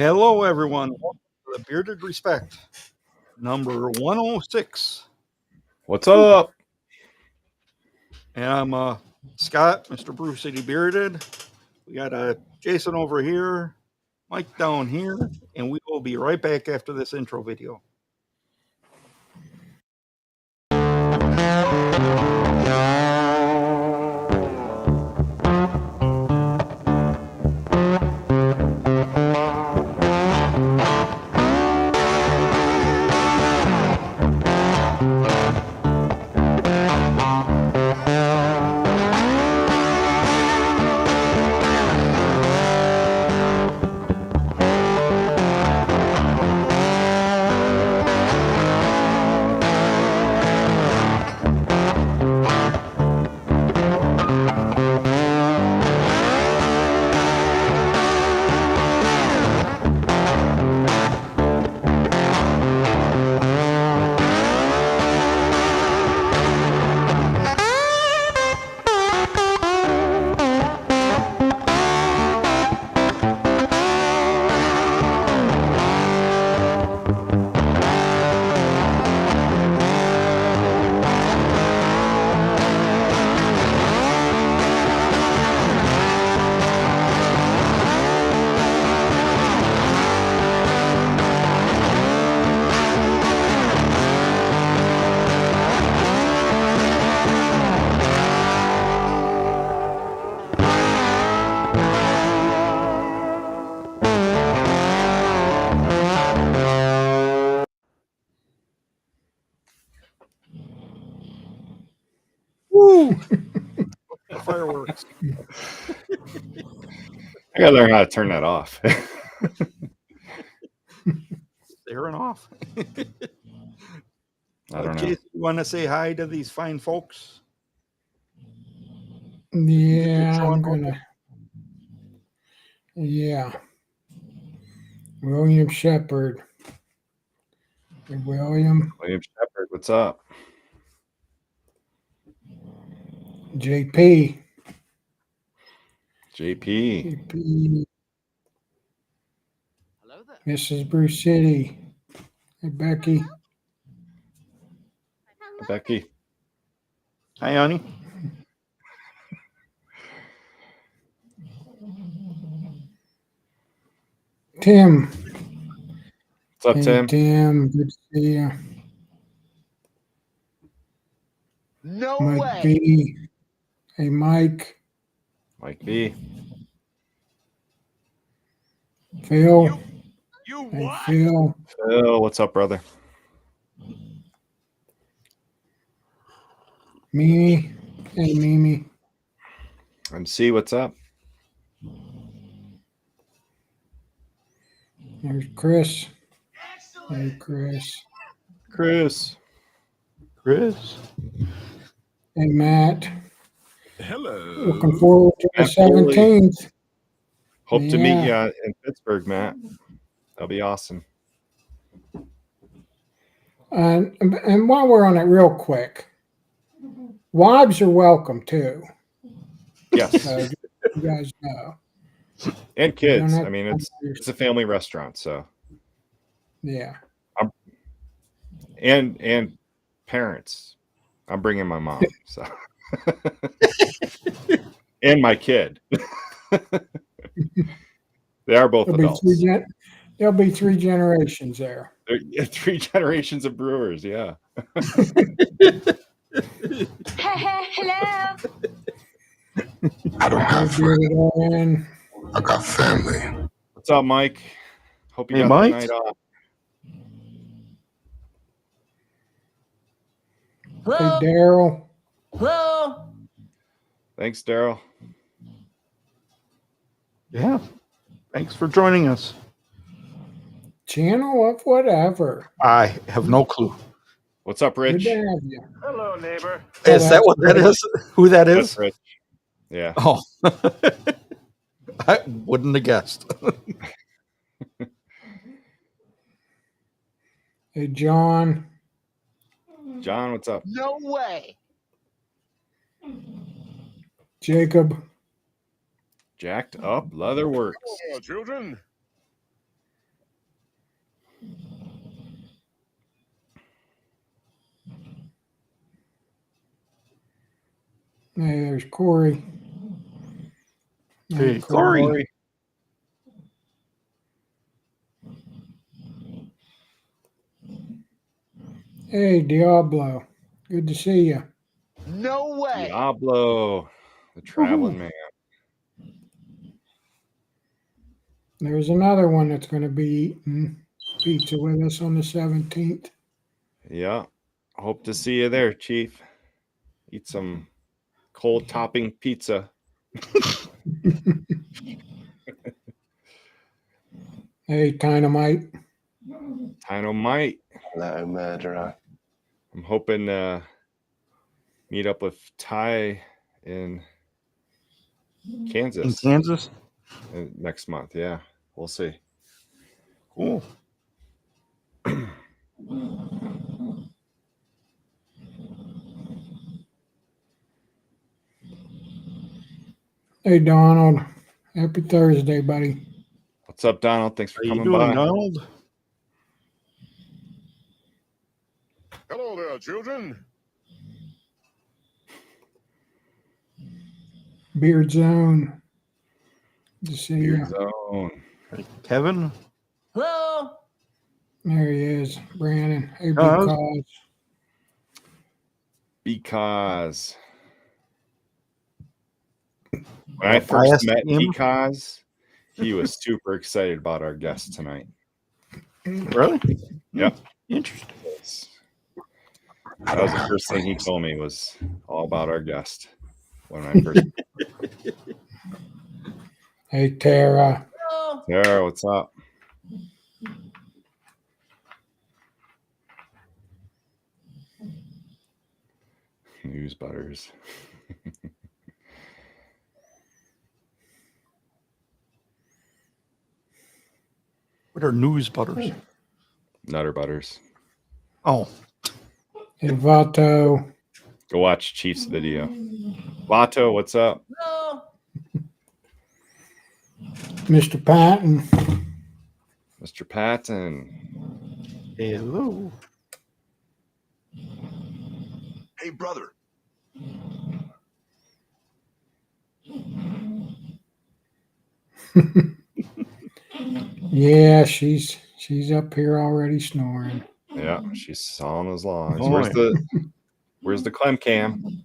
Hello, everyone. Welcome to the Bearded Respect, number 106. What's up? And I'm Scott, Mr. Bruce City Bearded. We got Jason over here, Mike down here, and we will be right back after this intro video. Woo! Fireworks. I gotta learn how to turn that off. They're off. I don't know. Jason, you want to say hi to these fine folks? Yeah, I'm gonna. Yeah. William Shepherd. Hey, William. William Shepherd, what's up? JP. JP. JP. Hello there. Mrs. Bruce City. Hey, Becky. Becky. Hi, honey. Tim. What's up, Hey, Tim? Tim. Good to see you. No Mike way. B. Hey, Mike. Mike B. Phil. You Hey, what? Phil. Phil, what's up, brother? Mimi. Hey, Mimi. MC, what's up? There's Chris. Hey, Chris. Chris. Chris. Hey, Matt. Hello. Looking forward to the Matt Foley. 17th. Hope to meet Yeah. you in Pittsburgh, Matt. That'll be awesome. And while we're on it, real quick, wives are welcome too. Yes. So you guys know. And You don't kids. have I mean, to it's a family restaurant, so. Yeah. And parents. I'm bringing my mom, so. And my kid. They are both adults. There'll be three generations there. They're 3 generations of brewers, yeah. Hello. I don't have Get friends. it all in. I got family. What's up, Mike? Hope you Hey, got Mike. the night off. Hey, Daryl. Hello. Thanks, Daryl. Yeah. Thanks for joining us. Channel of whatever. I have no clue. What's up, Good Rich? to have you. Hello, neighbor. Oh, Is that what that Rich. is? Who that is? That's Rich. Yeah. Oh, I wouldn't have guessed. Hey, John. John, what's up? No way. Jacob. Jacked up leather works. Hello, children. Hey, there's Corey. Hey, Corey. Hey, Diablo. Good to see you. No way. Diablo, the traveling man. There's another one that's going to be eating pizza with us on the 17th. Yeah. Hope to see you there, Chief. Eat some cold topping pizza. Hey, Dynamite. Dynamite. Hello, murderer. I'm hoping to meet up with Ty in Kansas. In Kansas? Next month. Yeah, we'll see. Cool. Hey, Donald. Happy Thursday, buddy. What's up, Donald? Thanks for How you coming doing, by. Donald? Hello there, children. Beard Zone. Good to see Beard you. Zone. Hey, Kevin? Hello. There he is, Brandon. Hey, Oh, Because when I first biased met him? Because, he was super excited about our guest tonight. Really? Yep. Interesting. That was the first thing he told me was all about our guest when I first. Hey, Tara. Hello. Sarah, what's up? News butters. What are news butters? Nutter butters. Oh, Hey, Vato. Go watch Chief's video. Vato, what's up? Hello. Mr. Patton. Mr. Patton. hello. Hey, brother. Yeah, she's up here already snoring. Yeah, she's sawing his logs. Oh, Where's the clem cam?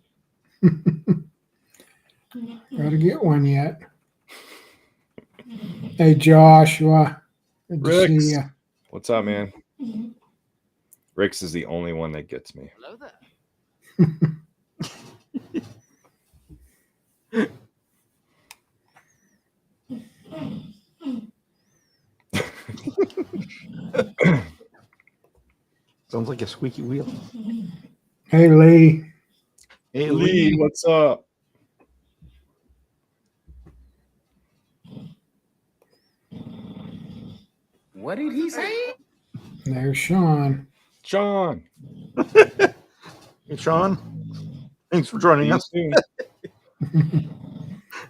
Gotta get one yet. Hey, Joshua. Good to Ricks. see you. What's up, man? Ricks is the only one that gets me. Hello there. Sounds like a squeaky wheel. Hey, Lee. Hey, Lee, what's up? What did he say? There's Sean. John. Hey, Sean. Thanks for joining us. See you soon.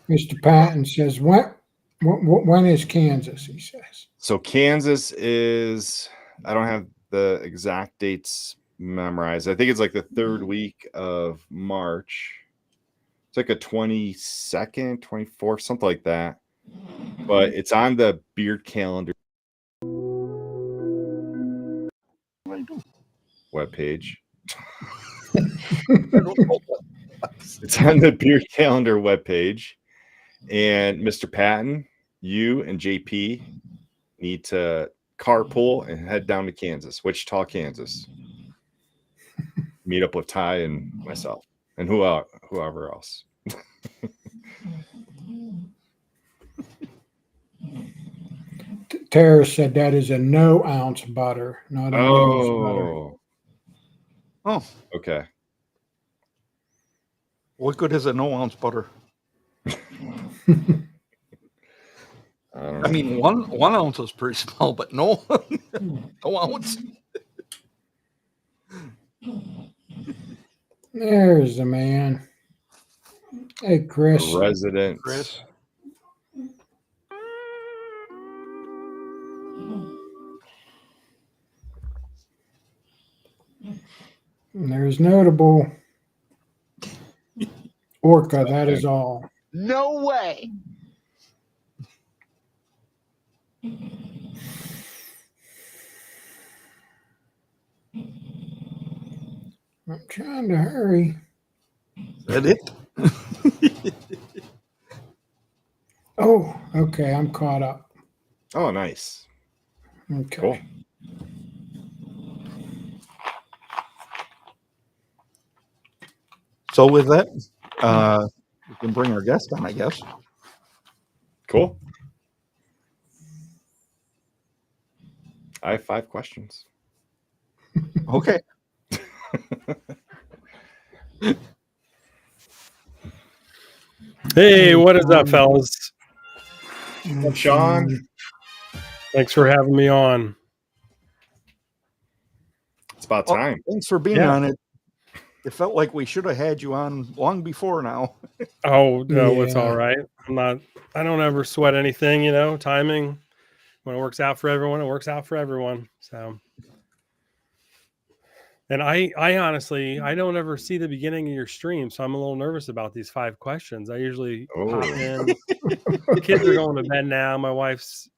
Mr. Patton says, when is Kansas, he says. So Kansas is, I don't have the exact dates memorized. I think it's like the third week of March. It's like a 22nd, 24th, something like that. But it's on the Beard calendar webpage. It's on the Beard calendar webpage. And Mr. Patton, you and JP need to carpool and head down to Kansas, Wichita, Kansas. Meet up with Ty and myself and whoever else. Tara said that is a no ounce butter, not a nose butter. Oh, Okay. what good is a no ounce butter? I mean, one ounce is pretty small, but no, no ounce. There's the man. Hey, Chris. Resident. Chris. And there's Notable. Orca, that is all. No way. I'm trying to hurry. Is that it? Oh, okay. I'm caught up. Oh, nice. Okay. Cool. So with that, we can bring our guest on, I guess. Cool. I have 5 questions. Okay. Hey, what is up, fellas? Let's Sean? see. Thanks for having me on. It's about Well, time. thanks for being Yeah. on it. It felt like we should have had you on long before now. Oh, no, it's Yeah. all right. I don't ever sweat anything, timing. When it works out for everyone, it works out for everyone. So, and I honestly, I don't ever see the beginning of your stream, so I'm a little nervous about these 5 questions. I usually pop Oh. in. The kids are going to bed now. My wife's,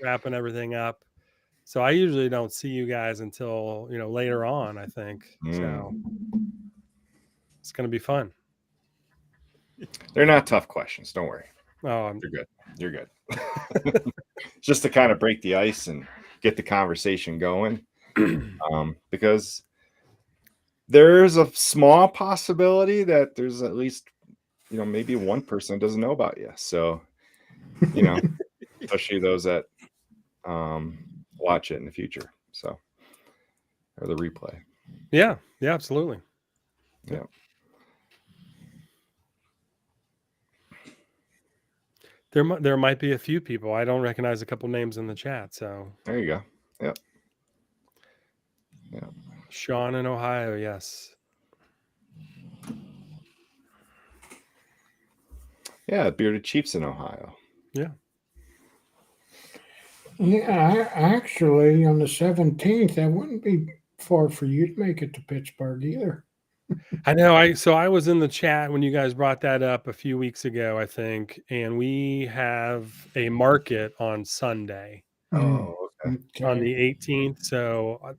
wrapping everything up. So I usually don't see you guys until, later on, I think. So it's going to be fun. They're not tough questions. Don't worry. Oh, You're good. You're good. Just to kind of break the ice and get the conversation going. Because there's a small possibility that there's at least, maybe one person doesn't know about you. So, especially those that watch it in the future. So, or the replay. yeah, absolutely. Yeah. There might be a few people. I don't recognize a couple names in the chat. So There you go. Yep. Yeah. Sean in Ohio, yes. Yeah, Bearded Chiefs in Ohio. Yeah. Yeah, actually, on the 17th, that wouldn't be far for you to make it to Pittsburgh either. I know. I was in the chat when you guys brought that up a few weeks ago, I think, and we have a market on Sunday Oh, okay. on the 18th. So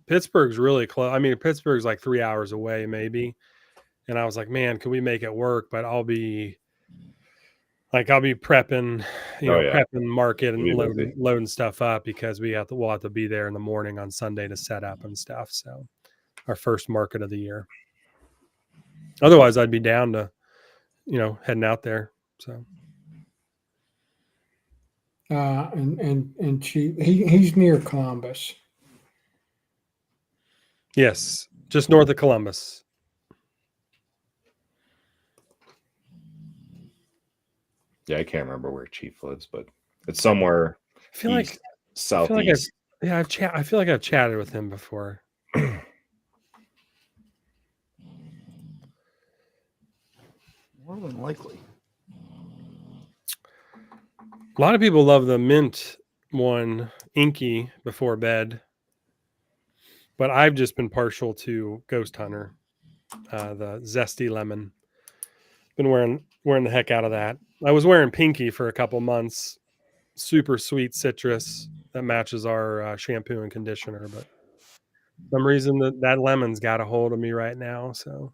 Pittsburgh's really close. I mean, Pittsburgh's like 3 hours away, maybe. And I was like, man, can we make it work? But I'll be prepping, prepping market and It'll be busy. loading stuff up because we'll have to be there in the morning on Sunday to set up and stuff. So our first market of the year. Otherwise I'd be down to, heading out there. So. And he's near Columbus. Yes. Just north of Columbus. Yeah, I can't remember where Chief lives, but it's somewhere I feel east, like southeast. I feel like I've chatted with him before. More than likely. A lot of people love the mint one, Inky, before bed. But I've just been partial to Ghost Hunter, the zesty lemon. Been wearing the heck out of that. I was wearing Pinky for a couple months. Super sweet citrus that matches our shampoo and conditioner. But for some reason that lemon's got a hold of me right now. So,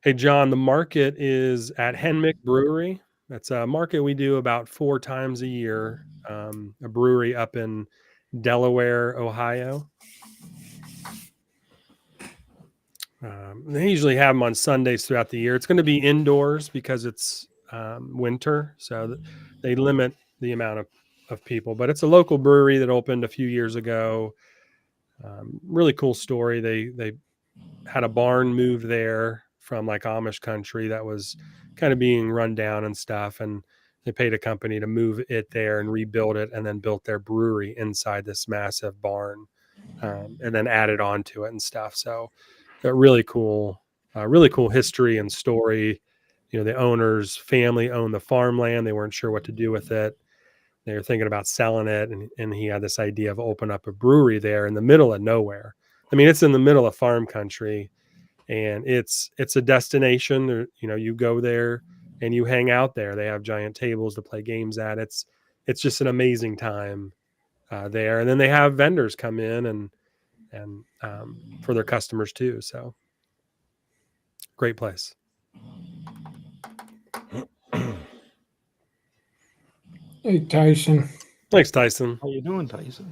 hey John, the market is at Henmick Brewery. That's a market we do about 4 times a year. A brewery up in Delaware, Ohio. They usually have them on Sundays throughout the year. It's going to be indoors because it's winter, so they limit the amount of people. But it's a local brewery that opened a few years ago. Really cool story. They had a barn moved there from like Amish country that was kind of being run down and stuff, and they paid a company to move it there and rebuild it, and then built their brewery inside this massive barn, and then added on to it and stuff. So a really cool history and story. The owner's family owned the farmland. They weren't sure what to do with it. They were thinking about selling it, and he had this idea of open up a brewery there in the middle of nowhere. I mean, it's in the middle of farm country, and it's a destination. There, you go there and you hang out there. They have giant tables to play games at. It's just an amazing time there. And then they have vendors come in and for their customers too. So great place. Hey, Tyson. Thanks, Tyson. How you doing, Tyson?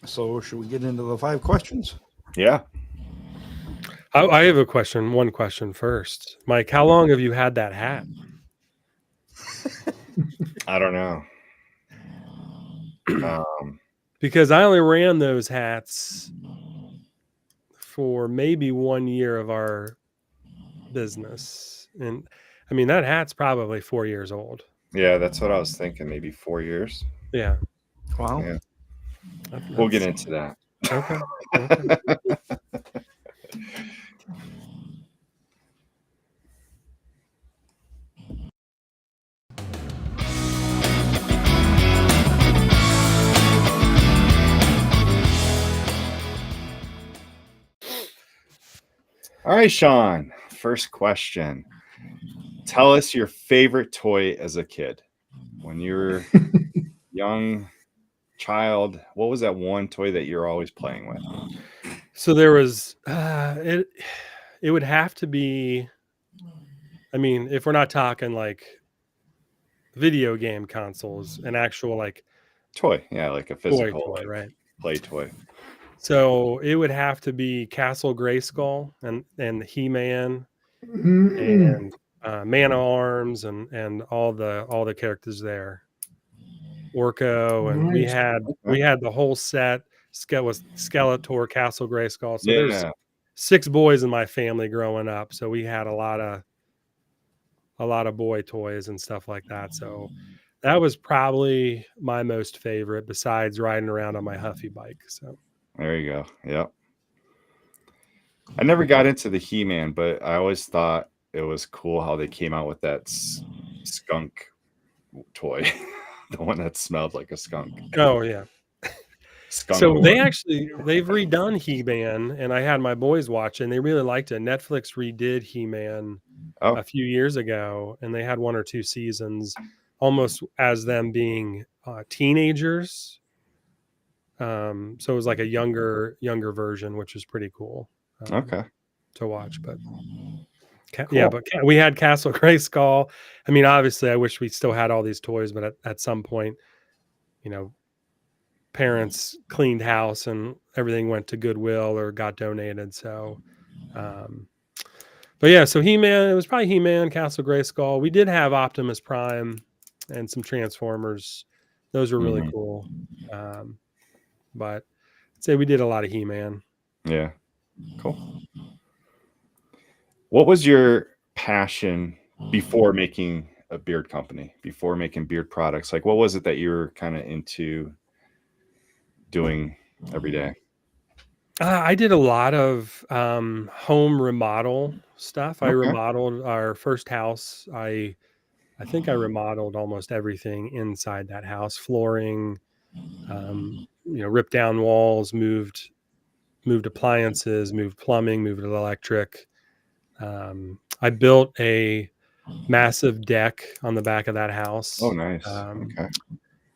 So should we get into the 5 questions? Yeah. I have a question. One question first, Mike. How long have you had that hat? I don't know. Because I only ran those hats for maybe 1 year of our business, and I mean that hat's probably 4 years old. Yeah, that's what I was thinking. Maybe 4 years. Yeah. Wow. Yeah. We'll get into that. Okay. Okay. All right, Sean. First question. Tell us your favorite toy as a kid. When you were young child, what was that one toy that you're always playing with? So there was it would have to be, I mean, if we're not talking like video game consoles, an actual like Toy. Yeah, like a physical toy, like, right? play toy. So it would have to be Castle Grayskull and He-Man Mm-mm. and Man of Arms and all the characters there. Orko, and we Nice. had the whole set. Was Skeletor, Castle Grayskull. So there's Yeah. 6 boys in my family growing up, so we had a lot of boy toys and stuff like that. So that was probably my most favorite, besides riding around on my Huffy bike. So There you go. Yep. I never got into the He-Man, but I always thought it was cool how they came out with that skunk toy, the one that smelled like a skunk. oh yeah. Skunk So boy. they've redone He-Man, and I had my boys watch, and they really liked it. Netflix redid He-Man Oh. a few years ago, and they had 1 or 2 seasons, almost as them being teenagers. So it was like a younger version, which was pretty cool. Okay. To watch, but Cool. yeah, but we had Castle Grayskull. I mean, obviously, I wish we still had all these toys, but at some point, parents cleaned house and everything went to Goodwill or got donated. So, but yeah, so He-Man, it was probably He-Man, Castle Grayskull. We did have Optimus Prime and some Transformers. Those were really cool. But I'd say we did a lot of He-Man. Yeah. Cool. What was your passion before making a beard company, before making beard products? Like, what was it that you were kind of into doing every day? I did a lot of home remodel stuff. I Okay. remodeled our first house. I think I remodeled almost everything inside that house. Flooring, ripped down walls, moved appliances, moved plumbing, moved electric. I built a massive deck on the back of that house. Oh, nice. Okay. Okay.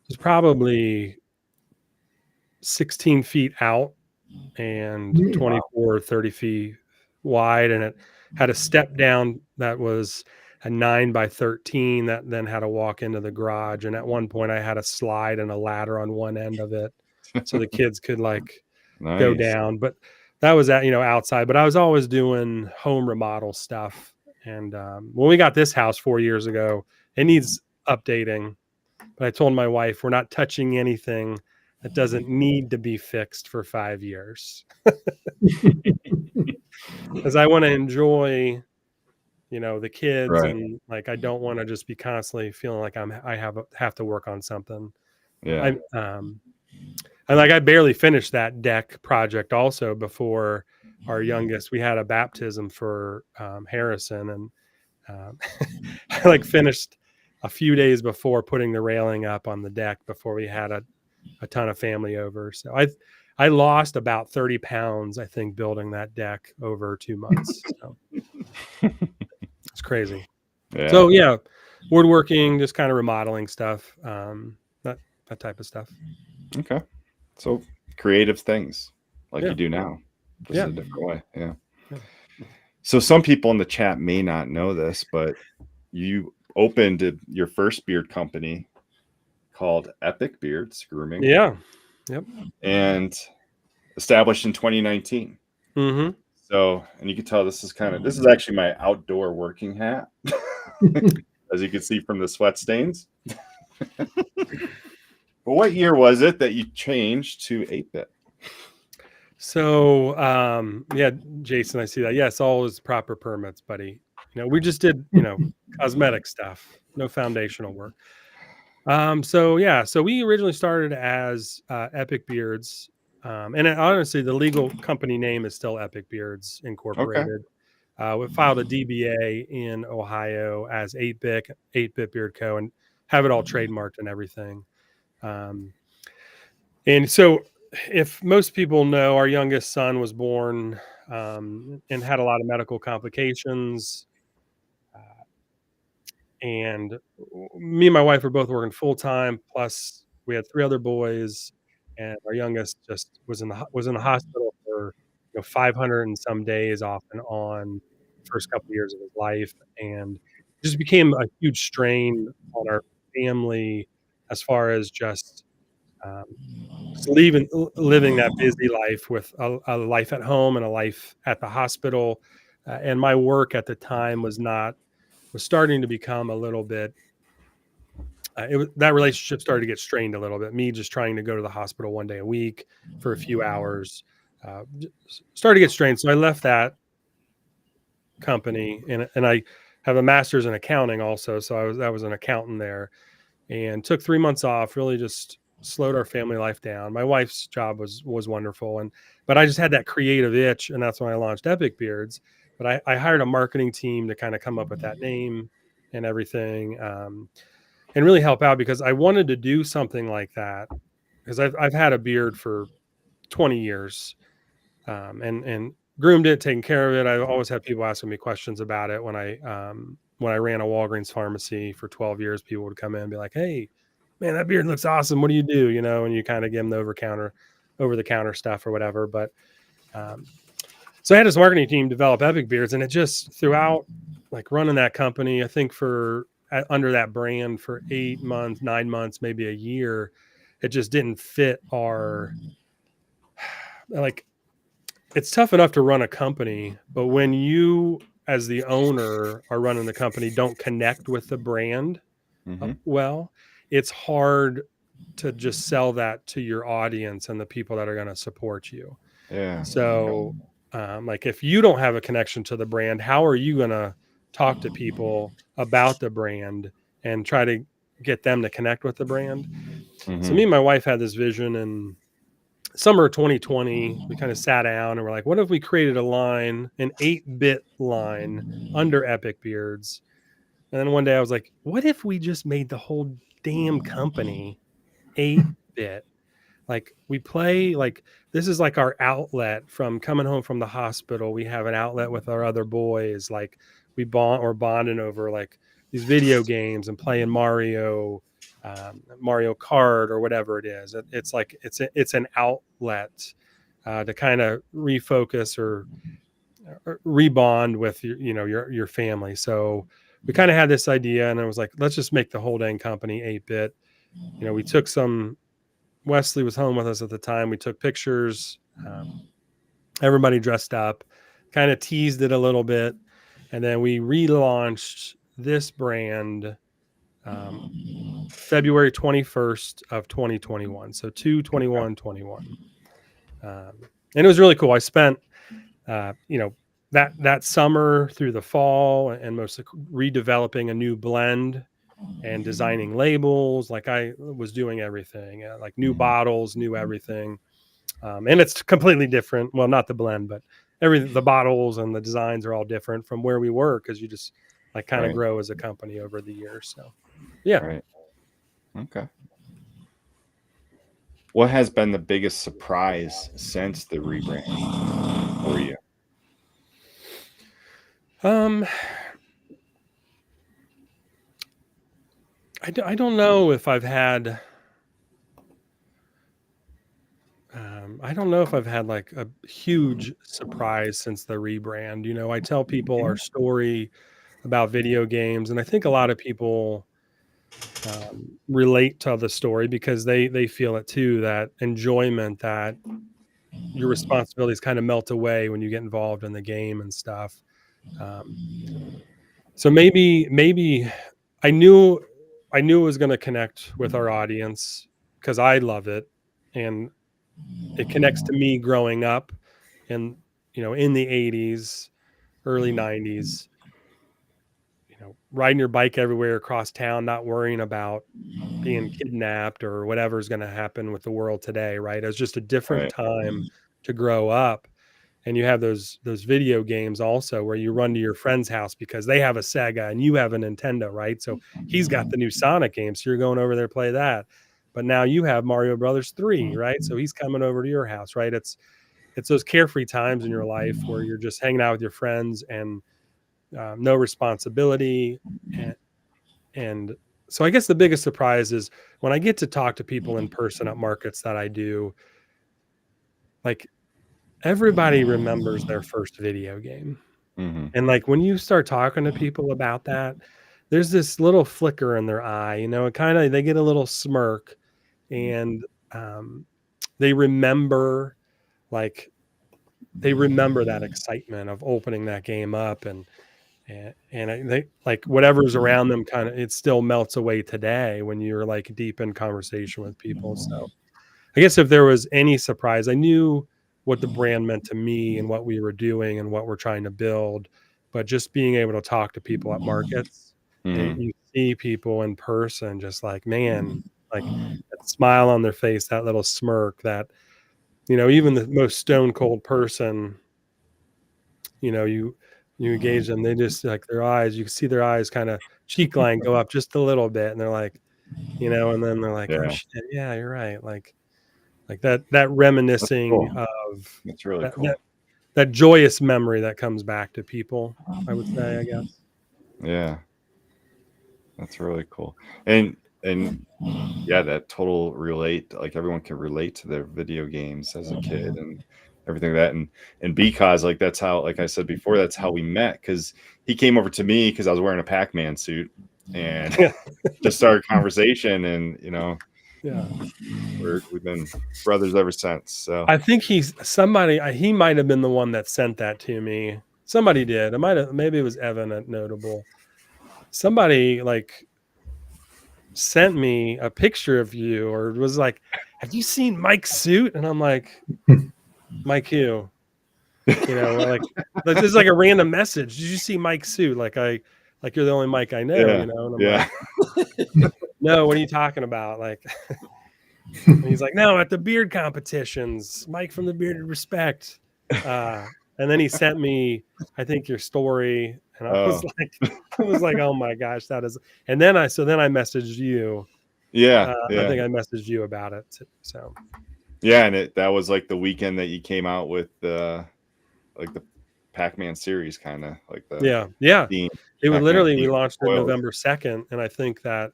It's probably 16 feet out and 24 or 30 feet wide, and it had a step down that was a 9 by 13 that then had to walk into the garage. And at one point I had a slide and a ladder on one end of it so the kids could like go Nice. down. But that was outside, but I was always doing home remodel stuff. And when we got this house 4 years ago, it needs updating, but I told my wife, we're not touching anything that doesn't need to be fixed for 5 years. Because I want to enjoy, the kids, Right. and like I don't want to just be constantly feeling like I have to work on something. Yeah. And like I barely finished that deck project also before our youngest. We had a baptism for Harrison, and I like finished a few days before putting the railing up on the deck before we had a ton of family over. So I lost about 30 pounds, I think, building that deck over 2 months. So it's crazy. Yeah. So yeah, woodworking, just kind of remodeling stuff, that type of stuff. Okay. So creative things like Yeah. you do now, just Yeah. a different way. Yeah. Yeah. So some people in the chat may not know this, but you opened your first beard company called Epic Beards Grooming. Yeah. Yep. And established in 2019. Mm-hmm. So, and you can tell this is actually my outdoor working hat, as you can see from the sweat stains. But what year was it that you changed to 8-bit? So, yeah, Jason, I see that. Yes, all is proper permits, buddy. We just did, cosmetic stuff, no foundational work. So we originally started as Epic Beards. And honestly, the legal company name is still Epic Beards Incorporated. We filed a DBA in Ohio as 8-Bit Beard Co. and have it all trademarked and everything. And so, if most people know, our youngest son was born and had a lot of medical complications. And me and my wife were both working full time. Plus, we had 3 other boys, and our youngest just was in the hospital for 500 and some days off and on the first couple of years of his life, and it just became a huge strain on our family as far as just living that busy life with a life at home and a life at the hospital. And my work at the time was starting to become a little bit, that relationship started to get strained a little bit. Me just trying to go to the hospital one day a week for a few hours, started to get strained. So I left that company, and I have a master's in accounting also. So I was an accountant there, and took 3 months off, really just slowed our family life down. My wife's job was wonderful. But I just had that creative itch, and that's when I launched Epic Beards. But I hired a marketing team to kind of come up with that name and everything, and really help out, because I wanted to do something like that, because I've had a beard for 20 years, and groomed it, taken care of it. I've always had people asking me questions about it. When I ran a Walgreens pharmacy for 12 years, people would come in and be like, "Hey, man, that beard looks awesome. What do you do?" And you kind of give them the over the counter stuff or whatever. But so I had this marketing team develop Epic Beards, and it just throughout, like, running that company, I think under that brand for 8 months, 9 months, maybe a year, it just didn't fit like, it's tough enough to run a company, but when you, as the owner, are running the company, don't connect with the brand well, it's hard to just sell that to your audience and the people that are going to support you. Yeah. So, like, if you don't have a connection to the brand, how are you going to talk to people about the brand and try to get them to connect with the brand? So me and my wife had this vision, and summer of 2020, we kind of sat down and we're like, what if we created an 8-bit line under Epic Beards? And then one day I was like, what if we just made the whole damn company 8-bit? Like, we play, like, this is like our outlet from coming home from the hospital. We have an outlet with our other boys. Like, we're bonding over, like, these video games and playing Mario Kart or whatever it is. It's like, it's an outlet to kind of refocus or rebond with your family. So we kind of had this idea, and I was like, let's just make the whole dang company 8-bit. We took Wesley was home with us at the time. We took pictures, everybody dressed up, kind of teased it a little bit. And then we relaunched this brand February 21st of 2021. So 2/21/21. And it was really cool. I spent, that summer through the fall and mostly redeveloping a new blend and designing labels. Like, I was doing everything, like new bottles, new everything. And it's completely different. Well, not the blend, but the bottles and the designs are all different from where we were, because you just, like, kind of grow as a company over the years. So Yeah. Right. Okay. What has been the biggest surprise since the rebrand for you? I don't know if I've had I don't know if I've had like a huge surprise since the rebrand. You know, I tell people our story about video games, and I think a lot of people relate to the story because they feel it too. That enjoyment, that your responsibilities kind of melt away when you get involved in the game and stuff. Um, so maybe I knew it was going to connect with our audience because I love it, and it connects to me growing up in in the 80s, early 90s, riding your bike everywhere across town, not worrying about being kidnapped or whatever's going to happen with the world today, right? It was just a different Right. time to grow up. And you have those video games also where you run to your friend's house because they have a Sega and you have a Nintendo, right? So he's got the new Sonic game, so you're going over there to play that. But now you have Mario Brothers 3, right? So he's coming over to your house, right? It's those carefree times in your life where you're just hanging out with your friends and no responsibility. And so I guess the biggest surprise is when I get to talk to people in person at markets that I do, like everybody remembers their first video game. Mm-hmm. And like when you start talking to people about that, there's this little flicker in their eye, it kind of, they get a little smirk, and they remember like they remember that excitement of opening that game up, and they like whatever's around them kind of, it still melts away today when you're like deep in conversation with people. So I guess if there was any surprise, I knew what the brand meant to me and what we were doing and what we're trying to build, but just being able to talk to people at markets, and Mm-hmm. you see people in person, just like, man, like that smile on their face, that little smirk, that even the most stone cold person, you engage them, they just like their eyes, you can see their eyes kind of cheek line go up just a little bit, and they're like, and then they're like, oh Yeah. shit, yeah, you're right, like that That's reminiscing cool. of That's really that, cool. that joyous memory that comes back to people, I would say, I guess. Yeah. That's really cool. And yeah, that total relate, like everyone can relate to their video games as a kid and everything like that. And because like that's how, like I said before, that's how we met, because he came over to me because I was wearing a Pac-Man suit and Yeah. just started a conversation, and Yeah. we've been brothers ever since. So I think he might have been the one that sent that to me. Somebody did. Maybe it was Evan at Notable. Somebody like sent me a picture of you, or was like, have you seen Mike's suit? And I'm like, Mike who? Like this is like a random message. Did you see Mike's suit? Like you're the only Mike I know, yeah, and I'm yeah. like, no, what are you talking about? Like, and he's like, no, at the beard competitions, Mike from the Bearded Respect. And then he sent me, I think, your story, and I was like, oh my gosh, that is. And then I messaged you. Yeah, I think I messaged you about it. So yeah, and that was like the weekend that you came out with like the Pac-Man series, kind of like the yeah. theme. It was literally, we theme launched it spoiled. November 2nd, and I think that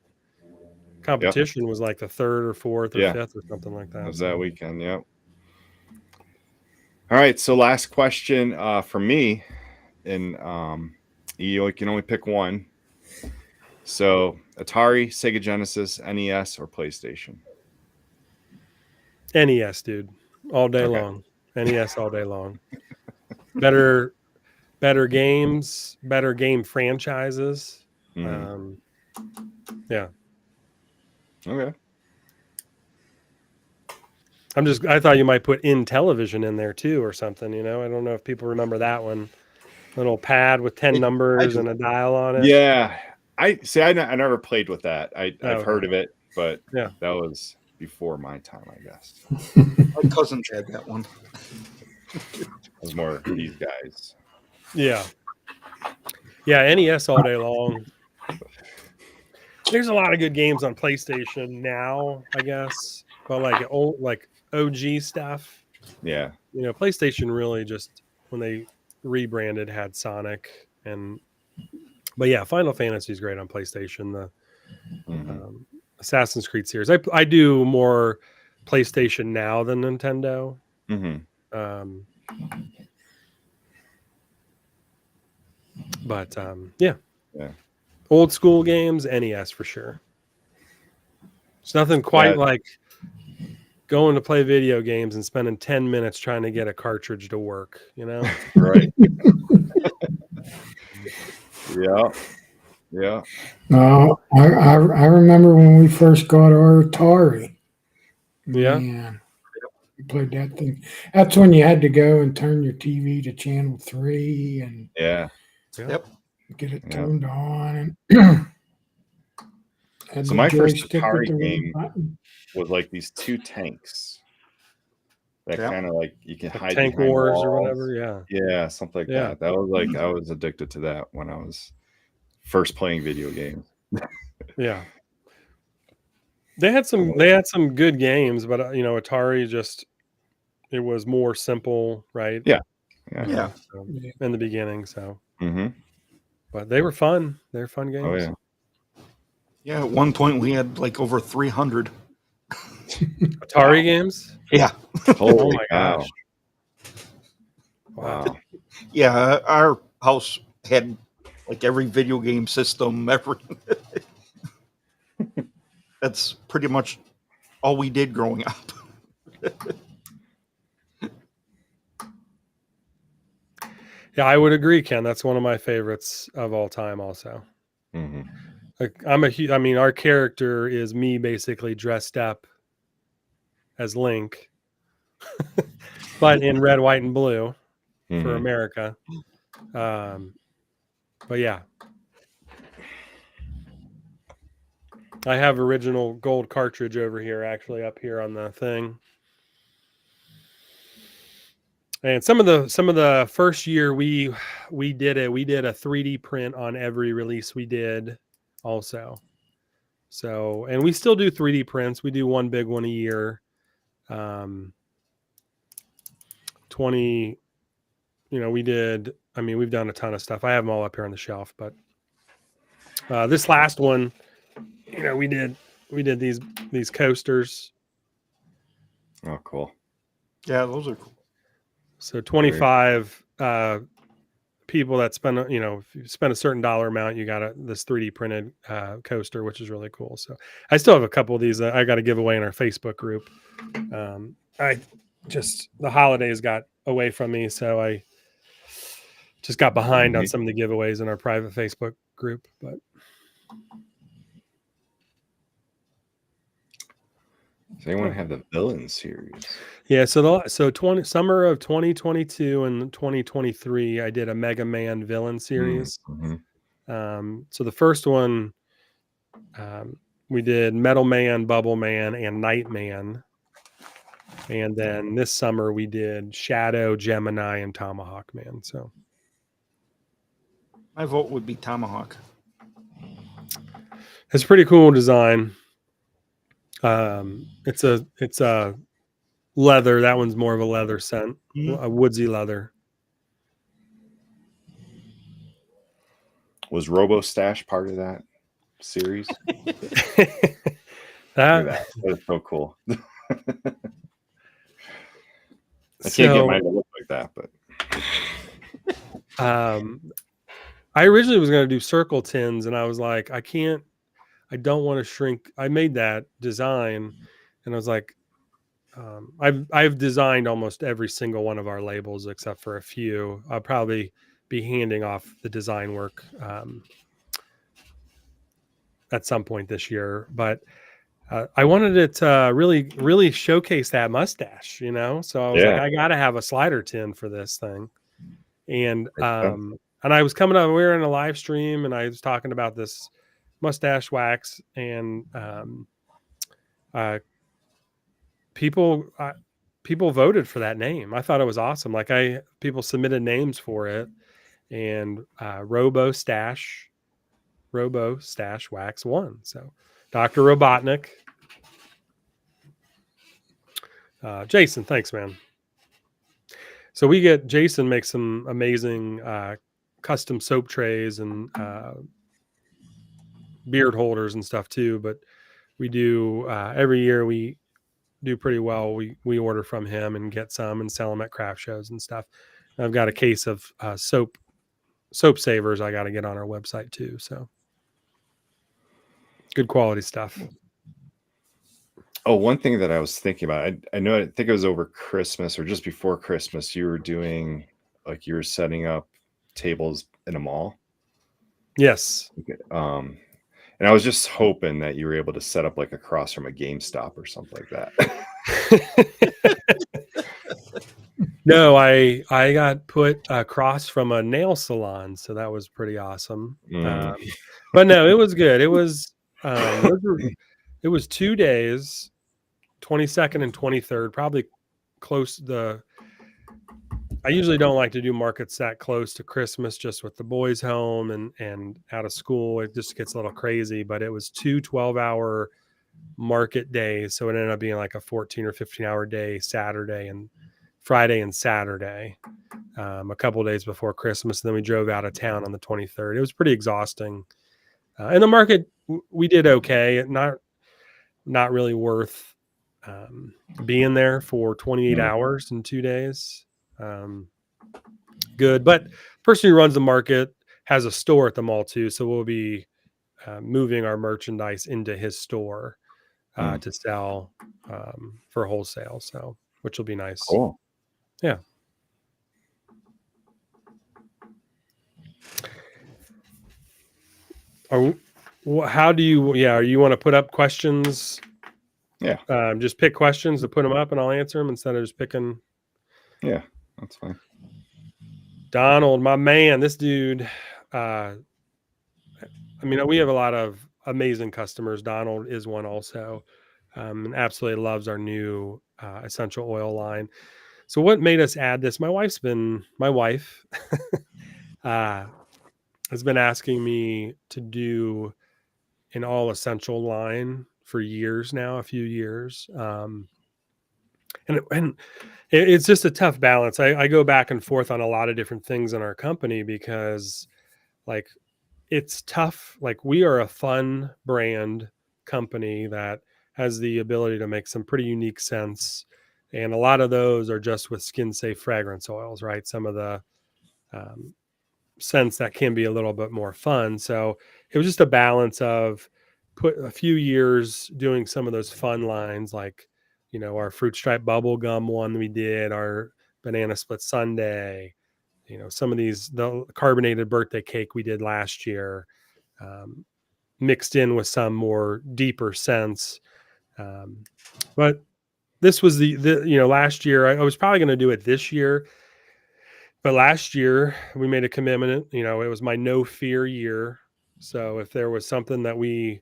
competition was like the 3rd or 4th or 5th or something like that. It was that weekend. Yep. All right. So last question for me, and you can only pick one. So Atari, Sega Genesis, NES, or PlayStation? NES, dude, all day long. NES all day long. Better games, better game franchises. Mhm. Yeah. Okay. I thought you might put In Television in there too or something, I don't know if people remember that one. Little pad with 10 numbers and a dial on it. Yeah. I never played with that. I've heard okay. of it, but Yeah. that was before my time, I guess. My cousins had that one. It was more these guys. Yeah. Yeah, NES all day long. there's a lot of good games on PlayStation now, I guess, but like old, like OG stuff. Yeah. You know, PlayStation really just when they rebranded had Sonic but yeah, Final Fantasy is great on PlayStation. The Assassin's Creed series. I do more PlayStation now than Nintendo. But yeah, old school games, NES for sure. It's nothing quite like going to play video games and spending 10 minutes trying to get a cartridge to work, you know? Right. Yeah. Yeah. No, I remember when we first got our Atari. Yeah. Man, we played that thing. That's when you had to go and turn your TV to channel 3 and Yep. get it turned on. And So my first joystick with Atari the red game button. was like these 2 tanks that Yep. kind of like you can Like hide Tank behind Wars or walls. whatever. Yeah. Yeah, something like Yeah. that. That was like I was addicted to that when I was first playing video games. Yeah. They had some good games, but you know, Atari it was more simple, right? Yeah. Yeah. So, in the beginning, so Mm-hmm. but they were fun. They're fun games. Oh yeah. Yeah. At one point, we had like over 300. Atari games? Yeah. Holy my cow. gosh. Wow. Yeah. Our house had like every video game system ever. That's pretty much all we did growing up. Yeah, I would agree, Ken. That's one of my favorites of all time also. Mm-hmm. Like I mean, our character is me basically dressed up as Link, but in red, white, and blue for America. But yeah, I have original gold cartridge over here, actually up here on the thing. And some of the first year we did a 3D print on every release we did also. So, and we still do 3D prints. We do one big one a year. 20, you know, we've done a ton of stuff. I have them all up here on the shelf, but this last one, you know, we did these coasters. Oh, cool. Yeah, those are cool. So 25 people that spend, you know, if you spend a certain dollar amount, you got this 3D printed coaster, which is really cool. So I still have a couple of these I got to give away in our Facebook group. The holidays got away from me, so I just got behind on some of the giveaways in our private Facebook group. But does anyone have the Villain series? yeah, so summer of 2022 and 2023, I did a Mega Man villain series. So the first one, we did Metal Man, Bubble Man, and Nightman. And then this summer we did Shadow, Gemini, and Tomahawk Man. So My vote would be Tomahawk. it's a pretty cool design. It's a leather. That one's more of a leather scent, a woodsy leather. Was Robo Stash part of that series? That is so cool. I can't get mine to look like that, but I originally was going to do circle tins, and I was like, I don't want to shrink. I made that design, and I was like, I've designed almost every single one of our labels except for a few. I'll probably be handing off the design work at some point this year, but I wanted it to really showcase that mustache, you know? So I was like, I got to have a slider tin for this thing. And I was coming up, we were in a live stream and I was talking about this mustache wax, and people voted for that name. I thought it was awesome. Like people submitted names for it, and Robo Stash Robo Stash Wax 1. So Dr. Robotnik. Jason, thanks, man. So Jason makes some amazing custom soap trays and beard holders and stuff too. But we do every year we do pretty well. We order from him and get some and sell them at craft shows and stuff. I've got a case of soap savers I got to get on our website too. So good quality stuff. Oh, one thing that I was thinking about, I think it was over Christmas or just before Christmas, you were doing, like, you were setting up tables in a mall. Yes. And I was just hoping that you were able to set up like across from a GameStop or something like that. No, I got put across from a nail salon, so that was pretty awesome. But no, it was good. It was it was 2 days, 22nd and 23rd, probably close to the. I usually don't like to do markets that close to Christmas, just with the boys home and out of school. It just gets a little crazy, but it was 2 12-hour market days. So it ended up being like a 14 or 15-hour day, Saturday and Friday and Saturday, a couple of days before Christmas. And then we drove out of town on the 23rd. It was pretty exhausting. And the market, we did okay. Not really worth being there for 28 hours in 2 days. Good, but the person who runs the market has a store at the mall too, so we'll be moving our merchandise into his store to sell for wholesale, so which will be nice. Cool. Yeah. How do you want to put up questions? Yeah. Just pick questions to put them up and I'll answer them instead of just picking. Yeah, that's fine. Donald, my man, this dude, I mean, we have a lot of amazing customers. Donald is one also, and absolutely loves our new essential oil line. So what made us add this? My wife has been asking me to do an all essential line for years now, a few years. And it's just a tough balance. I go back and forth on a lot of different things in our company because, like, it's tough. Like, we are a fun brand company that has the ability to make some pretty unique scents. And a lot of those are just with skin safe fragrance oils, right? Some of the scents that can be a little bit more fun. So it was just a balance of put a few years doing some of those fun lines, like, our fruit stripe bubble gum one we did, our banana split sundae, some of the carbonated birthday cake we did last year, mixed in with some more deeper scents. But this was the last year. I was probably going to do it this year, but last year we made a commitment. It was my no fear year. So if there was something that we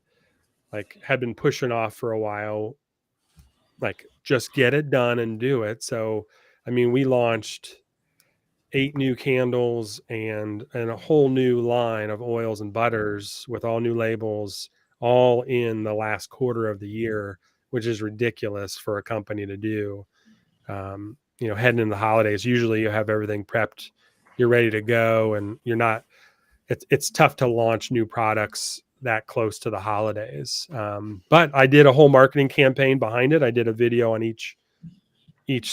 had been pushing off for a while, just get it done and do it. So, I mean, we launched 8 new candles and a whole new line of oils and butters with all new labels, all in the last quarter of the year, which is ridiculous for a company to do. Heading into the holidays, usually you have everything prepped, you're ready to go, and it's tough to launch new products that close to the holidays. But I did a whole marketing campaign behind it. I did a video on each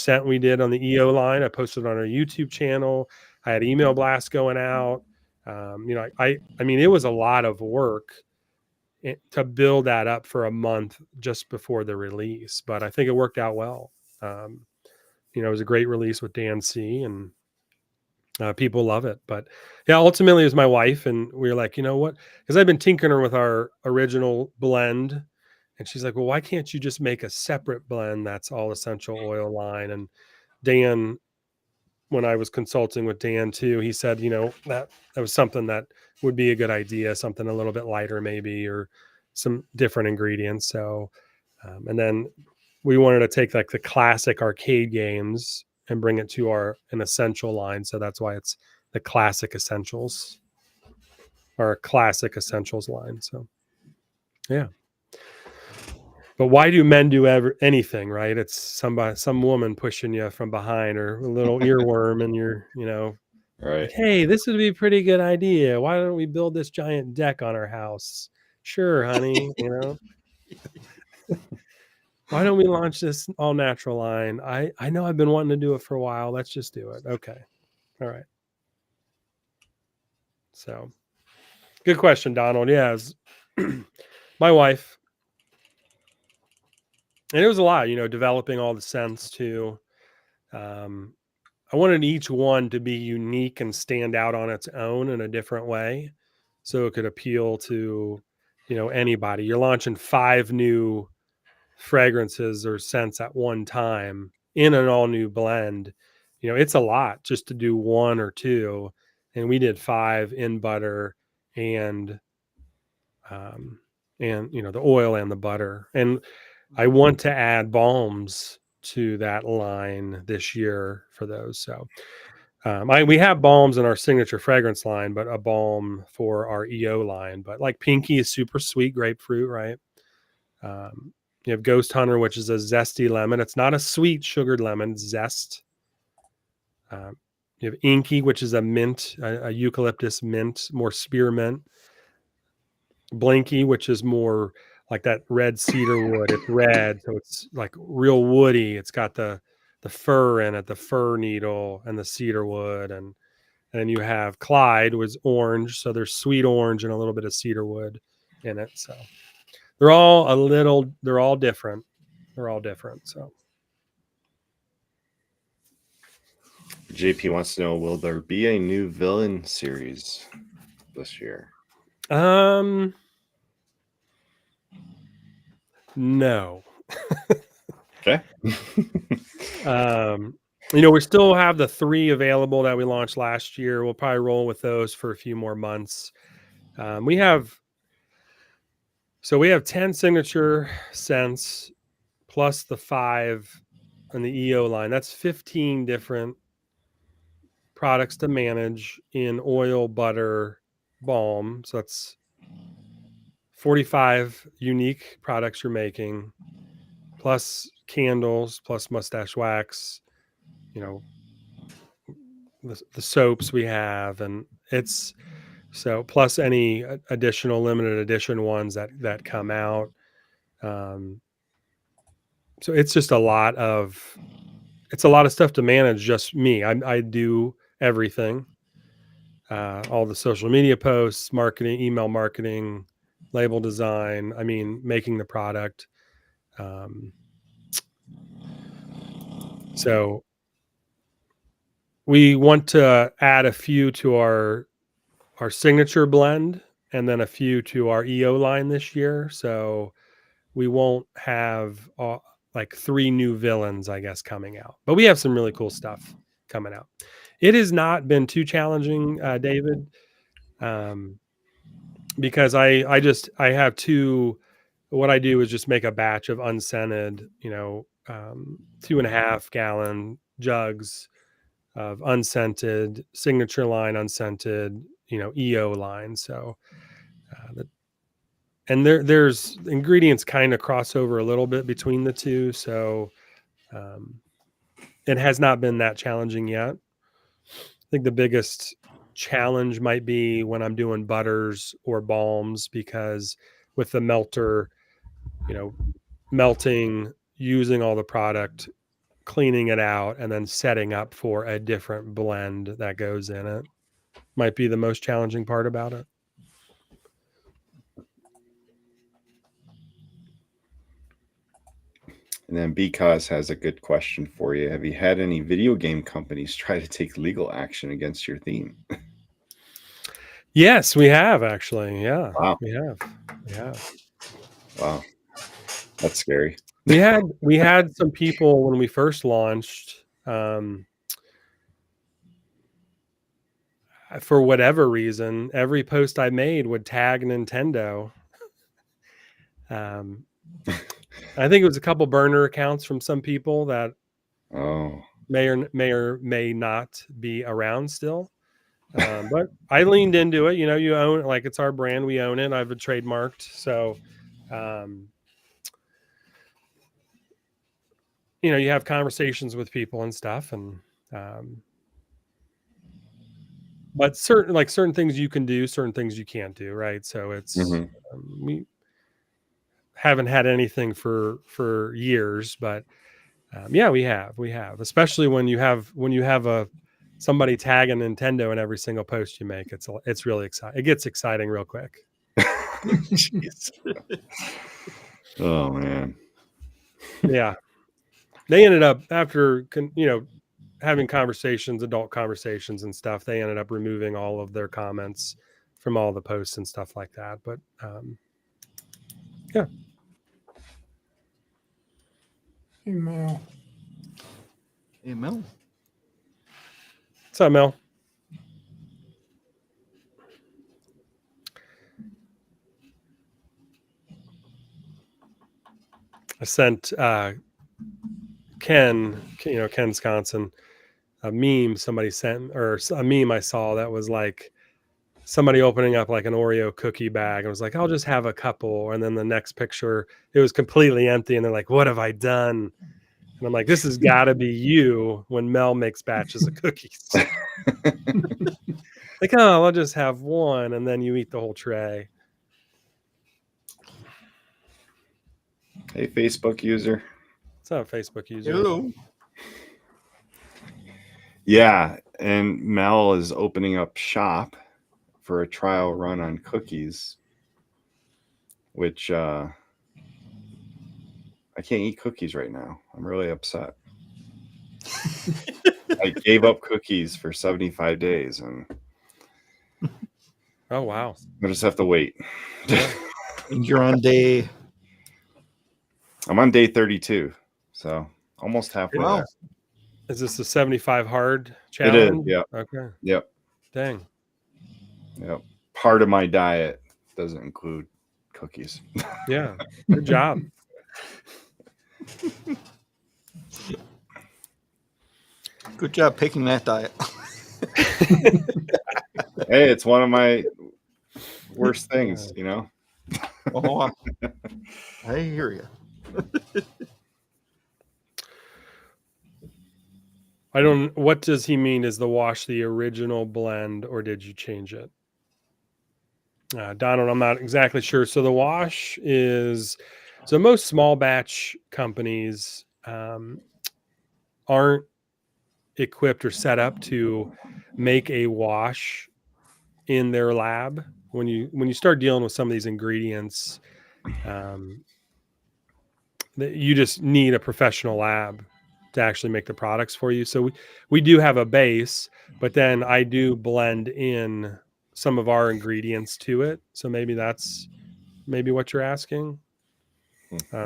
scent we did on the EO line. I posted on our YouTube channel. I had email blasts going out. I mean, it was a lot of work to build that up for a month just before the release, but I think it worked out well. It was a great release with Dan C, and people love it. But yeah, ultimately it was my wife, and we were like, you know what? Because I've been tinkering with our original blend, and she's like, well, why can't you just make a separate blend that's all essential oil line? And Dan, when I was consulting with Dan too, he said, that was something that would be a good idea, something a little bit lighter maybe, or some different ingredients. So, and then we wanted to take the classic arcade games and bring it to an essential line. So that's why it's the classic essentials. our classic essentials line. So, yeah. But why do men do anything, right? It's some woman pushing you from behind, or a little earworm, and you're, Right. like, hey, this would be a pretty good idea. Why don't we build this giant deck on our house? Sure, honey. Why don't we launch this all natural line? I know I've been wanting to do it for a while. Let's just do it. Okay. All right. So, good question, Donald. Yeah, my wife, and it was a lot, developing all the scents too. I wanted each one to be unique and stand out on its own in a different way, so it could appeal to, anybody. You're launching 5 new fragrances or scents at one time in an all new blend. It's a lot just to do 1 or 2, and we did 5 in butter and the oil and the butter. And I want to add balms to that line this year for those. So we have balms in our signature fragrance line, but a balm for our EO line. But like Pinky is super sweet grapefruit, right? You have Ghost Hunter, which is a zesty lemon. It's not a sweet sugared lemon, zest. You have Inky, which is a mint, a eucalyptus mint, more spearmint. Blinky, which is more like that red cedar wood. It's red, so it's like real woody. It's got the fir in it, the fir needle and the cedar wood. And then you have Clyde, was orange, so there's sweet orange and a little bit of cedar wood in it. So they're all different. They're all different. So JP wants to know, will there be a new villain series this year? No. Okay. We still have the 3 available that we launched last year. We'll probably roll with those for a few more months. We have 10 signature scents plus the 5 on the EO line. That's 15 different products to manage in oil, butter, balm. So that's 45 unique products you're making, plus candles, plus mustache wax, the soaps we have, and it's so plus any additional limited edition ones that come out. So it's just a lot of stuff to manage. Just me, I do everything, all the social media posts, marketing, email marketing, label design. I mean, making the product. So we want to add a few to our signature blend and then a few to our EO line this year. So we won't have like 3 new villains, I guess, coming out, but we have some really cool stuff coming out. It has not been too challenging, David, because I have 2. What I do is just make a batch of unscented, 2.5 gallon jugs of unscented signature line, unscented, EO line. So, and there's ingredients kind of cross over a little bit between the 2. So, it has not been that challenging yet. I think the biggest challenge might be when I'm doing butters or balms, because with the melter, melting, using all the product, cleaning it out, and then setting up for a different blend that goes in it might be the most challenging part about it. And then Because has a good question for you. Have you had any video game companies try to take legal action against your theme? Yes, we have actually. Yeah, Wow. we have. Yeah. Wow. That's scary. We had some people when we first launched, for whatever reason, every post I made would tag Nintendo. I think it was a couple burner accounts from some people that may or may not be around still. But I leaned into it. You own, like, it's our brand. We own it. I've trademarked. So, you have conversations with people and stuff, and but certain things you can do, certain things you can't do, right? So it's we haven't had anything for years, but yeah, we have, especially when you have somebody tagging Nintendo in every single post you make. It's really exciting. It gets exciting real quick. Jeez. Oh man. Yeah, they ended up, after having adult conversations and stuff, they ended up removing all of their comments from all the posts and stuff like that. But yeah. Hey, Mel. Hey, Mel. What's up, Mel? I sent Ken Wisconsin, a meme somebody sent, or a meme I saw that was like somebody opening up like an Oreo cookie bag. I was like, I'll just have a couple. And then the next picture, it was completely empty. And they're like, what have I done? And I'm like, this has got to be you when Mel makes batches of cookies. Like, oh, I'll just have one. And then you eat the whole tray. Hey, Facebook user. It's not a Facebook user. Hello. Yeah, and Mel is opening up shop for a trial run on cookies, which I can't eat cookies right now. I'm really upset. I gave up cookies for 75 days, and Oh, wow. I just have to wait. And you're on day. I'm on day 32, so almost halfway Wow. there. Is this the 75 hard It challenge? is, yeah. Okay. Yep. Dang. Yep. Part of my diet doesn't include cookies. Yeah. Good job. Good job picking that diet. Hey, it's one of my worst things, Oh, I hear you. What does he mean? Is the wash the original blend, or did you change it? Donald, I'm not exactly sure. So the wash is, so most small batch companies aren't equipped or set up to make a wash in their lab. When you start dealing with some of these ingredients, you just need a professional lab to actually make the products for you. So we do have a base, but then I do blend in some of our ingredients to it. So maybe that's what you're asking.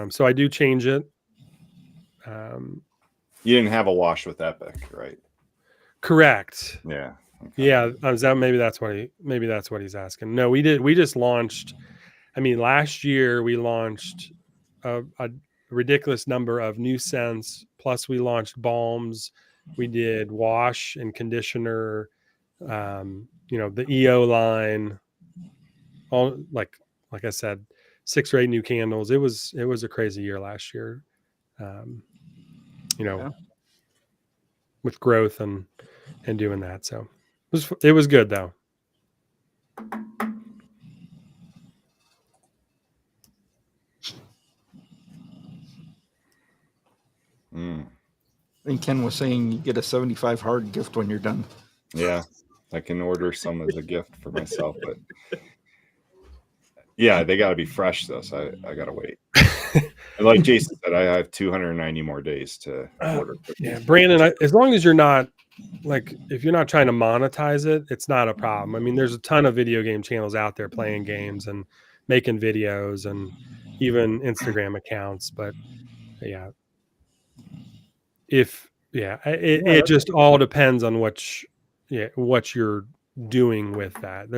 So I do change it. You didn't have a wash with Epic, right? Correct. Yeah. Okay. Yeah. Maybe that's what he's asking. No, we did. We just launched. I mean, last year we launched a ridiculous number of new scents. Plus, we launched balms. We did wash and conditioner. The EO line. All like I said, 6 or 8 new candles. It was a crazy year last year. With growth and doing that. So it was good though. I think Ken was saying you get a 75 hard gift when you're done. Yeah, I can order some as a gift for myself, but yeah, they got to be fresh though, so I got to wait. And like Jason said, I have 290 more days to order. Yeah, Brandon, as long as you're not, like, if you're not trying to monetize it, it's not a problem. I mean, there's a ton of video game channels out there playing games and making videos and even Instagram accounts. But yeah, it just all depends on what you're doing with that.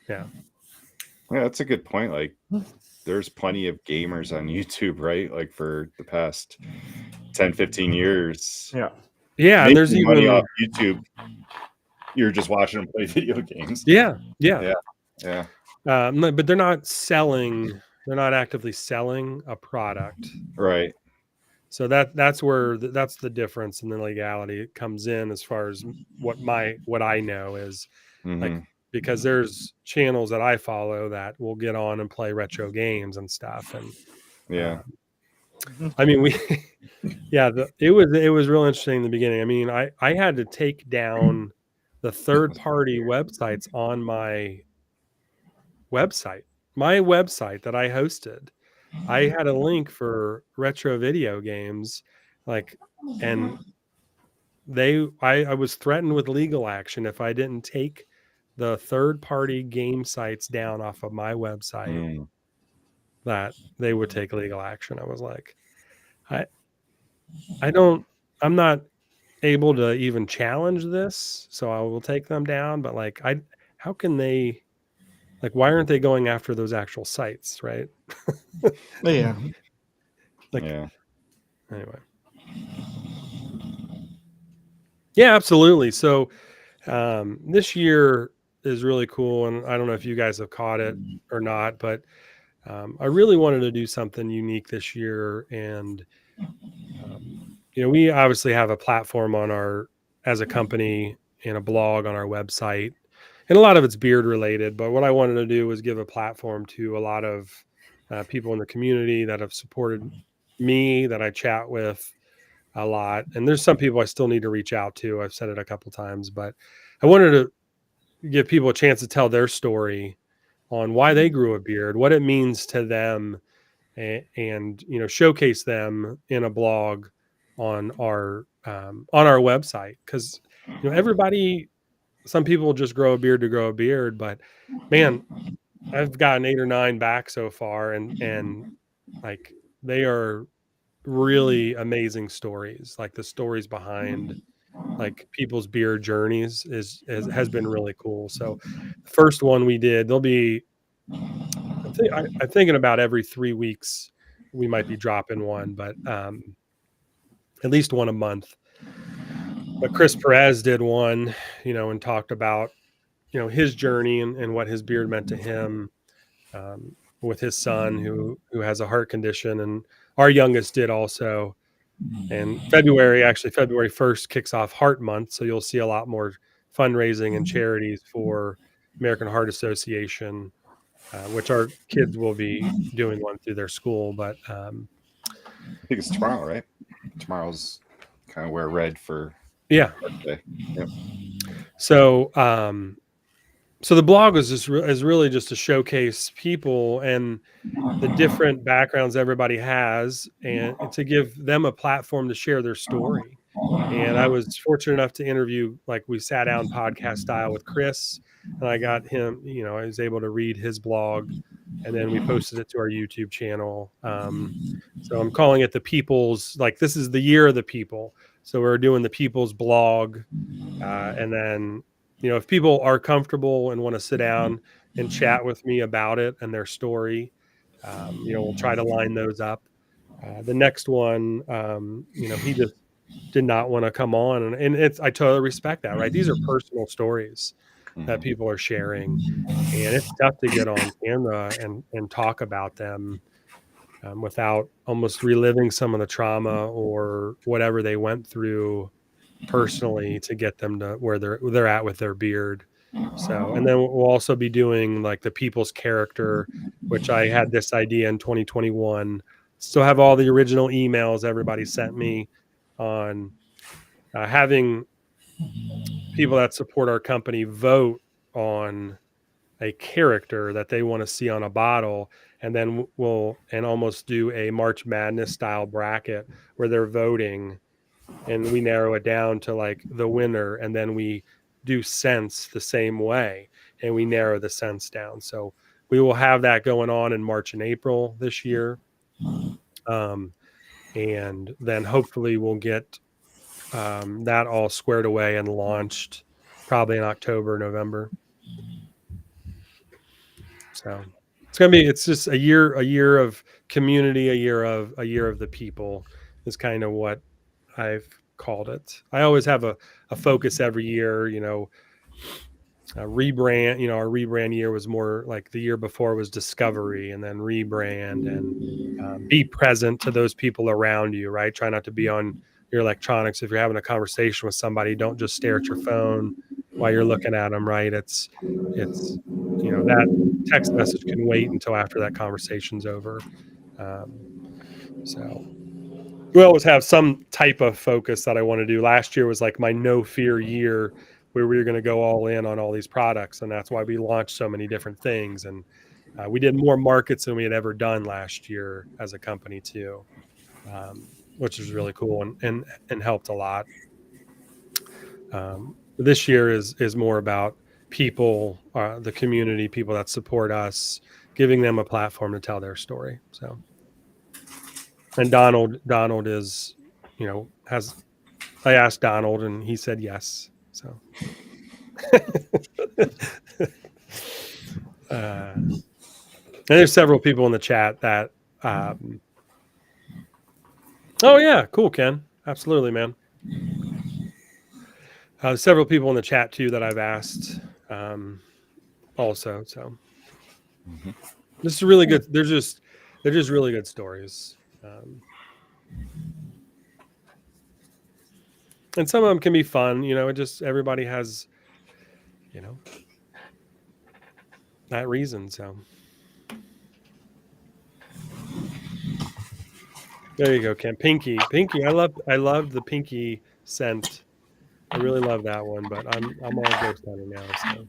Yeah, that's a good point. Like, there's plenty of gamers on YouTube, right? Like for the past 10, 15 years. Yeah. Yeah, and there's money even off YouTube. You're just watching them play video games. Yeah. Yeah. But they're not selling. They're not actively selling a product. Right. So that's where that's the difference in the legality comes in, as far as what I know is like, Mhm. because there's channels that I follow that will get on and play retro games and stuff, and Yeah. I mean it was real interesting in the beginning. I mean, I had to take down the third party websites on my website that I hosted. I had a link for retro video games, like, and I was threatened with legal action if I didn't take the third party game sites down off of my website, Mm. that they would take legal action. I was like, I I don't I'm not able to even challenge this, so I will take them down, but like, how can they, like, why aren't they going after those actual sites, right? Yeah. Like, Yeah. anyway. Yeah, absolutely. So this year is really cool, and I don't know if you guys have caught it or not, but I really wanted to do something unique this year. And we obviously have a platform as a company, and a blog on our website, and a lot of it's beard related. But what I wanted to do was give a platform to a lot of people in the community that have supported me, that I chat with a lot. And there's some people I still need to reach out to. I've said it a couple times, but I wanted to give people a chance to tell their story on why they grew a beard, what it means to them, and showcase them in a blog on our website. Because everybody, some people just grow a beard to grow a beard, but man, I've gotten 8 or 9 back so far, and like, they are really amazing stories. Like, the stories behind, like, people's beard journeys has been really cool. So the first one we did, there'll be, I'm thinking about every 3 weeks we might be dropping one, but at least one a month. But Chris Perez did one, and talked about his journey, and what his beard meant to him, with his son who has a heart condition, and our youngest did also. And February 1st kicks off Heart Month, so you'll see a lot more fundraising and charities for American Heart Association, which our kids will be doing one through their school. But I think it's tomorrow, right? Tomorrow's kind of wear red for yeah. birthday. Yep. So the blog is really just to showcase people and the different backgrounds everybody has, and to give them a platform to share their story. And I was fortunate enough to interview, like, we sat down podcast style with Chris, and I got him, I was able to read his blog, and then we posted it to our YouTube channel. So I'm calling it the People's, like, this is the year of the people. So we're doing the People's blog. And then, if people are comfortable and want to sit down and chat with me about it and their story, we'll try to line those up. The next one, he just did not want to come on, and I totally respect that, right? These are personal stories that people are sharing, and it's tough to get on camera and talk about them without almost reliving some of the trauma or whatever they went through personally to get them to where they're at with their beard. So, and then we'll also be doing, like, the people's character, which I had this idea in 2021. Still have all the original emails everybody sent me on having people that support our company vote on a character that they want to see on a bottle, and then we'll almost do a March Madness style bracket where they're voting, and we narrow it down to, like, the winner, and then we do scents the same way, and we narrow the scents down. So we will have that going on in March and April this year. And then hopefully we'll get that all squared away and launched probably in October, November. So it's just a year of community, a year of the people is kind of what I've called it. I always have a focus every year, rebrand. Our rebrand year was more like the year before was discovery, and then rebrand, and be present to those people around you, right? Try not to be on your electronics. If you're having a conversation with somebody, don't just stare at your phone while you're looking at them, right? It's that text message can wait until after that conversation's over. So we always have some type of focus that I want to do. Last year was like my no fear year, where we were going to go all in on all these products, and that's why we launched so many different things. And we did more markets than we had ever done last year as a company too, which was really cool and helped a lot. This year is more about people, the community, people that support us, giving them a platform to tell their story. So, and Donald is, I asked Donald and he said yes. So, and there's several people in the chat that, oh yeah, cool, Ken. Absolutely, man. Several people in the chat too that I've asked, also. So this is really good. They're just really good stories. And some of them can be fun, it just, everybody has, that reason. So there you go, Ken. Pinky. I love the Pinky scent. I really love that one, but I'm all ghost hunting now. So,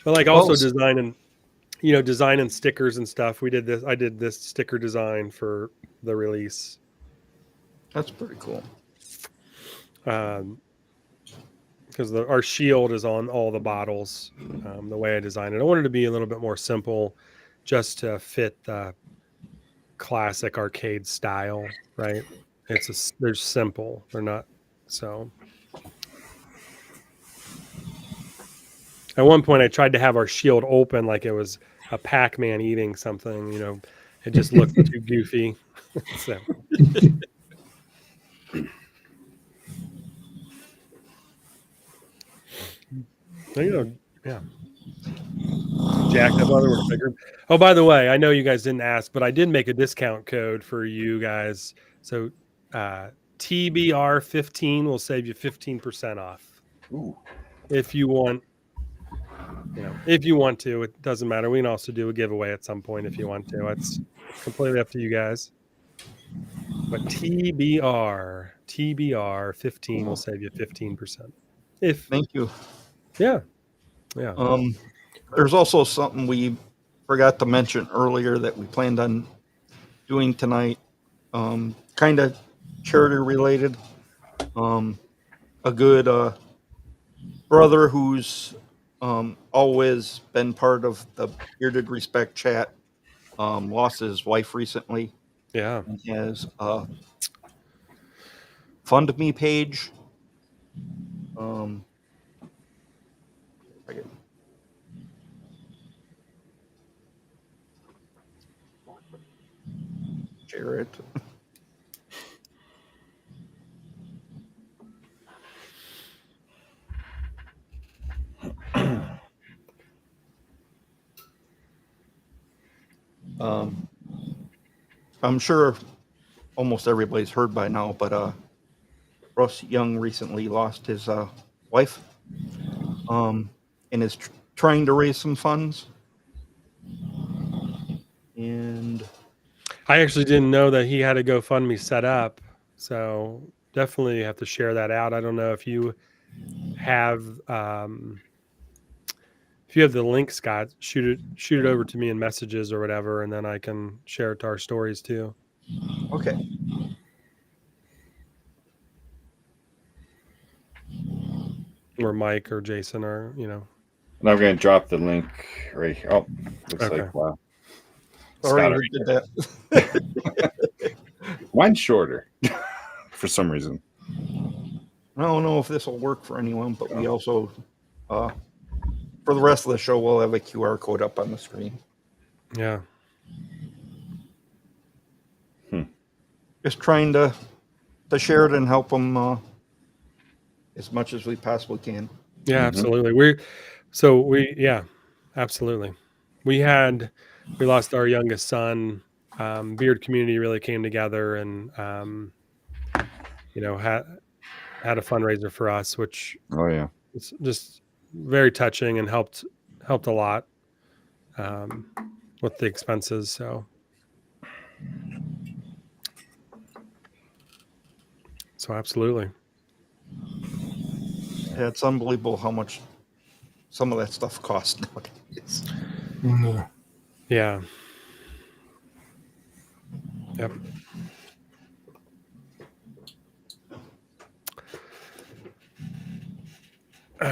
but like also designing stickers and stuff. I did this sticker design for the release. That's pretty cool. Because our shield is on all the bottles, the way I designed it. I wanted to be a little bit more simple, just to fit the classic arcade style, right? They're simple. They're not so. At one point, I tried to have our shield open like it was a Pac-Man eating something. It just looked too goofy. So. Yeah. Jacked up other word figure. Oh, by the way, I know you guys didn't ask, but I did make a discount code for you guys. So TBR15 will save you 15% off. Ooh. If you want, to, it doesn't matter. We can also do a giveaway at some point if you want to. It's completely up to you guys. But TBR15 will save you 15%. Thank you. Yeah. There's also something we forgot to mention earlier that we planned on doing tonight. Kind of charity related. A good brother who's always been part of the Bearded Respect chat lost his wife recently. Yeah. He has a FundMe page. Jarrett. I'm sure almost everybody's heard by now, but Russ Young recently lost his wife, and is trying to raise some funds. And I actually didn't know that he had a GoFundMe set up, so definitely have to share that out. I don't know if you have the link, Scott. Shoot it over to me in messages or whatever, and then I can share it to our stories too. Okay. Or Mike or Jason or And I'm going to drop the link right here. Oh, looks Okay. like wow. Already did that. Mine's shorter for some reason. I don't know if this will work for anyone, but we also, for the rest of the show, we'll have a QR code up on the screen. Yeah. Just trying to to share it and help them as much as we possibly can. Yeah, Mhm. absolutely. Yeah, absolutely. We lost our youngest son. Beard community really came together and, had a fundraiser for us, which Oh yeah. is just very touching and helped a lot with the expenses. So absolutely. Yeah, it's unbelievable how much some of that stuff costs nowadays. Mm, Yeah. Yep.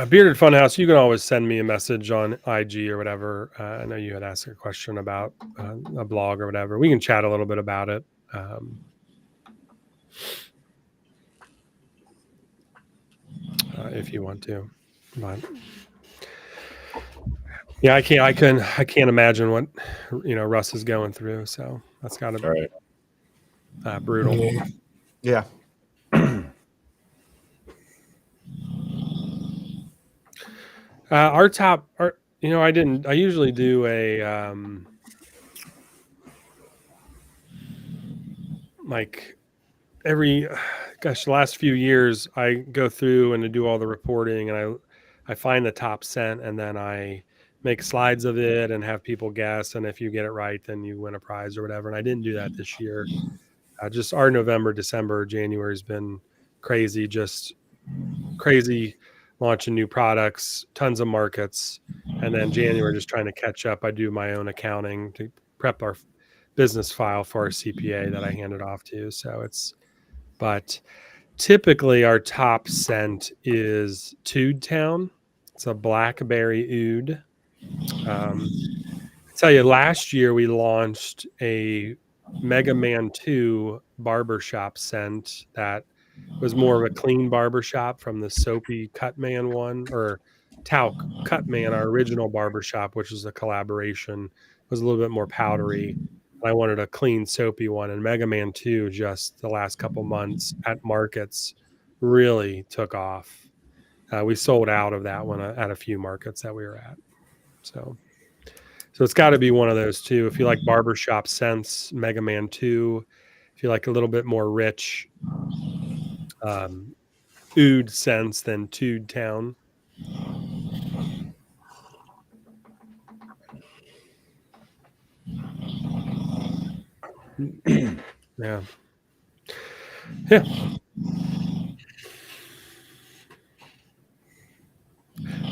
Bearded Funhouse, you can always send me a message on IG or whatever. I know you had asked a question about a blog or whatever. We can chat a little bit about it. If you want to, but yeah, I can't imagine what Russ is going through. So that's got to All right. be brutal. yeah. Yeah. I usually do a like the last few years I go through and I do all the reporting and I find the top cent and then I make slides of it and have people guess, and if you get it right then you win a prize or whatever. And I didn't do that this year. Just our November, December, January has been crazy, just crazy, launching new products, tons of markets, and then January just trying to catch up. I do my own accounting to prep our business file for our CPA that I handed off to. But typically our top scent is Tood Town. It's a blackberry oud. I tell you, last year we launched a Mega Man 2 barbershop scent that was more of a clean barbershop from the soapy Cutman one, or Talc Cutman, our original barbershop, which was a collaboration, was a little bit more powdery. I wanted a clean, soapy one. And Mega Man 2, just the last couple months at markets, really took off. We sold out of that one at a few markets that we were at. So it's got to be one of those two. If you like barbershop scents, Mega Man 2. If you like a little bit more rich oud scents, then Tood Town. Yeah. Yeah.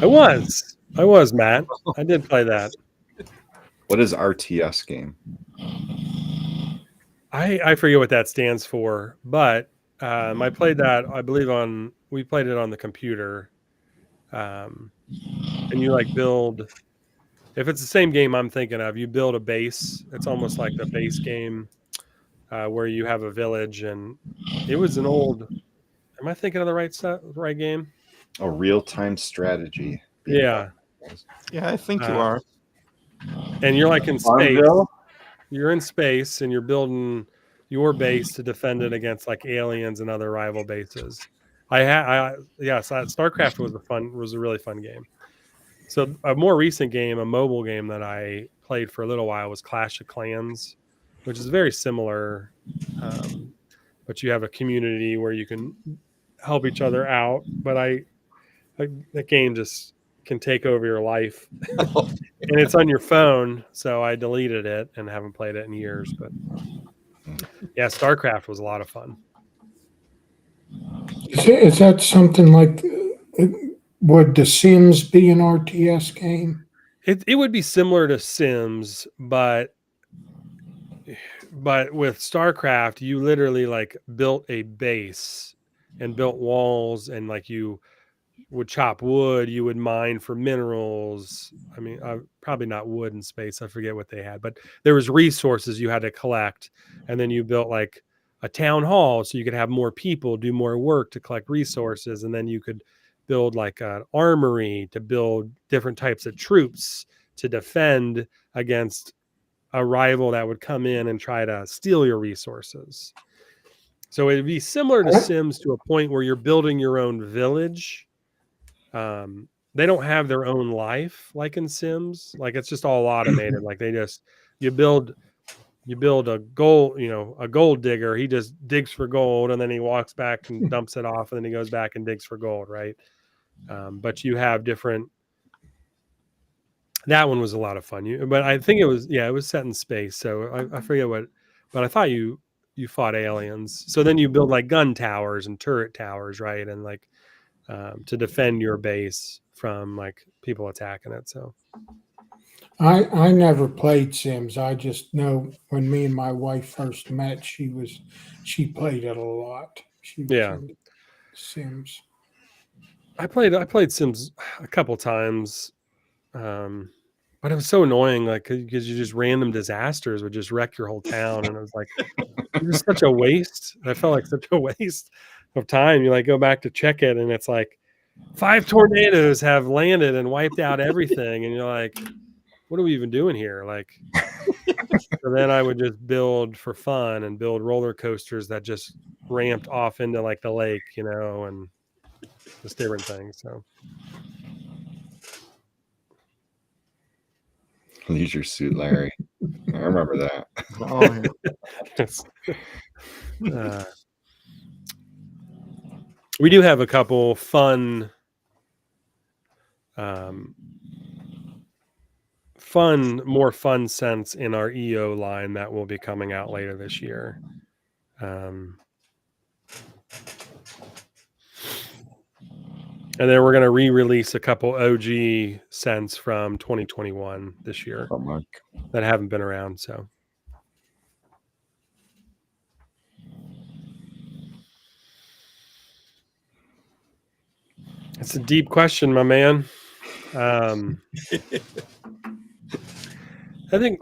I was, Matt. I did play that. What is RTS game? I forget what that stands for, but I played that, I believe we played it on the computer. And you build, if it's the same game I'm thinking of, you build a base. It's almost like the base game where you have a village, and it was an old, am I thinking of the right game? A real-time strategy. Yeah. Yeah, I think you are. And you're in space. Farmville? You're in space and you're building your base to defend it against aliens and other rival bases. StarCraft was a really fun game. So a more recent game, a mobile game that I played for a little while, was Clash of Clans, which is very similar. But you have a community where you can help each other out. But that game just can take over your life. And it's on your phone, so I deleted it and haven't played it in years. But yeah, StarCraft was a lot of fun. Is that something like, would The Sims be an RTS game? It would be similar to Sims, but with StarCraft, you literally built a base and built walls, and you would chop wood, you would mine for minerals. I mean, probably not wood in space. I forget what they had, but there was resources you had to collect. And then you built a town hall so you could have more people do more work to collect resources. And then you could build an armory to build different types of troops to defend against a rival that would come in and try to steal your resources. So it'd be similar to Sims to a point where you're building your own village. They don't have their own life like in Sims. Like it's just all automated. Like you build a gold, a gold digger. He just digs for gold and then he walks back and dumps it off and then he goes back and digs for gold, right? But you have different. That one was a lot of fun. But I think it was set in space. So I forget what, but I thought you fought aliens. So then you build like gun towers and turret towers, right? And like to defend your base from like people attacking it. So I never played Sims. I just know when me and my wife first met, she played it a lot. She was into Sims. I played Sims a couple times, but it was so annoying, like because you just random disasters would just wreck your whole town, and it was like it was such a waste. I felt like such a waste of time. You like go back to check it, and it's like 5 tornadoes have landed and wiped out everything, and you're like, what are we even doing here? Like, so then I would just build for fun and build roller coasters that just ramped off into like the lake, and just different things. So Leisure Suit Larry. I remember that. Oh, yeah. We do have a couple fun more fun scents in our EO line that will be coming out later this year. And then we're going to re-release a couple OG scents from 2021 this year that haven't been around. So it's a deep question, my man. I think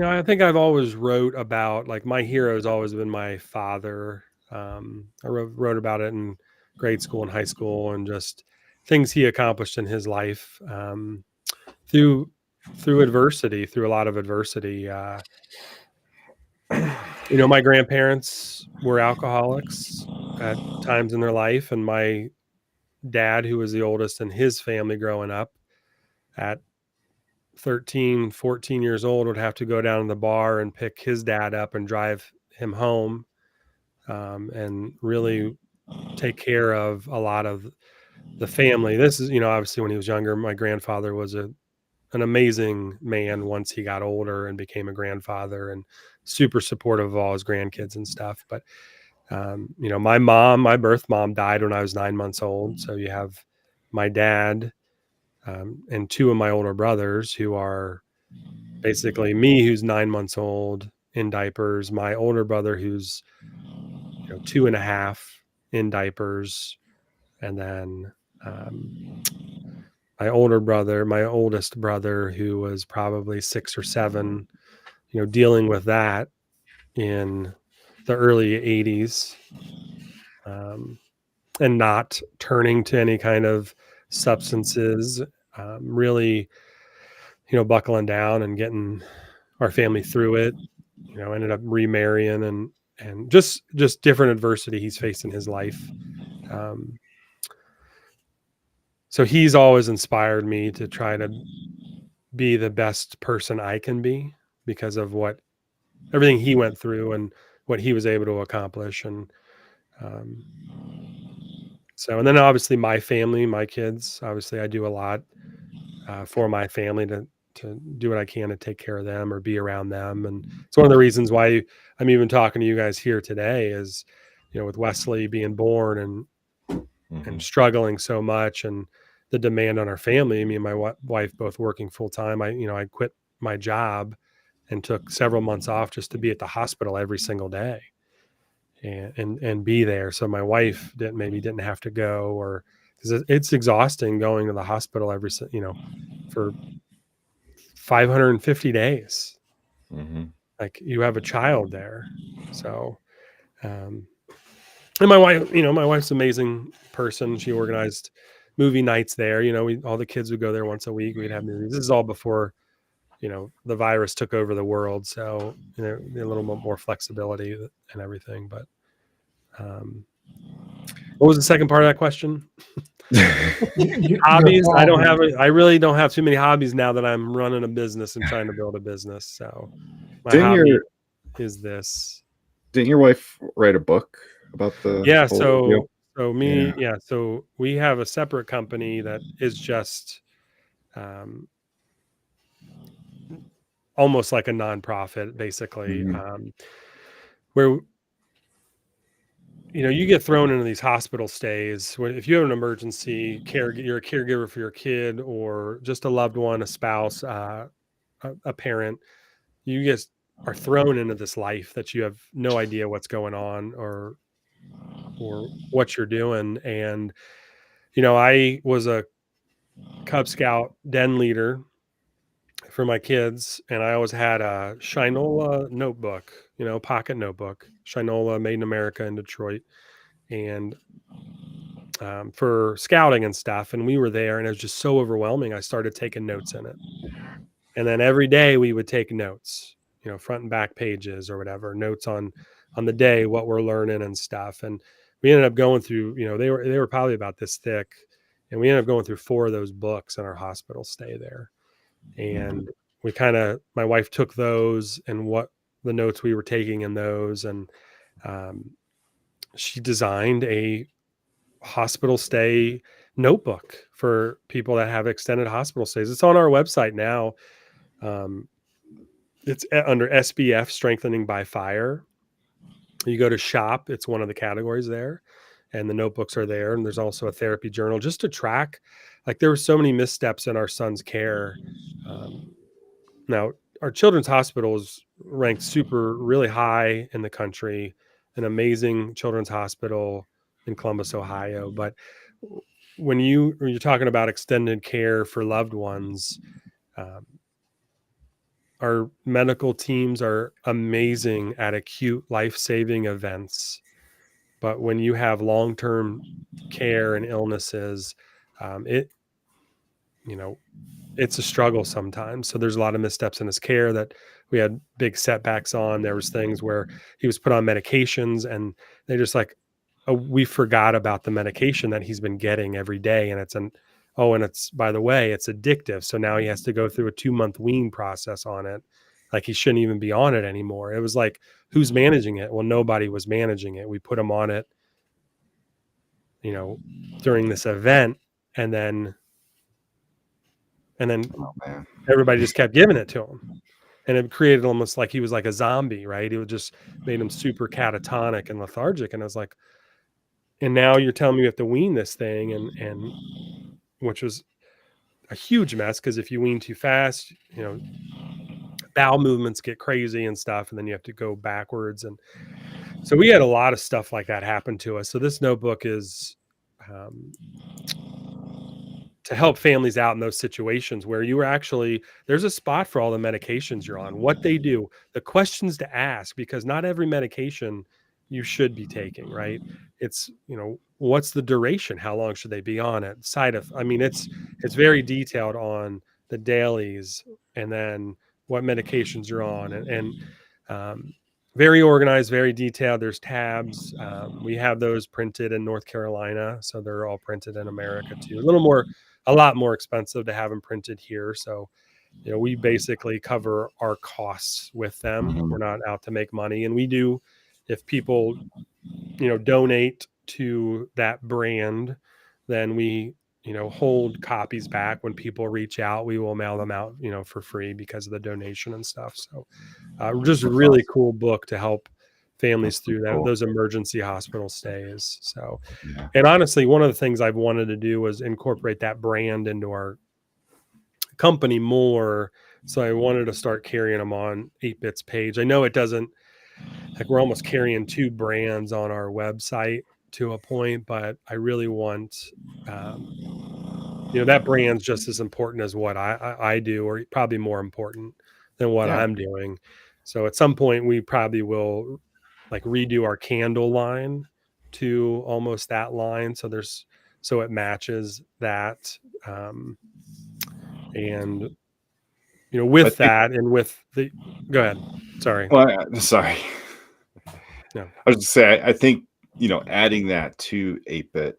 I think I've always wrote about, like, my hero has always been my father. I wrote about it in grade school and high school, and just things he accomplished in his life through adversity, through a lot of adversity. My grandparents were alcoholics at times in their life, and my dad, who was the oldest in his family growing up, at 13, 14 years old, would have to go down to the bar and pick his dad up and drive him home, and really take care of a lot of the family. This is, obviously when he was younger, my grandfather was an amazing man once he got older and became a grandfather, and super supportive of all his grandkids and stuff. But, my birth mom died when I was 9 months old. So you have my dad, and 2 of my older brothers, who are basically me, who's 9 months old in diapers, my older brother, who's 2.5 in diapers, and then my oldest brother, who was probably 6 or 7, dealing with that in the early 80s, and not turning to any kind of substances, really, buckling down and getting our family through it. Ended up remarrying and just different adversity he's faced in his life. So he's always inspired me to try to be the best person I can be, because of everything he went through and what he was able to accomplish. And and then obviously my family, my kids, obviously I do a lot for my family to do what I can to take care of them or be around them. And it's one of the reasons why I'm even talking to you guys here today is, with Wesley being born and struggling so much, and the demand on our family. Me and my wife both working full time. I quit my job and took several months off just to be at the hospital every single day and be there. So my wife didn't have to go, or because it's exhausting going to the hospital for 550 days. Like, you have a child there. So, and my wife's an amazing person. She organized movie nights there. All the kids would go there once a week. We'd have movies. This is all before the virus took over the world. So, a little bit more flexibility and everything. But what was the second part of that question? Hobbies. I really don't have too many hobbies now that I'm running a business and trying to build a bubusiness. So my hobby is this. Didn't your wife write a book about the so we have a separate company that is just almost like a nonprofit, basically, where you get thrown into these hospital stays. If you have an emergency you're a caregiver for your kid or just a loved one, a spouse, a parent, you just are thrown into this life that you have no idea what's going on or what you're doing. And I was a Cub Scout den leader for my kids, and I always had a Shinola notebook, pocket notebook, Shinola, made in America in Detroit, and for scouting and stuff. And we were there, and it was just so overwhelming. I started taking notes in it, and then every day we would take notes, front and back pages or whatever, notes on the day, what we're learning and stuff. And we ended up going through, they were probably about this thick, and we ended up going through 4 of those books in our hospital stay there. And my wife took those and what the notes we were taking in those, and she designed a hospital stay notebook for people that have extended hospital stays. It's on our website now. It's under SBF, Strengthening by Fire. You go to shop, it's one of the categories there, and the notebooks are there. And there's also a therapy journal just to track. Like, there were so many missteps in our son's care. Now, our children's hospital is ranked really high in the country, an amazing children's hospital in Columbus, Ohio. But when you're talking about extended care for loved ones, our medical teams are amazing at acute life-saving events. But when you have long-term care and illnesses, it's a struggle sometimes. So there's a lot of missteps in his care that we had big setbacks on. There was things where he was put on medications, and they just we forgot about the medication that he's been getting every day. And it's by the way, it's addictive. So now he has to go through a 2-month wean process on it. Like, he shouldn't even be on it anymore. It was like, who's managing it? Well, nobody was managing it. We put him on it, during this event, and then everybody just kept giving it to him, and it created almost like he was like a zombie, right? It would just made him super catatonic and lethargic. And I was like, and now you're telling me you have to wean this thing, and which was a huge mess, because if you wean too fast, bowel movements get crazy and stuff, and then you have to go backwards. And so we had a lot of stuff like that happen to us. So this notebook is to help families out in those situations where there's a spot for all the medications you're on, what they do, the questions to ask, because not every medication you should be taking, right? It's, what's the duration? How long should they be on it? It's very detailed on the dailies, and then what medications you're on, and very organized, very detailed. There's tabs. We have those printed in North Carolina, so they're all printed in America too. A lot more expensive to have them printed here. So, we basically cover our costs with them. We're not out to make money. And we do, if people, donate to that brand, then we, hold copies back. When people reach out, we will mail them out, for free because of the donation and stuff. So just a really cool book to help families through those emergency hospital stays. So, and honestly, one of the things I've wanted to do was incorporate that brand into our company more. So I wanted to start carrying them on 8-Bit's page. I know it doesn't, like, we're almost carrying 2 brands on our website to a point, but I really want, that brand's just as important as what I do, or probably more important than what I'm doing. So at some point we probably will redo our candle line to almost that line. So it matches that. And with that and with the, go ahead. Sorry. Well, sorry. No. I was just say I think adding that to 8-bit,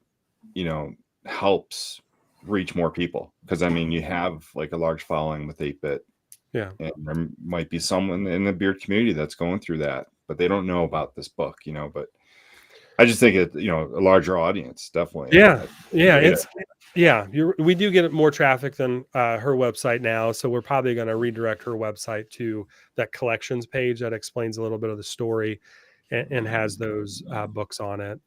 helps reach more people, because I mean you have like a large following with 8-bit. Yeah. And there might be someone in the beer community that's going through that, but they don't know about this book, but I just think it, a larger audience, definitely. We do get more traffic than her website now, so we're probably going to redirect her website to that collections page that explains a little bit of the story and has those books on it.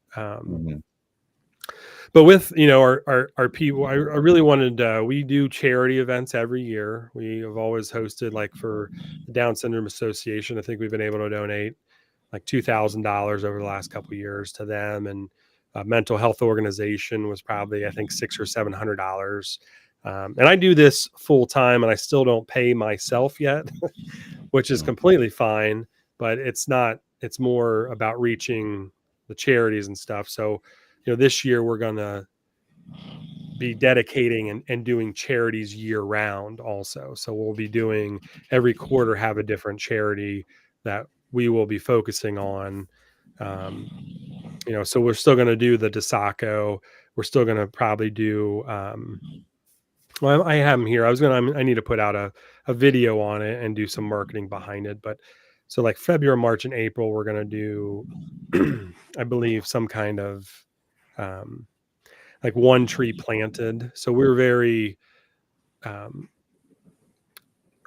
But with our people, I really wanted. We do charity events every year. We have always hosted, like for the Down Syndrome Association. I think we've been able to donate like $2,000 over the last couple of years to them, and mental health organization was probably, I think, $600 or $700. And I do this full time, and I still don't pay myself yet, which is completely fine. But it's not. It's more about reaching the charities and stuff. So, this year we're gonna be dedicating and doing charities year round also. So we'll be doing every quarter, have a different charity that we will be focusing on. So we're still going to do the DeSaco. We're still going to probably do, well, I have them here. I need to put out a video on it and do some marketing behind it. But so like February, March, and April, we're going to do, I believe, some kind of, like one tree planted. So we're very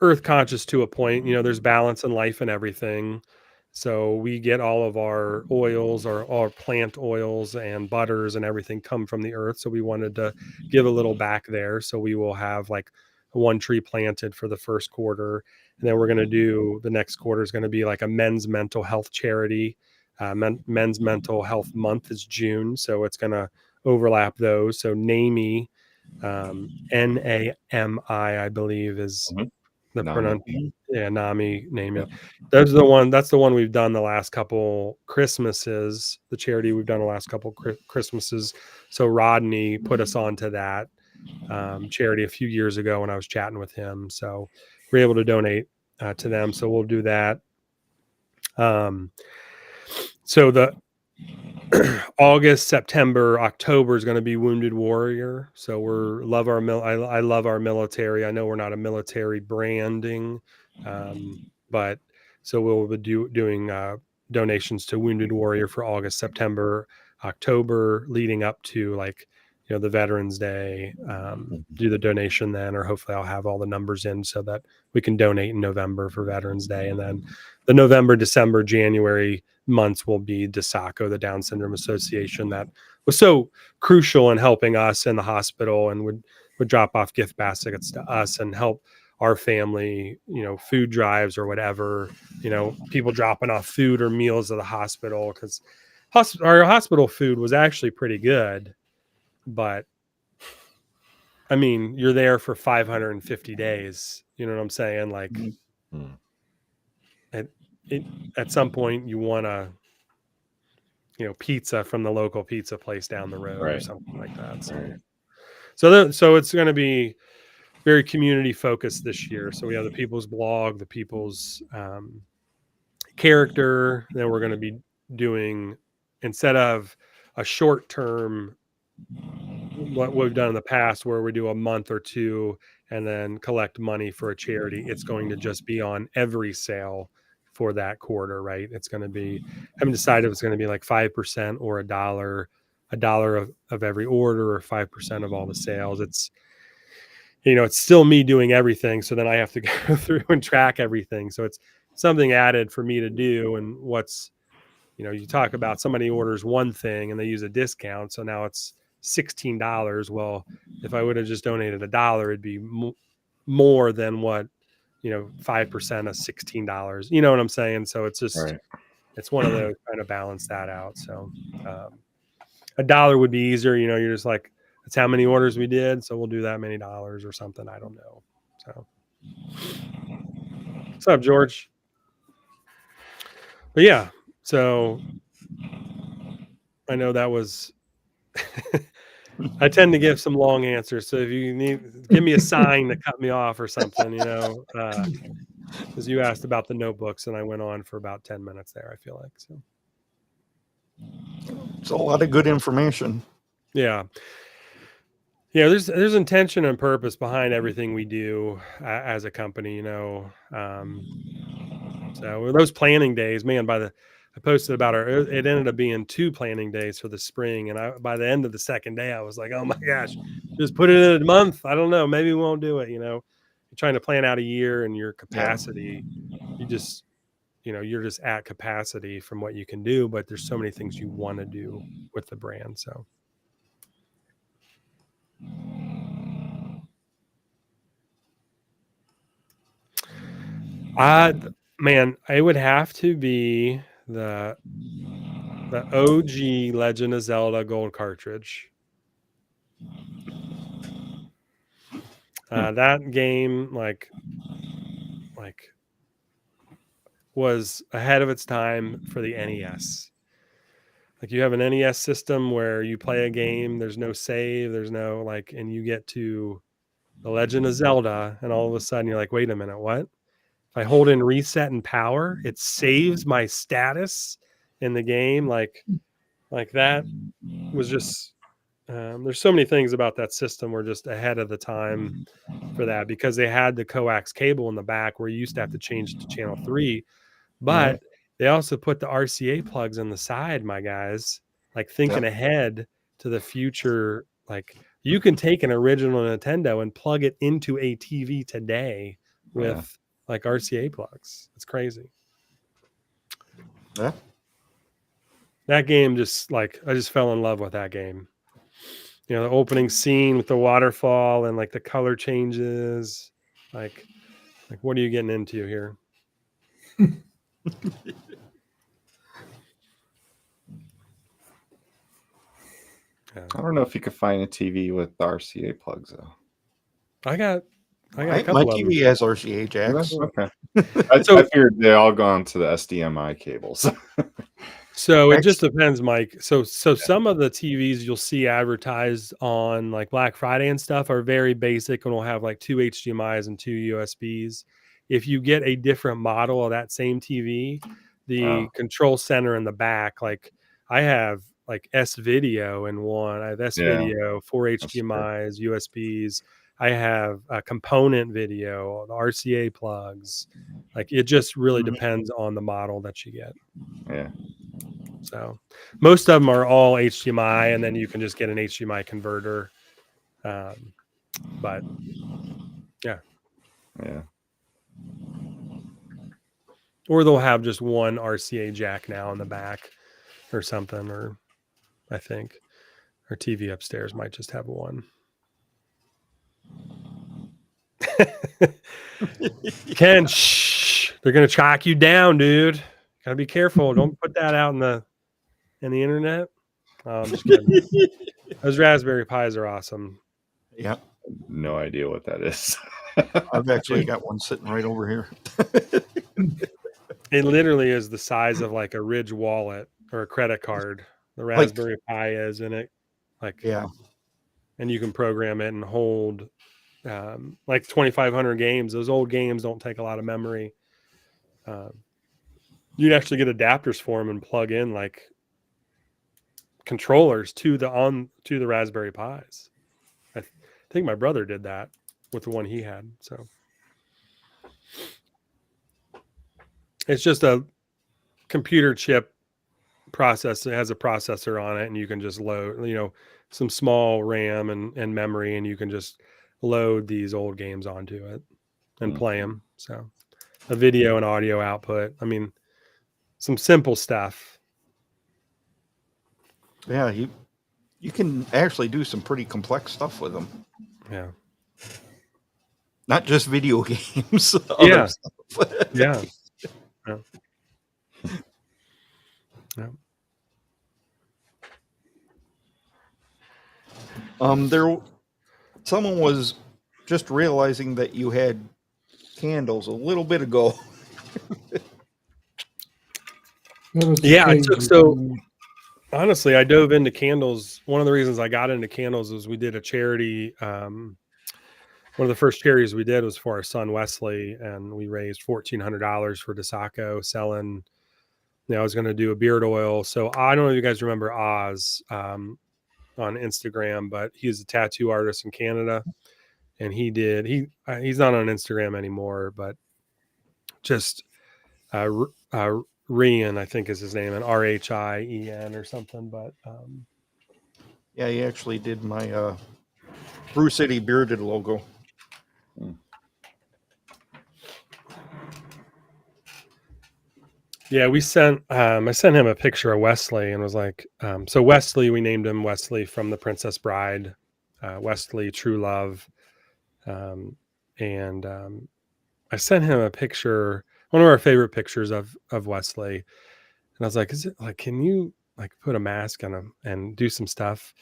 earth conscious to a point. There's balance in life and everything. So we get all of our oils, our plant oils and butters and everything come from the earth. So we wanted to give a little back there. So we will have like one tree planted for the first quarter. And then we're going to do, the next quarter is going to be like a men's mental health charity. Men's mental health month is June. So it's going to overlap those. So NAMI, NAMI, I believe is the pronunciation. Yeah, NAMI. That's the one we've done the last couple Christmases, the charity we've done the last couple Christmases. So Rodney put us onto that charity a few years ago when I was chatting with him. So we're able to donate to them. So we'll do that. So the August, September, October is going to be Wounded Warrior. So I love our military. I know we're not a military branding, but so we'll be doing donations to Wounded Warrior for August, September, October, leading up to like the Veterans Day. Do the donation then, or hopefully I'll have all the numbers in so that we can donate in November for Veterans Day, and then the November, December, January months will be DeSaco, the Down Syndrome Association, that was so crucial in helping us in the hospital, and would drop off gift baskets to us and help our family, food drives or whatever, people dropping off food or meals at the hospital, because our hospital food was actually pretty good. But I mean, you're there for 550 days. You know what I'm saying? Like at some point you want to, pizza from the local pizza place down the road or something like that. So it's going to be very community focused this year. So we have the People's Blog, the People's Character. Then we're going to be doing, instead of a short term, what we've done in the past where we do a month or two and then collect money for a charity, it's going to just be on every sale for that quarter, right? It's going to be, I haven't decided if it's going to be like 5% or a dollar of every order, or 5% of all the sales. It's, it's still me doing everything. So then I have to go through and track everything. So it's something added for me to do. And what's, you talk about somebody orders one thing and they use a discount, so now it's $16. Well, if I would have just donated $1, it'd be more than what, 5% of $16. You know what I'm saying? So it's just, it's one of those, trying to balance that out. So $1 would be easier. You're just like, that's how many orders we did, so we'll do that many dollars or something. I don't know. So what's up, George? But yeah, so I know that was I tend to give some long answers. So if you need, give me a sign to cut me off or something, because you asked about the notebooks and I went on for about 10 minutes there, I feel like. So, It's a lot of good information. yeah. Yeah, there's intention and purpose behind everything we do as a company, So those planning days, man, I posted about it ended up being 2 planning days for the spring. And by the end of the second day, I was like, oh my gosh, just put it in a month. I don't know. Maybe we won't do it. You're trying to plan out a year and your capacity, you're just at capacity from what you can do, but there's so many things you want to do with the brand. So. Man, it would have to be the OG Legend of Zelda gold cartridge. That game like was ahead of its time for the NES. Like you have an NES system where you play a game, there's no save, there's no and you get to the Legend of Zelda, and all of a sudden you're like, wait a minute, what? If I hold in reset and power, it saves my status in the game. Like that was just there's so many things about that system were just ahead of the time for that, because they had the coax cable in the back where you used to have to change to channel 3, but they also put the RCA plugs on the side, my guys, like thinking ahead to the future. Like you can take an original Nintendo and plug it into a TV today with like RCA plugs. It's crazy. Yeah. That game just I just fell in love with that game. The opening scene with the waterfall and like the color changes. Like what are you getting into here? I don't know if you could find a TV with RCA plugs though. I got a My couple of TV them. has RCA jacks. Okay. I figured they all gone to the SDMI cables. So it just depends, Mike. So some of the TVs you'll see advertised on like Black Friday and stuff are very basic and will have like 2 HDMIs and 2 USBs. If you get a different model of that same TV, the control center in the back, like I have like S video in one. I have S video, 4 HDMIs, USBs. I have a component video, the RCA plugs. Like it just really depends on the model that you get. Yeah. So most of them are all HDMI, and then you can just get an HDMI converter. But yeah. Or they'll have just one RCA jack now in the back or something, or I think our TV upstairs might just have one. Ken, shh, they're going to track you down, dude. Gotta be careful. Don't put that out in the internet. I'm just kidding. Those Raspberry Pis are awesome. Yeah. No idea what that is. I've actually got one sitting right over here. It literally is the size of like a Ridge wallet or a credit card. The Raspberry Pi is in it. And you can program it and hold like 2,500 games. Those old games don't take a lot of memory. You'd actually get adapters for them and plug in like controllers to the Raspberry Pis. I think my brother did that with the one he had. So it's just a computer chip process. It has a processor on it, and you can just load, some small RAM and memory, and you can just load these old games onto it and play them. So a video and audio output. I mean, some simple stuff. Yeah, you can actually do some pretty complex stuff with them. Yeah. Not just video games. Yeah. Stuff. Yeah. Someone was just realizing that you had candles a little bit ago. That was Yeah. the So Honestly, I dove into candles. One of the reasons I got into candles was we did a charity. One of the first charities we did was for our son Wesley, and we raised $1,400 for DeSaco selling. I was going to do a beard oil. So I don't know if you guys remember Oz on Instagram, but he's a tattoo artist in Canada, and he's not on Instagram anymore, but just Rian, I think is his name, and Rhien or something. But Yeah, he actually did my Brew City Bearded logo. yeah, I sent him a picture of Wesley and was like, so Wesley, we named him Wesley from The Princess Bride, Wesley True Love, and I sent him a picture, one of our favorite pictures of Wesley, and I was like, is it like, can you like put a mask on him and do some stuff?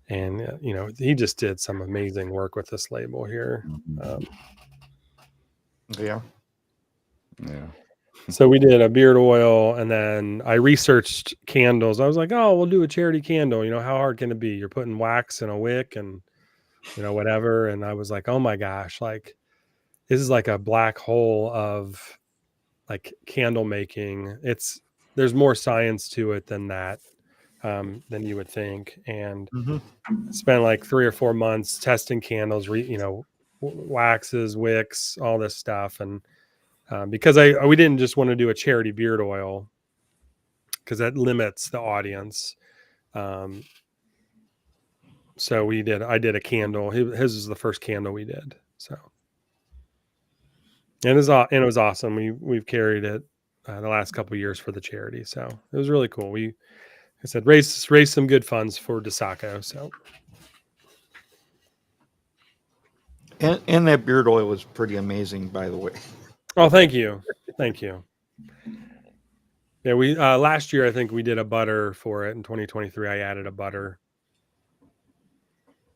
And he just did some amazing work with this label here. Yeah. So we did a beard oil, and then I researched candles. I was like, oh, we'll do a charity candle. How hard can it be? You're putting wax in a wick and whatever. And I was like, oh my gosh, like this is like a black hole of like candle making. There's more science to it than that, than you would think. And spent like 3 or 4 months testing candles, waxes, wicks, all this stuff. And because we didn't just want to do a charity beard oil because that limits the audience. So I did a candle. His was the first candle we did. So, and it was awesome. We've carried it the last couple of years for the charity. So it was really cool. I said, raise some good funds for DeSaco. So. And that beard oil was pretty amazing, by the way. Oh, thank you. Thank you. Yeah, we last year I think we did a butter for it. In 2023 I added a butter.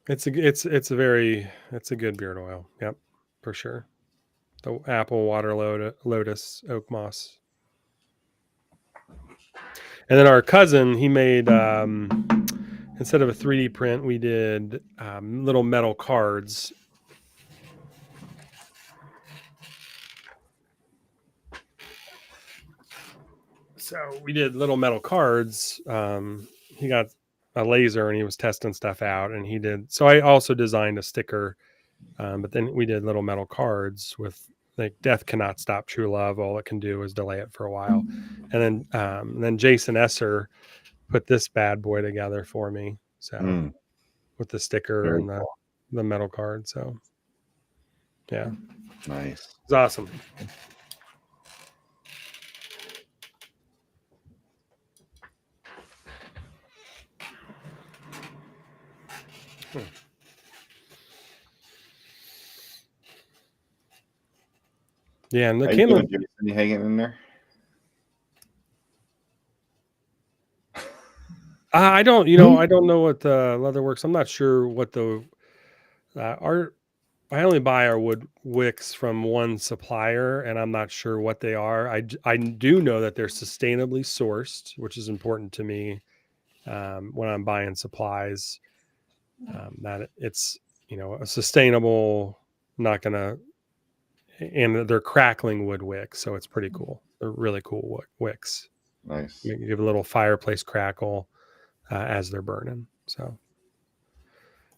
It's a good beard oil. Yep, for sure. The apple, water lotus, oak moss. And then our cousin, he made instead of a 3D print, we did little metal cards. So we did little metal cards. He got a laser and he was testing stuff out, and he did. So I also designed a sticker, but then we did little metal cards with like "Death cannot stop true love. All it can do is delay it for a while." And then Jason Esser put this bad boy together for me. So with the sticker Very and the metal card. So yeah, nice. it's awesome. Yeah, and the How you candle. doing, Jason? You hanging in there? I don't know what the leather works. I'm not sure what the I only buy our wood wicks from one supplier, and I'm not sure what they are. I do know that they're sustainably sourced, which is important to me when I'm buying supplies. That it's a sustainable, not gonna, and they're crackling wood wicks, so it's pretty cool. They're really cool wicks. Nice. You give a little fireplace crackle as they're burning. So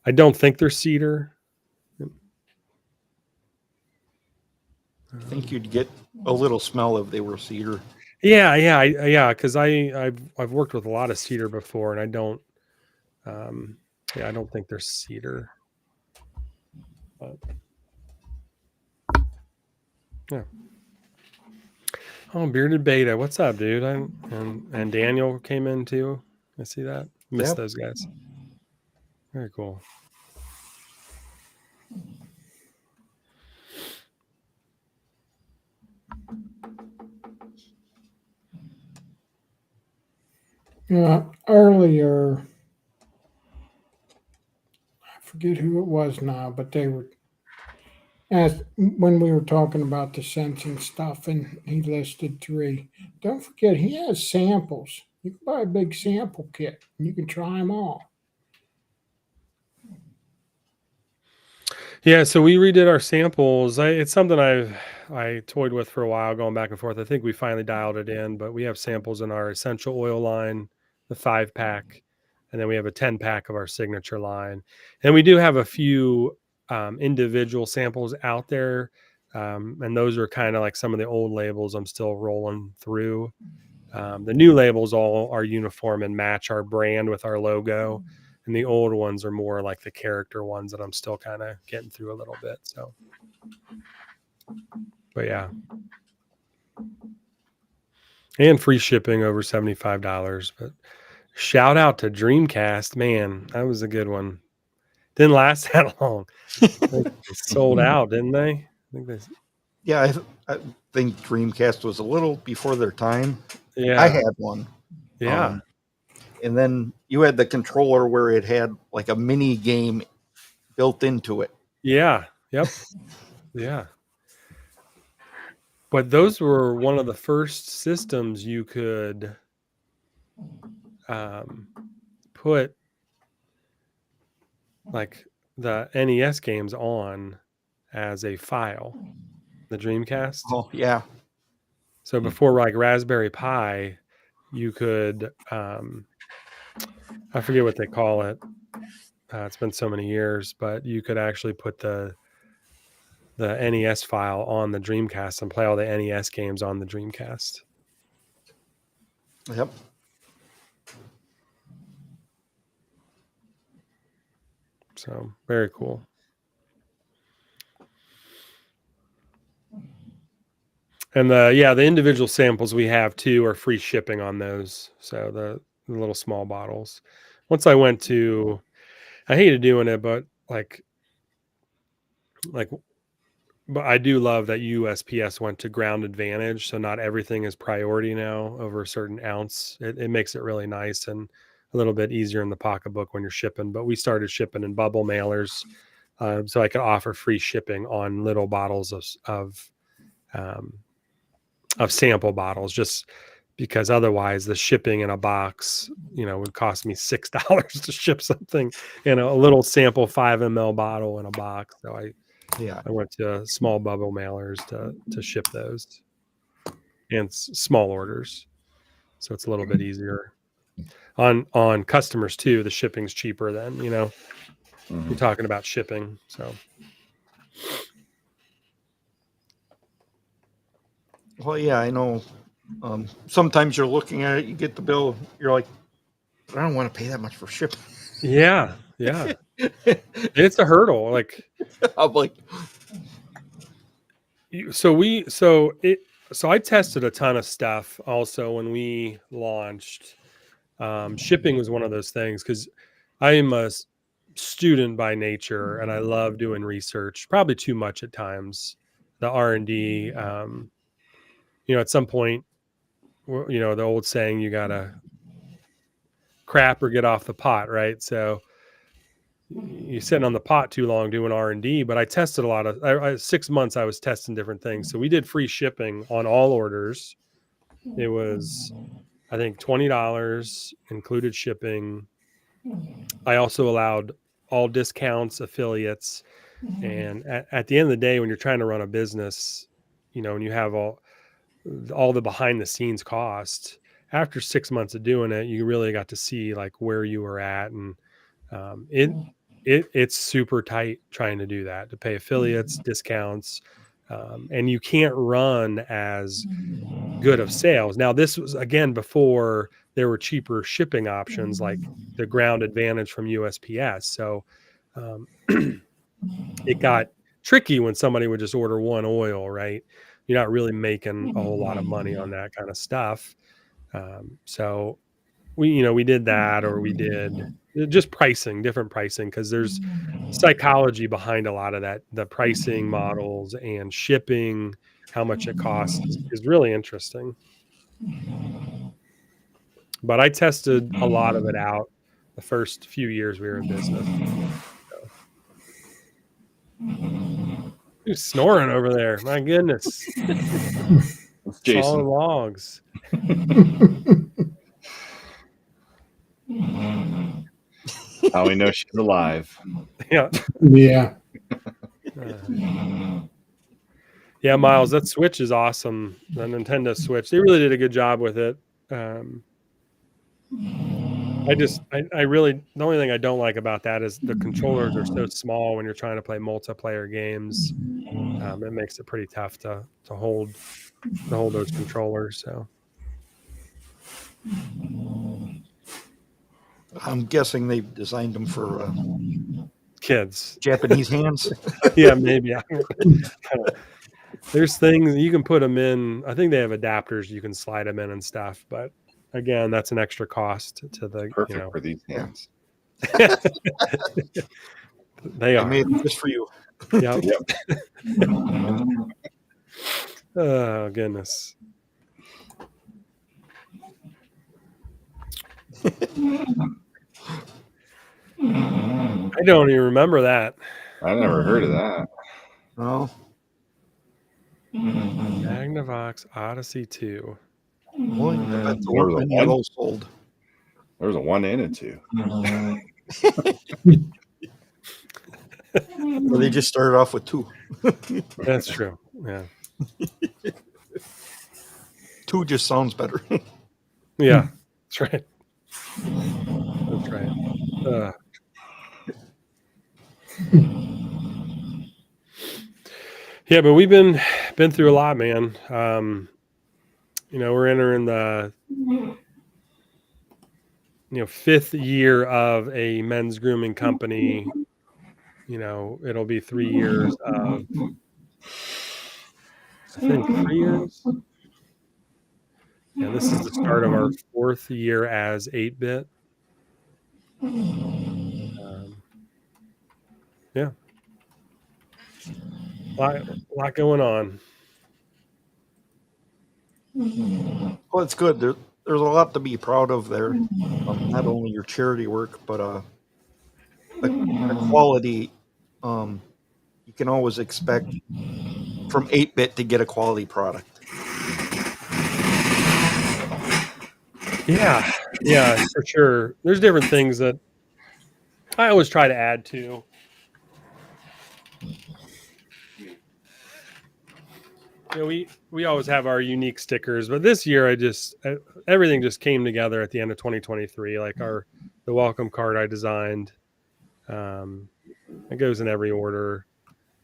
I don't think they're cedar. I think you'd get a little smell if they were cedar. Yeah. Because I've worked with a lot of cedar before, and I don't. I don't think they're cedar. But, yeah. Oh, Bearded Beta, what's up, dude? And Daniel came in too. I see that. Missed those guys. Very cool. Earlier, I forget who it was now, but they were asked when we were talking about the sensing stuff, and he listed 3. Don't forget, he has samples You can buy a big sample kit. And you can try them all. Yeah, so we redid our samples. It's something I toyed with for a while, going back and forth. I think we finally dialed it in, but we have samples in our essential oil line, the 5-pack, and then we have a 10-pack of our signature line. And we do have a few individual samples out there, and those are kind of like some of the old labels I'm still rolling through. The new labels all are uniform and match our brand with our logo. And the old ones are more like the character ones that I'm still kind of getting through a little bit. So, but yeah. And free shipping over $75. But shout out to Dreamcast. Man, that was a good one. Didn't last that long. They sold out, didn't they? I think they. Yeah, I think Dreamcast was a little before their time. Yeah. I had one. Yeah. And then you had the controller where it had like a mini game built into it. Yeah. Yep. Yeah. But those were one of the first systems you could put like the NES games on as a file, the Dreamcast. Oh, yeah. So before like Raspberry Pi, you could, I forget what they call it. It's been so many years, but you could actually put the NES file on the Dreamcast and play all the NES games on the Dreamcast. Yep. So very cool. And the individual samples we have too are free shipping on those. So the little small bottles. Once I went to, I hated doing it, but but I do love that USPS went to ground advantage. So not everything is priority now over a certain ounce. It makes it really nice and a little bit easier in the pocketbook when you're shipping. But we started shipping in bubble mailers, so I could offer free shipping on little bottles of sample bottles, just because otherwise the shipping in a box, would cost me $6 to ship something in a little sample 5 ml bottle in a box. So I went to small bubble mailers to ship those and small orders. So it's a little bit easier on customers too. The shipping's cheaper than, you're talking about shipping. So. Well, yeah, I know. Sometimes you're looking at it, you get the bill, you're like, I don't want to pay that much for shipping. Yeah. Yeah. It's a hurdle. I'm like, so I tested a ton of stuff also when we launched. Shipping was one of those things because I am a student by nature and I love doing research, probably too much at times. The R&D, at some point, the old saying, you gotta crap or get off the pot, right? So you're sitting on the pot too long doing R&D, but I tested a lot of 6 months. I was testing different things. So we did free shipping on all orders. It was, I think, $20 included shipping. I also allowed all discounts, affiliates. And at the end of the day, when you're trying to run a business, and you have all the behind the scenes costs, after 6 months of doing it, you really got to see like where you were at. And it's super tight trying to do that, to pay affiliates, discounts, and you can't run as good of sales. Now, this was again before there were cheaper shipping options like the ground advantage from USPS. So it got tricky when somebody would just order one oil, right? You're not really making a whole lot of money on that kind of stuff. So we did that, or we did just different pricing, because there's psychology behind a lot of that. The pricing models and shipping, how much it costs is really interesting. But I tested a lot of it out the first few years we were in business. Who's snoring over there? My goodness. Jason. All logs. How we know she's alive. Yeah. Yeah. Yeah, Miles, that Switch is awesome. The Nintendo Switch. They really did a good job with it. I really, the only thing I don't like about that is the controllers are so small when you're trying to play multiplayer games. It makes it pretty tough to hold those controllers. So I'm guessing they designed them for kids, Japanese hands. yeah, maybe. There's things you can put them in. I think they have adapters you can slide them in and stuff. But again, that's an extra cost to the Perfect for these hands. They I are. made them just for you. Yep. Yep. Oh goodness. I don't even remember that. I never heard of that. Oh, Magnavox Odyssey 2. boy, I bet there There was weren't a many of one? those sold. There was a 1 and a 2. Or they just started off with 2. That's true. Yeah. 2 just sounds better. Yeah. That's right. That's right. Yeah, but we've been through a lot, man. We're entering the 5th year of a men's grooming company. It'll be 3 years of, I think, 3 years. Yeah, this is the start of our 4th year as 8-bit. Yeah. A lot going on. Well, it's good. There's a lot to be proud of there. Not only your charity work, but the quality. You can always expect from 8-bit to get a quality product. Yeah, for sure. There's different things that I always try to add to. We always have our unique stickers, but this year everything just came together at the end of 2023. Like the welcome card I designed, it goes in every order,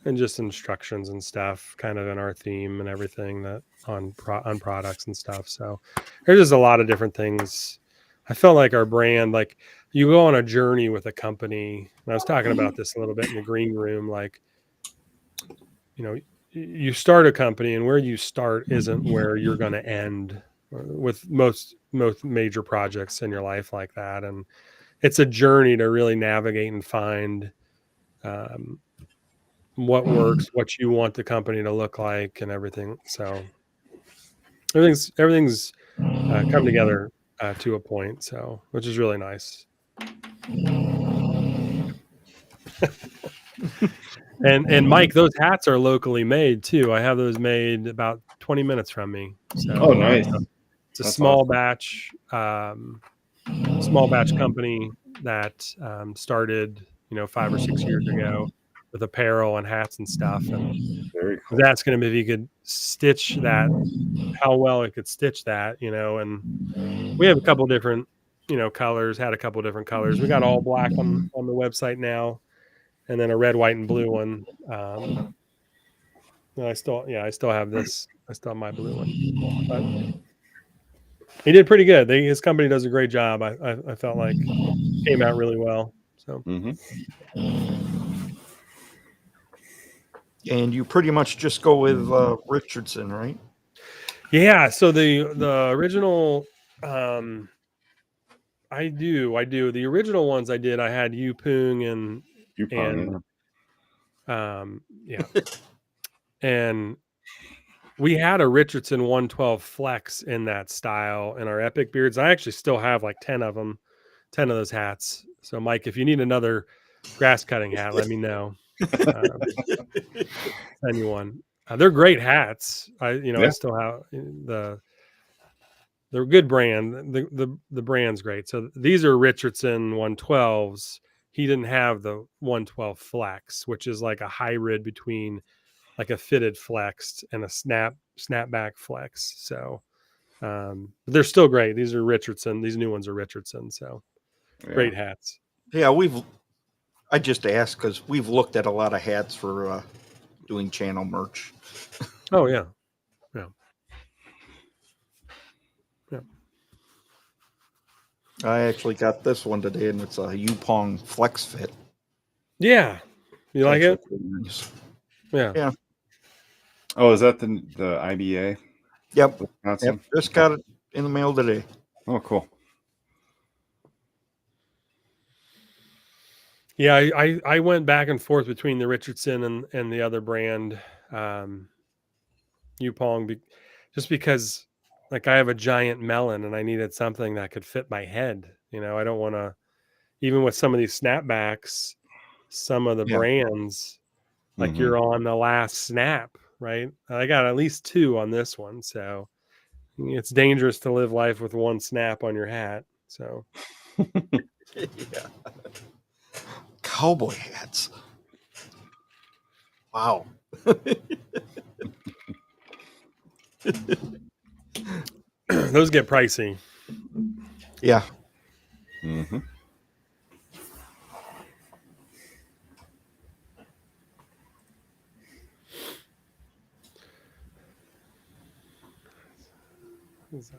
and just instructions and stuff, kind of in our theme and everything that on products and stuff. So there's just a lot of different things. I felt like our brand, like you go on a journey with a company. And I was talking about this a little bit in the green room, like you start a company, and where you start isn't where you're going to end with most major projects in your life like that. And it's a journey to really navigate and find what works, what you want the company to look like, and everything. So everything's come together to a point, so which is really nice. And Mike, those hats are locally made too. I have those made about 20 minutes from me. So Oh, nice. It's a That's small awesome. batch company that started 5 or 6 years ago with apparel and hats and stuff. And Very cool. that's going to be if you could stitch that, how well it could stitch that, and we have a couple different colors, had a couple different colors. We got all black on the website now, and then a red, white, and blue one. I still have this. I still have my blue one. But he did pretty good. His company does a great job. I felt like it came out really well. So. And you pretty much just go with Richardson, right? Yeah. So the original, I do. The original ones I did, I had Yupung and yeah. And we had a Richardson 112 Flex in that style in our Epic beards. I actually still have like 10 of them, 10 of those hats. So Mike, if you need another grass cutting hat, let me know. Anyone. They're great hats. I still have they're a good brand. The brand's great. So these are Richardson 112s. He didn't have the 112 Flex, which is like a hybrid between like a fitted flex and a snapback flex. So but they're still great. These are Richardson. These new ones are Richardson. So great hats. Yeah, I just asked because we've looked at a lot of hats for doing channel merch. Oh yeah. Yeah. Yeah. I actually got this one today, and it's a Yupong Flex Fit. Yeah. You like it? Actually pretty nice. Yeah. Yeah. Oh, is that the IBA? Yep. Wisconsin? Yep. Just got it in the mail today. Oh, cool. Yeah, I went back and forth between the Richardson and the other brand, Yupong, just because like I have a giant melon and I needed something that could fit my head. You know, I don't want to, even with some of these snapbacks, some of the Yeah. brands, like Mhm. you're on the last snap, right? I got at least 2 on this one. So it's dangerous to live life with one snap on your hat. So Yeah. Cowboy hats. Wow. those get pricey. Yeah. Mm-hmm. What is that?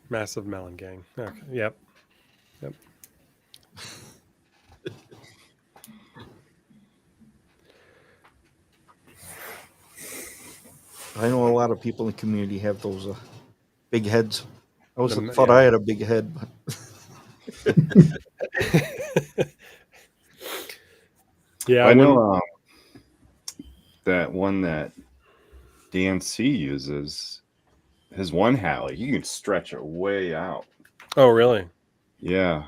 Massive Melon Gang. Okay. Yep. Yep. I know a lot of people in the community have those big heads. I The- thought yeah. I had a big head, but Yeah. I know that one that Dan C uses, his one hat, like you can stretch it way out. Oh, really? Yeah.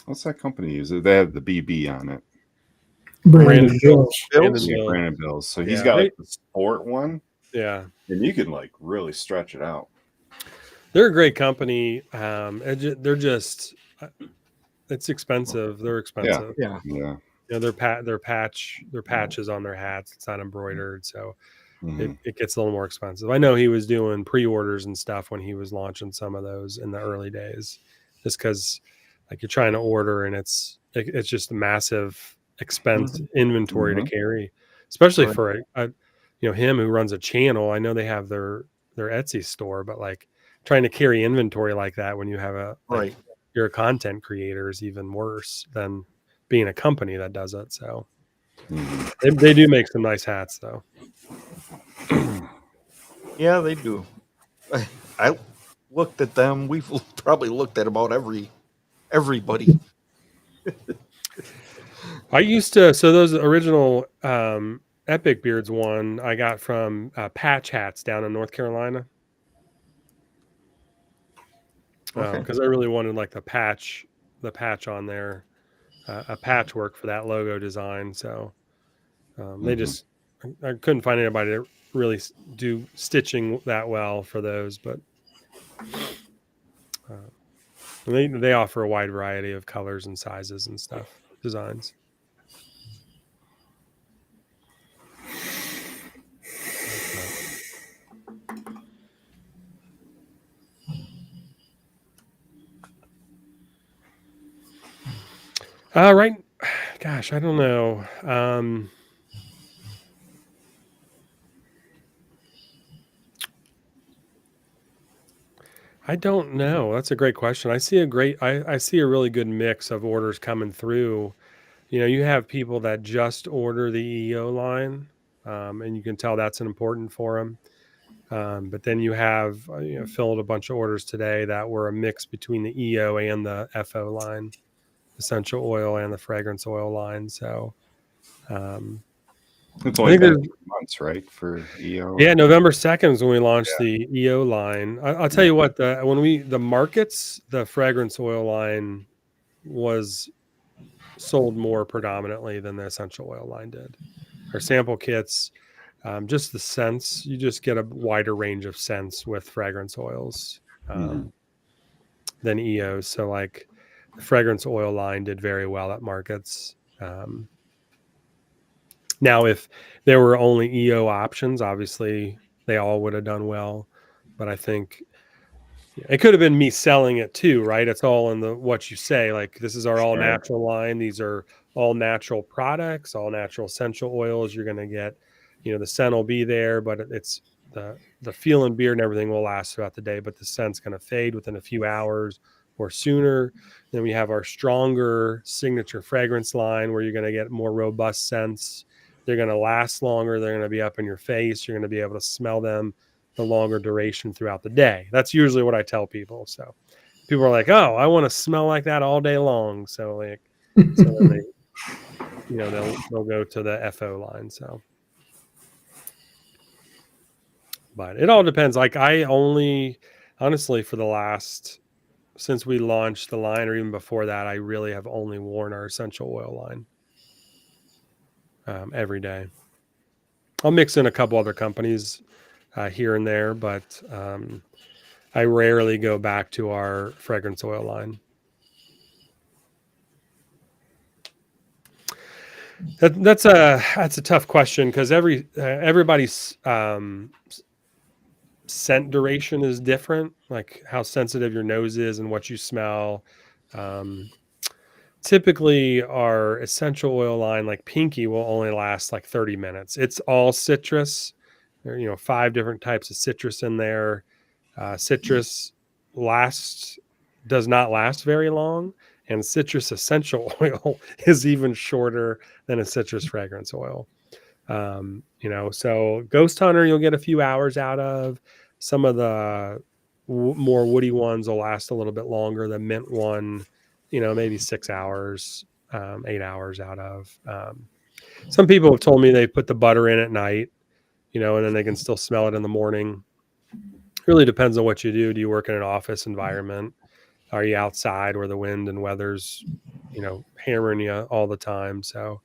What's that company use? They have the BB on it. Brandon Bills. Bills? Yeah, Bill. Brandon Bills. So he's Yeah, got they- like the sport one, Yeah. and you can like really stretch it out. They're a great company. They're just, it's expensive. They're expensive. Yeah. Yeah. You know, their patches on their hats. It's not embroidered. So Mhm. it gets a little more expensive. I know he was doing pre-orders and stuff when he was launching some of those in the early days, just because like you're trying to order and it's just a massive expense inventory to carry, especially Right. for a him who runs a channel. I know they have their Etsy store, but like trying to carry inventory like that when you have Right. you're a content creator is even worse than being a company that does it. So Mhm. they do make some nice hats though. Yeah, they do. I looked at them. We've probably looked at about everybody. I used to, so those original Epic Beards one I got from Patch Hats down in North Carolina. Okay. Because I really wanted like the patch on there, a patchwork for that logo design. So they just, I couldn't find anybody to really do stitching that well for those, but they offer a wide variety of colors and sizes and stuff, designs. Right. Gosh, I don't know. I don't know. That's a great question. I see I see a really good mix of orders coming through. You know, you have people that just order the EO line, and you can tell that's an important for them. But then you have filled a bunch of orders today that were a mix between the EO and the FO line, essential oil and the fragrance oil line. So It's I only think been there's 3 months, right? For EO. Yeah, November 2nd is when we launched the EO line. I'll tell you what, the markets, the fragrance oil line was sold more predominantly than the essential oil line did. Our sample kits, Just the scents, you just get a wider range of scents with fragrance oils than EOs. So like the fragrance oil line did very well at markets. Now, if there were only EO options, obviously they all would have done well. But I think it could have been me selling it too, right? It's all in the what you say. Like, this is our all natural line. These are all natural products, all natural essential oils. You're going to get, the scent will be there, but it's the feel and beer and everything will last throughout the day. But the scent's going to fade within a few hours or sooner. Then we have our stronger signature fragrance line where you're going to get more robust scents. They're going to last longer. They're going to be up in your face. You're going to be able to smell them the longer duration throughout the day. That's usually what I tell people. So people are like, "Oh, I want to smell like that all day long." So then they, they'll go to the FO line. So, but it all depends. Like honestly, since we launched the line, or even before that, I really have only worn our essential oil line every day. I'll mix in a couple other companies here and there, but I rarely go back to our fragrance oil line. That's a tough question because everybody's scent duration is different, like how sensitive your nose is and what you smell. Typically, our essential oil line, like Pinky, will only last like 30 minutes. It's all citrus. There are 5 different types of citrus in there. Citrus does not last very long, and citrus essential oil is even shorter than a citrus fragrance oil. So Ghost Hunter you'll get a few hours out of. Some of the more woody ones will last a little bit longer. The mint one, maybe 6 hours, 8 hours out of. Some people have told me they put the butter in at night, and then they can still smell it in the morning. Really depends on what you do. Do you work in an office environment? Are you outside where the wind and weather's, hammering you all the time? So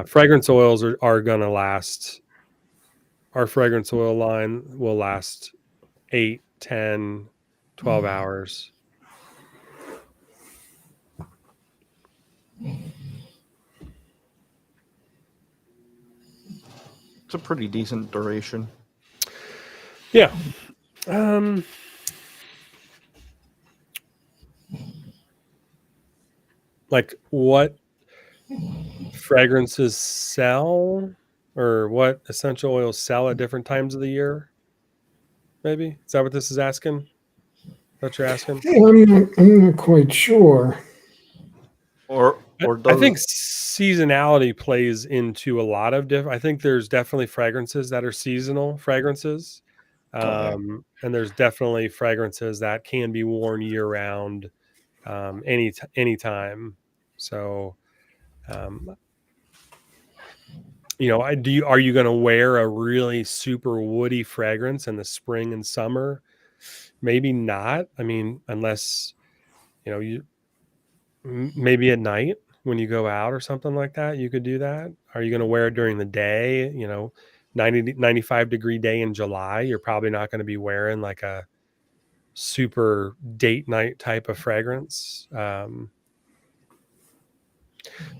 fragrance oils are going to last. Our fragrance oil line will last 8, 10, 12 hours. It's a pretty decent duration. Yeah. Like what fragrances sell or what essential oils sell at different times of the year? Maybe? Is that what this is asking? What you're asking? I'm not quite sure. Or I think seasonality plays into a lot of different. I think there's definitely fragrances that are seasonal fragrances. And there's definitely fragrances that can be worn year round, anytime. So, are you going to wear a really super woody fragrance in the spring and summer? Maybe not. I mean, unless, maybe at night when you go out or something like that, you could do that. Are you going to wear it during the day? 95 degree day in July, you're probably not going to be wearing like a super date night type of fragrance.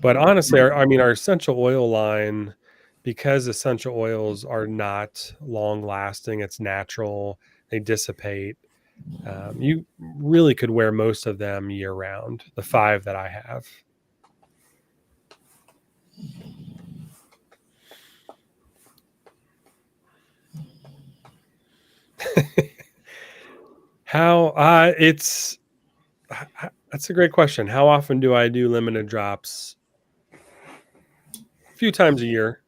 But honestly, our essential oil line, because essential oils are not long lasting, it's natural, they dissipate. You really could wear most of them year round, the 5 that I have. That's a great question. How often do I do limited drops? A few times a year.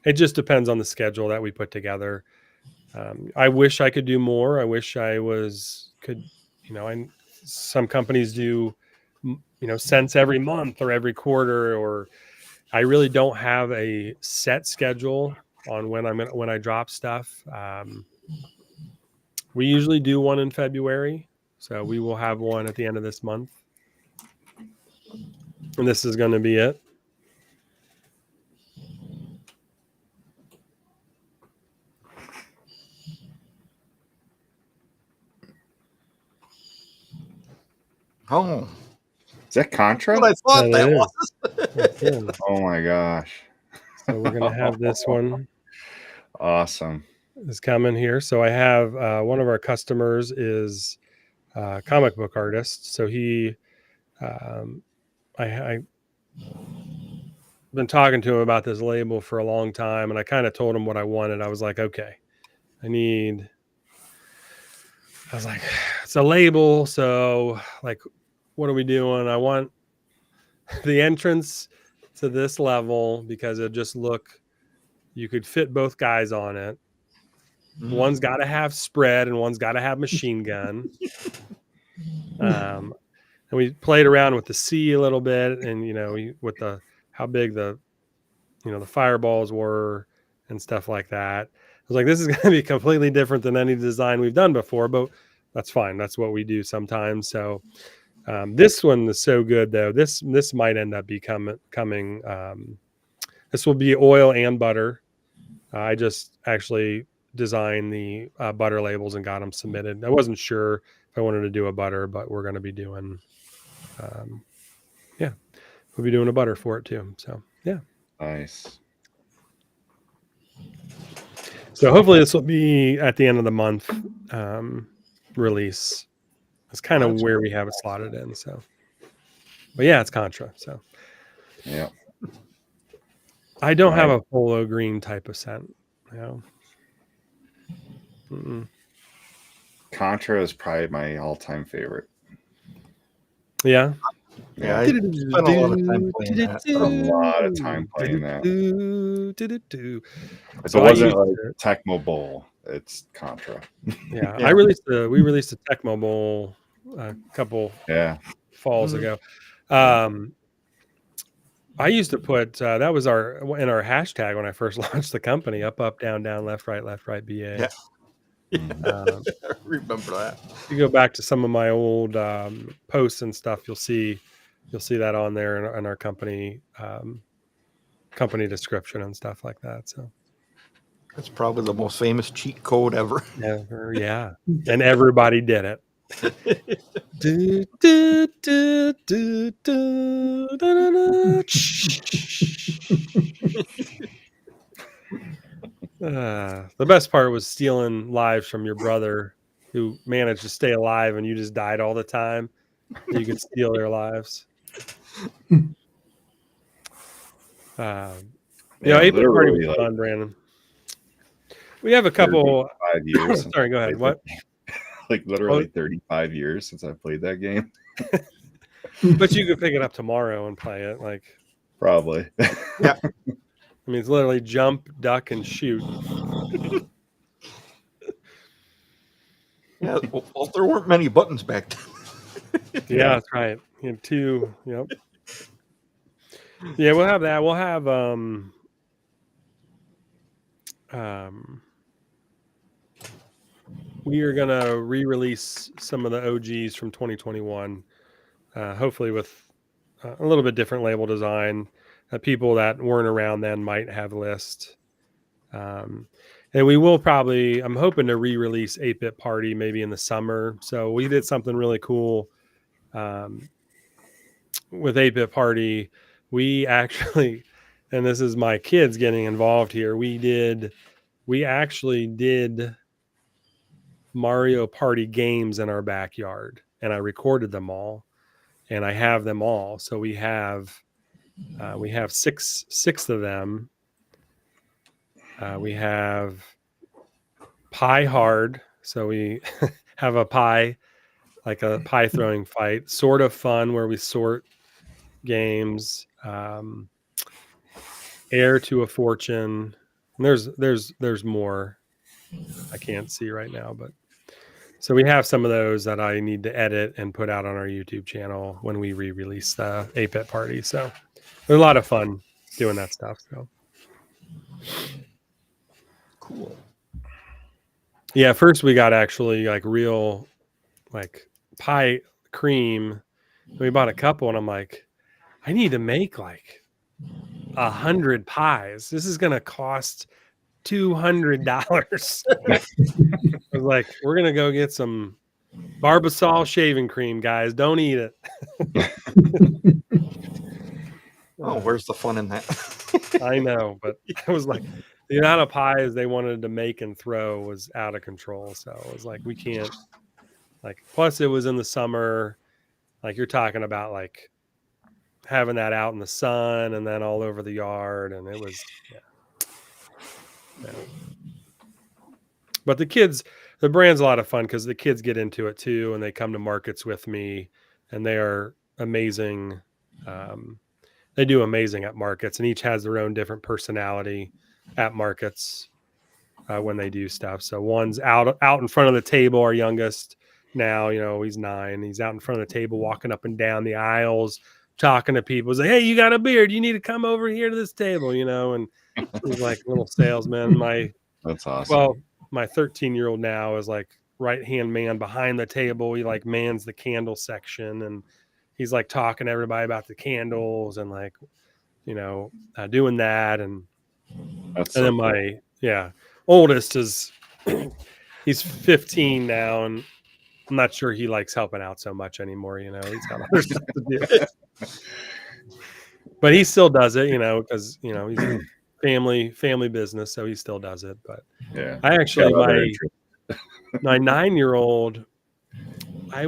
It just depends on the schedule that we put together. I wish I could do more. I wish some companies do, scents every month or every quarter, or I really don't have a set schedule on when I drop stuff. We usually do one in February, so we will have one at the end of this month, and this is going to be it. Oh, Is that Contra? what I thought That that is. was. That's it. Oh my gosh. So we're gonna have this one Awesome. is coming here. So I have one of our customers is a comic book artist. So he, I been talking to him about this label for a long time, and I kind of told him what I wanted. I was like, okay, I was like, it's a label. So like, what are we doing? I want the entrance to this level because it just you could fit both guys on it. One's got to have spread and one's got to have machine gun. And we played around with the C a little bit, and with how big the fireballs were and stuff like that. I was like, this is going to be completely different than any design we've done before, but that's fine. That's what we do sometimes. So this one is so good though. This might end up coming. This will be oil and butter. I just actually designed the butter labels and got them submitted. I wasn't sure if I wanted to do a butter, but we're going to be doing, we'll be doing a butter for it too. So yeah. Nice. So hopefully this will be at the end of the month release. That's kind of where we have it slotted in. So, but yeah, it's Contra. So Yeah. I don't have a polo green type of scent. Contra is probably my all-time favorite. Yeah. Yeah, I spent a lot of time playing that. A lot of time playing that. If So it wasn't like Tecmo Bowl, it's Contra. Yeah, Yeah. we released a Tecmo Bowl a couple falls ago. I used to put that was in our hashtag when I first launched the company: up, down, left, right, BA. Yeah. I remember that. If you go back to some of my old posts and stuff, you'll see that on there in our company company description and stuff like that. So That's probably the most famous cheat code ever. yeah, and everybody did it. Do, do, do, do, do, da, da, da. The best part was stealing lives from your brother who managed to stay alive and you just died all the time. You could steal their lives. Ape Party was fun, Brandon. We have a couple 5 years. Sorry, go ahead. What? Like literally 35 years since I played that game. But you could pick it up tomorrow and play it. Like probably. Yeah. I mean, it's literally jump, duck, and shoot. Yeah, well, there weren't many buttons back then. Yeah, that's right. You have two. Yep. Yeah, we'll have that. We'll have we are gonna re-release some of the OGs from 2021, hopefully with a little bit different label design. People that weren't around then might have list. And we will probably, I'm hoping to re-release 8-Bit Party maybe in the summer. So we did something really cool with 8-Bit Party. We actually, and this is my kids getting involved here, we actually did Mario Party games in our backyard, and I recorded them all, and I have them all. So we have six of them. We have Pie Hard. So we have a pie, like a pie throwing fight, sort of fun where we sort games. Heir to a Fortune. And there's more I can't see right now, but so we have some of those that I need to edit and put out on our YouTube channel when we re-release the 8-Bit Party. So there's a lot of fun doing that stuff. So Cool. Yeah, first we got actually like real like pie cream. We bought a couple and I'm like, I need to make like 100 pies. This is gonna cost $200. I was like, we're gonna go get some Barbasol shaving cream, guys. Don't eat it. Oh, where's the fun in that? I know, but I was like, the amount of pies they wanted to make and throw was out of control. So it was like, we can't, like, plus it was in the summer. Like, you're talking about like having that out in the sun and then all over the yard. And it was, yeah. But the kids, the brand's a lot of fun because the kids get into it too. And they come to markets with me and they are amazing. They do amazing at markets, and each has their own different personality at markets when they do stuff. So one's out in front of the table, our youngest now, he's 9. He's out in front of the table, walking up and down the aisles, talking to people. He's like, "Hey, you got a beard? You need to come over here to this table," and he's like a little salesman. That's awesome. My 13-year-old now is like right-hand man behind the table. He like mans the candle section, and he's like talking to everybody about the candles and like, doing that. And then my oldest is, he's 15 now, and I'm not sure he likes helping out so much anymore. He's got other stuff to do, but he still does it, because, he's family business. So he still does it. But yeah, I actually, my 9-year-old, I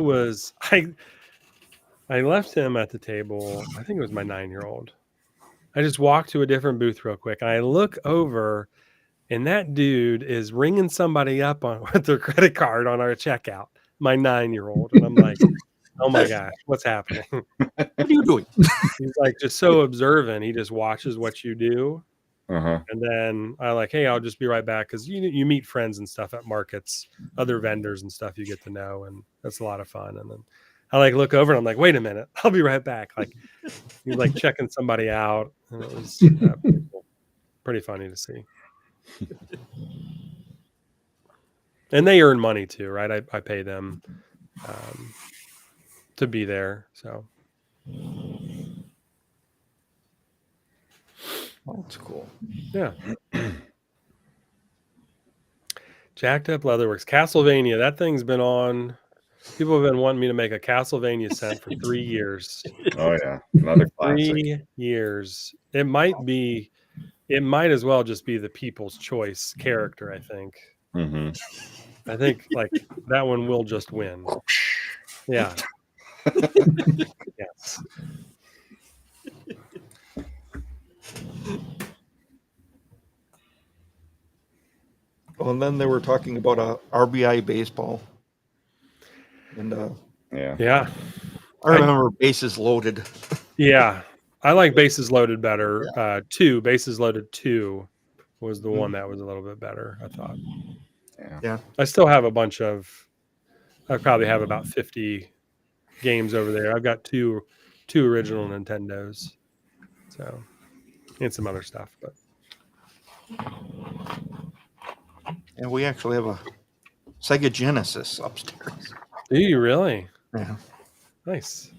left him at the table. I think it was my 9-year-old. I just walked to a different booth real quick, and I look over, and that dude is ringing somebody up with their credit card on our checkout. My 9-year-old, and I'm like, "Oh my gosh, what's happening?" What are you doing? He's like just so observant. He just watches what you do, Uh-huh. and then I like, "Hey, I'll just be right back," because you meet friends and stuff at markets, other vendors and stuff you get to know, and that's a lot of fun. And then I like look over and I'm like, "Wait a minute, I'll be right back." Like he's like checking somebody out, and it was pretty funny to see. And they earn money too, right? I pay them to be there, so That's cool. yeah. Jacked Up Leatherworks, Castlevania. That thing's been on. People have been wanting me to make a Castlevania scent for 3 years. Oh yeah, another classic. 3 years. It might as well just be the People's Choice character. I think. Mm-hmm. I think like that one will just win. Yeah. Yes. Well, and then they were talking about a RBI baseball, and Yeah. I remember Bases Loaded. Yeah. I like Bases Loaded better. Bases Loaded 2 was the one that was a little bit better, I thought. Yeah. I still have I probably have about 50 games over there. I've got two original Nintendos. So, and some other stuff, but And we actually have a Sega Genesis upstairs. do you really? Yeah. Nice.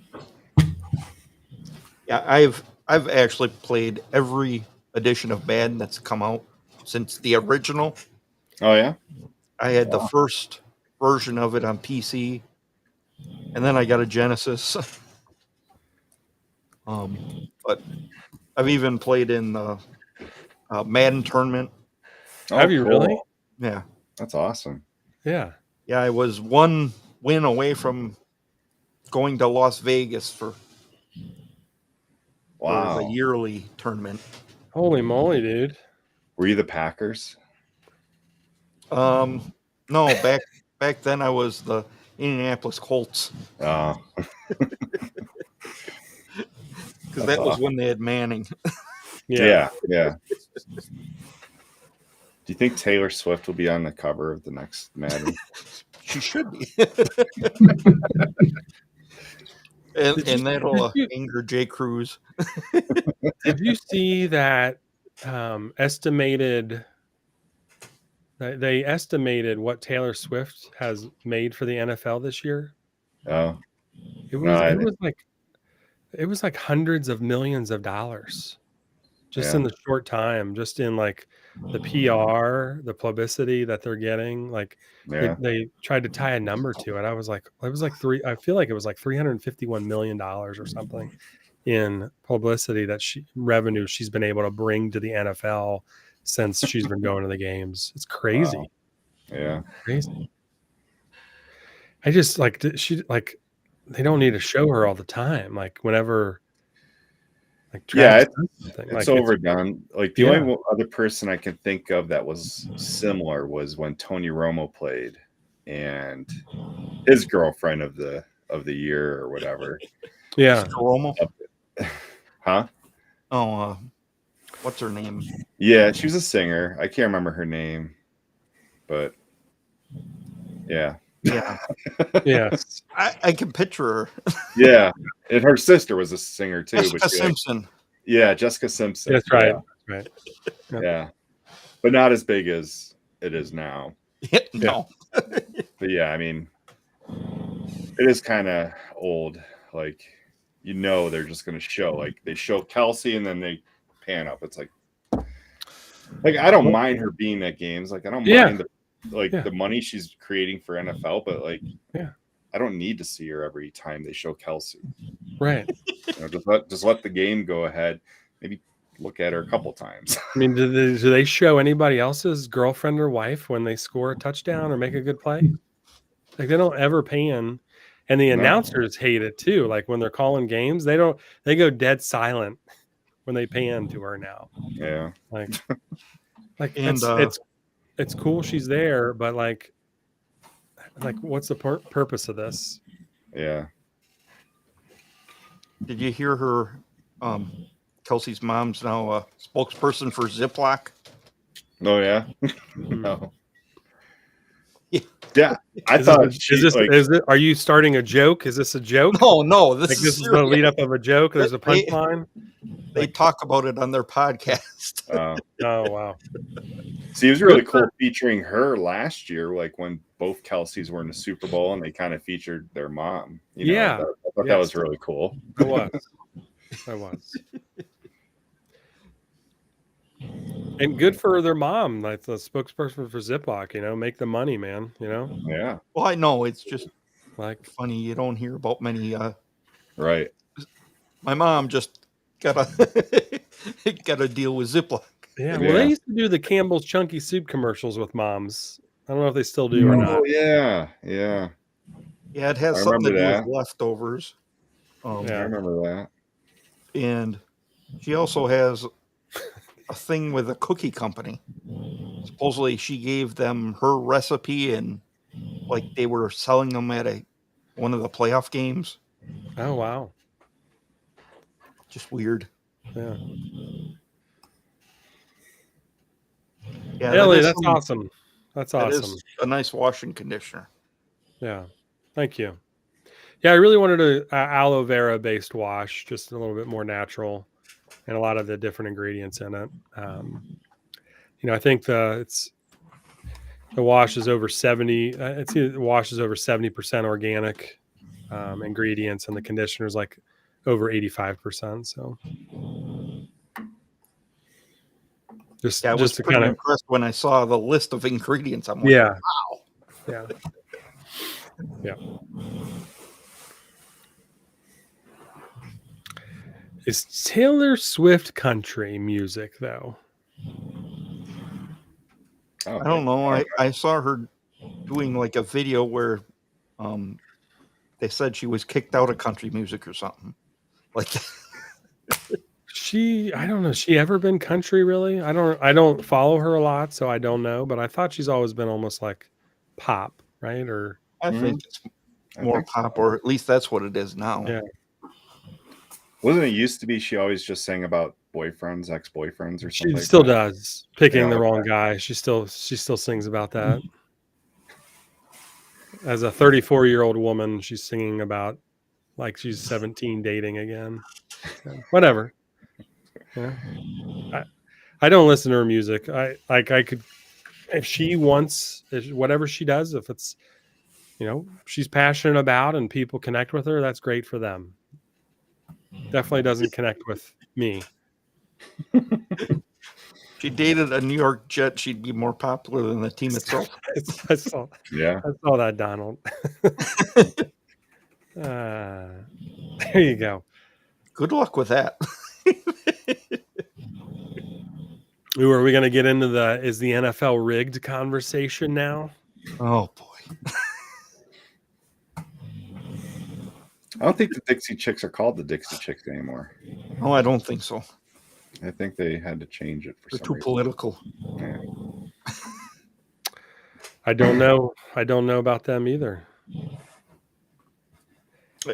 Yeah, I've actually played every edition of Madden that's come out since the original. Oh yeah. I had the first version of it on PC, and then I got a Genesis. But I've even played in the Madden tournament. Oh, Have you cool. really? Yeah, That's awesome. Yeah. yeah. I was one win away from going to Las Vegas for Wow. the yearly tournament. Holy moly, dude. Were you the Packers? No, back then I was the Indianapolis Colts, Oh, because that was when they had Manning. yeah. Do you think Taylor Swift will be on the cover of the next Madden? She should be. and that'll anger Jay Cruz. Did you see that estimated? They estimated what Taylor Swift has made for the NFL this year. Oh, It was like hundreds of millions of dollars just in the short time, just in like the PR, the publicity that they're getting. Like Yeah. they tried to tie a number to it. I was like, it was like I feel like it was like $351 million or something in publicity revenue she's been able to bring to the NFL since she's been going to the games. It's crazy. Wow. Yeah. Crazy. I just like they don't need to show her all the time. Like whenever, like Travis does something, It's like overdone. Like the only other person I can think of that was similar was when Tony Romo played, and his girlfriend of the year or whatever. Yeah. Romo. Huh? Oh, what's her name? Yeah, she was a singer. I can't remember her name, but yeah. Yeah. Yes. I can picture her. Yeah. And her sister was a singer too. Jessica Simpson. Yeah, Jessica Simpson. That's right. Yeah. Right. Yep. Yeah. But not as big as it is now. No. But yeah, I mean, it is kind of old. Like, they're just going to show. Like, they show Kelsey and then they pan up. It's like I don't mind her being at games. Like, I don't mind the money she's creating for NFL, but like, I don't need to see her every time they show Kelsey. Right. Just let the game go ahead. Maybe look at her a couple times. I mean, do they show anybody else's girlfriend or wife when they score a touchdown or make a good play? Like, they don't ever pan. And the announcers hate it too. Like when they're calling games, they go dead silent when they pan to her now. Yeah. Like And it's cool she's there, but like what's the purpose of this? Yeah. Did you hear her? Kelsey's mom's now a spokesperson for Ziploc. Oh yeah. No. Yeah. I Is thought this are you starting a joke? Is this a joke? No, this Like is this is the lead up of a joke. There's a punchline. They talk about it on their podcast. Oh wow. See, it was really cool featuring her last year, like when both Kelseys were in the Super Bowl and they kind of featured their mom. I thought that was really cool. It was. It was. And good for their mom, like the spokesperson for Ziploc, make the money, man, Yeah. Well, I know it's just like funny. You don't hear about many. Right. My mom just got a deal with Ziploc. Yeah, well, they used to do the Campbell's Chunky Soup commercials with moms. I don't know if they still do or not. Oh yeah, yeah. Yeah, it has I something to do remember with leftovers. I remember that. And she also has a thing with a cookie company. Supposedly, she gave them her recipe, and like they were selling them at one of the playoff games. Oh wow, just weird. Yeah. Yeah, Ellie, that's awesome. That's awesome. That is a nice washing conditioner. Yeah, thank you. Yeah, I really wanted a aloe vera based wash, just a little bit more natural, and a lot of the different ingredients in it. I think the wash is over 70. The wash is over 70% organic ingredients, and the conditioner is like over 85%. So. I was just pretty impressed when I saw the list of ingredients. I'm like, wow. Yeah. Yeah. Is Taylor Swift country music though? I don't know. I saw her doing like a video where they said she was kicked out of country music or something like that. I don't know. Has she ever been country really? I don't follow her a lot, so I don't know, but I thought she's always been almost like pop, right? Or I think it's more pop, or at least that's what it is now. Yeah. Wasn't it used to be she always just sang about boyfriends, ex-boyfriends or something? She still does. Picking the wrong guy. She still sings about that. As a 34-year-old woman, she's singing about like she's 17 dating again. So, whatever. Yeah. I don't listen to her music. I could, if she wants, whatever she does, if it's, she's passionate about and people connect with her, that's great for them. Definitely doesn't connect with me. she dated a New York Jet, she'd be more popular than the team itself. I saw Yeah. that, Donald. There you go. Good luck with that. Ooh, are we going to get into is the NFL rigged conversation now? Oh boy. I don't think the Dixie Chicks are called the Dixie Chicks anymore. Oh, I don't think so. I think they had to change it for They're some too reason. political. Yeah. I don't know. I don't know about them either.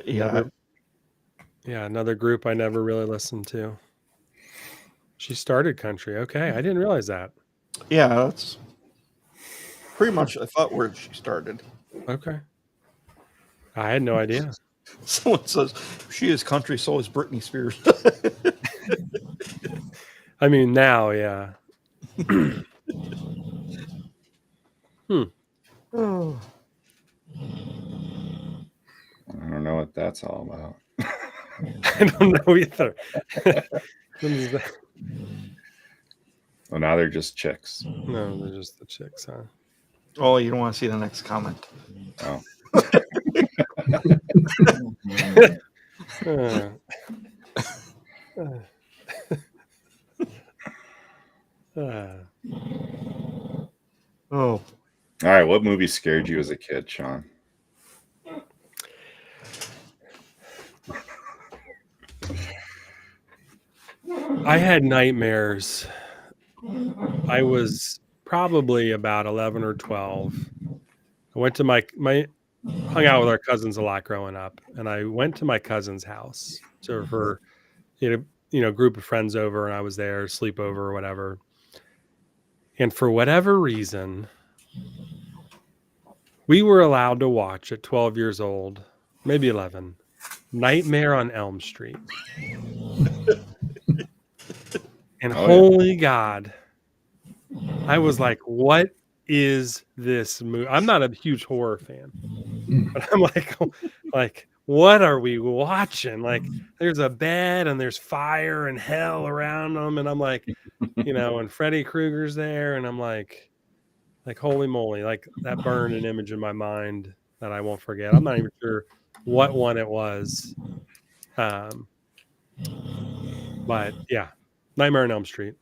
Yeah. Another group I never really listened to. She started country. Okay, I didn't realize that. Yeah, that's pretty much I thought where she started. Okay. I had no idea. Someone says she is country, so is Britney Spears. I mean, now, yeah. Oh. I don't know what that's all about. I don't know either. What is that? Well, now they're just chicks. No, they're just the chicks, huh? Oh, you don't want to see the next comment. Oh. Oh, All right. What movie scared you as a kid, Sean? I had nightmares. I was probably about 11 or 12. I went to hung out with our cousins a lot growing up, and I went to my cousin's house to her, group of friends over, and I was there, sleepover or whatever. And for whatever reason, we were allowed to watch at 12 years old, maybe 11, Nightmare on Elm Street. And holy God, I was like, what is this movie? I'm not a huge horror fan, but I'm like, what are we watching? Like, there's a bed and there's fire and hell around them. And I'm like, and Freddy Krueger's there. And I'm like, holy moly, like that burned an image in my mind that I won't forget. I'm not even sure what one it was. But yeah, Nightmare on Elm Street.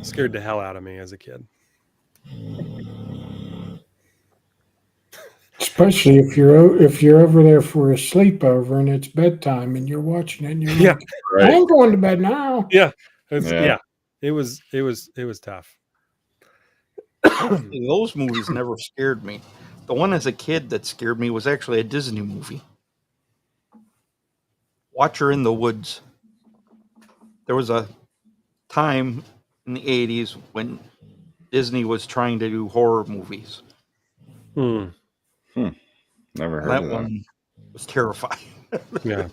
Scared the hell out of me as a kid. Especially if you're over there for a sleepover and it's bedtime and you're watching it and you're like, I ain't going to bed now. Yeah. It was tough. Those movies never scared me. The one as a kid that scared me was actually a Disney movie. Watcher in the Woods. There was a time in the 80s when Disney was trying to do horror movies. Never heard that of that. one was terrifying. Yeah.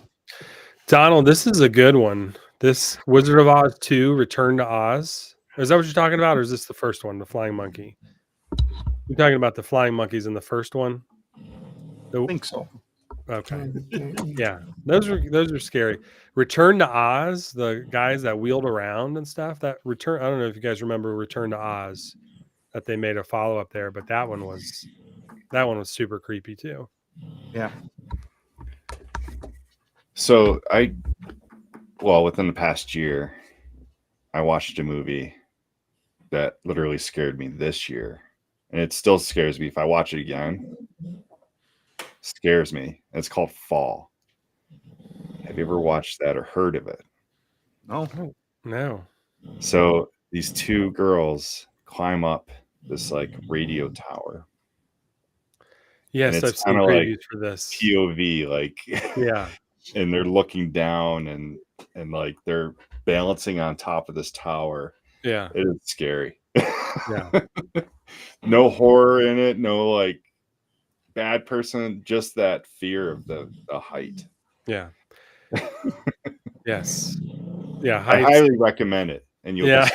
Donald, this is a good one. This Wizard of Oz 2, Return to Oz. Is that what you're talking about, or is this the first one, the Flying Monkey? You're talking about the Flying Monkeys in the first one? I think so. Okay. Yeah. Those are scary. Return to Oz, the guys that wheeled around and stuff, I don't know if you guys remember Return to Oz, that they made a follow-up there, but that one was super creepy too. Yeah. So within the past year, I watched a movie that literally scared me this year, and it still scares me if I watch it again. Scares me. It's called Fall. Have you ever watched that or heard of it? No. So these two girls climb up this like radio tower. Yes, I've seen previews for this. POV, like yeah. And they're looking down and like they're balancing on top of this tower. Yeah. It is scary. Yeah. No horror in it, no like bad person, just that fear of the height. Yeah. Yes. Yeah. I highly recommend it. And you'll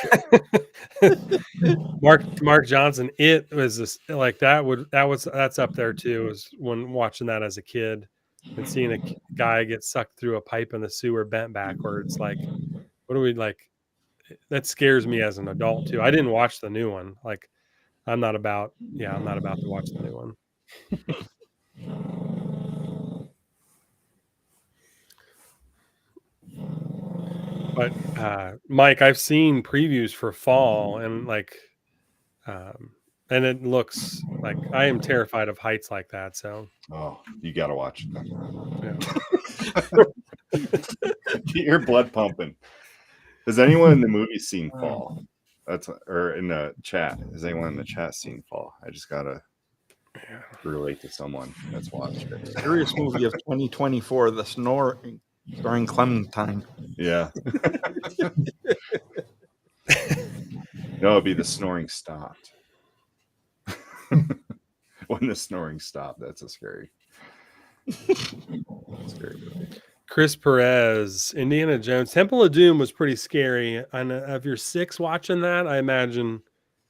Mark Johnson, it was this, like that's up there too, is when watching that as a kid and seeing a guy get sucked through a pipe in the sewer bent backwards. Like, what do we like? that scares me as an adult too. I didn't watch the new one. Like I'm not about to watch the new one. But Mike, I've seen previews for fall and and it looks like I am terrified of heights like that. So Oh, you got to watch it then. yeah. Get your blood pumping. Has anyone in the movie seen Fall? Or in the chat. Has anyone in the chat seen Fall? I just gotta relate to someone that's watched it. Serious movie of 2024, The Snoring, starring Clementine. Yeah. No, it'd be The Snoring Stopped. When the snoring stopped, that's a scary movie. Chris Perez, Indiana Jones, Temple of Doom was pretty scary. And if you're 6 watching that, I imagine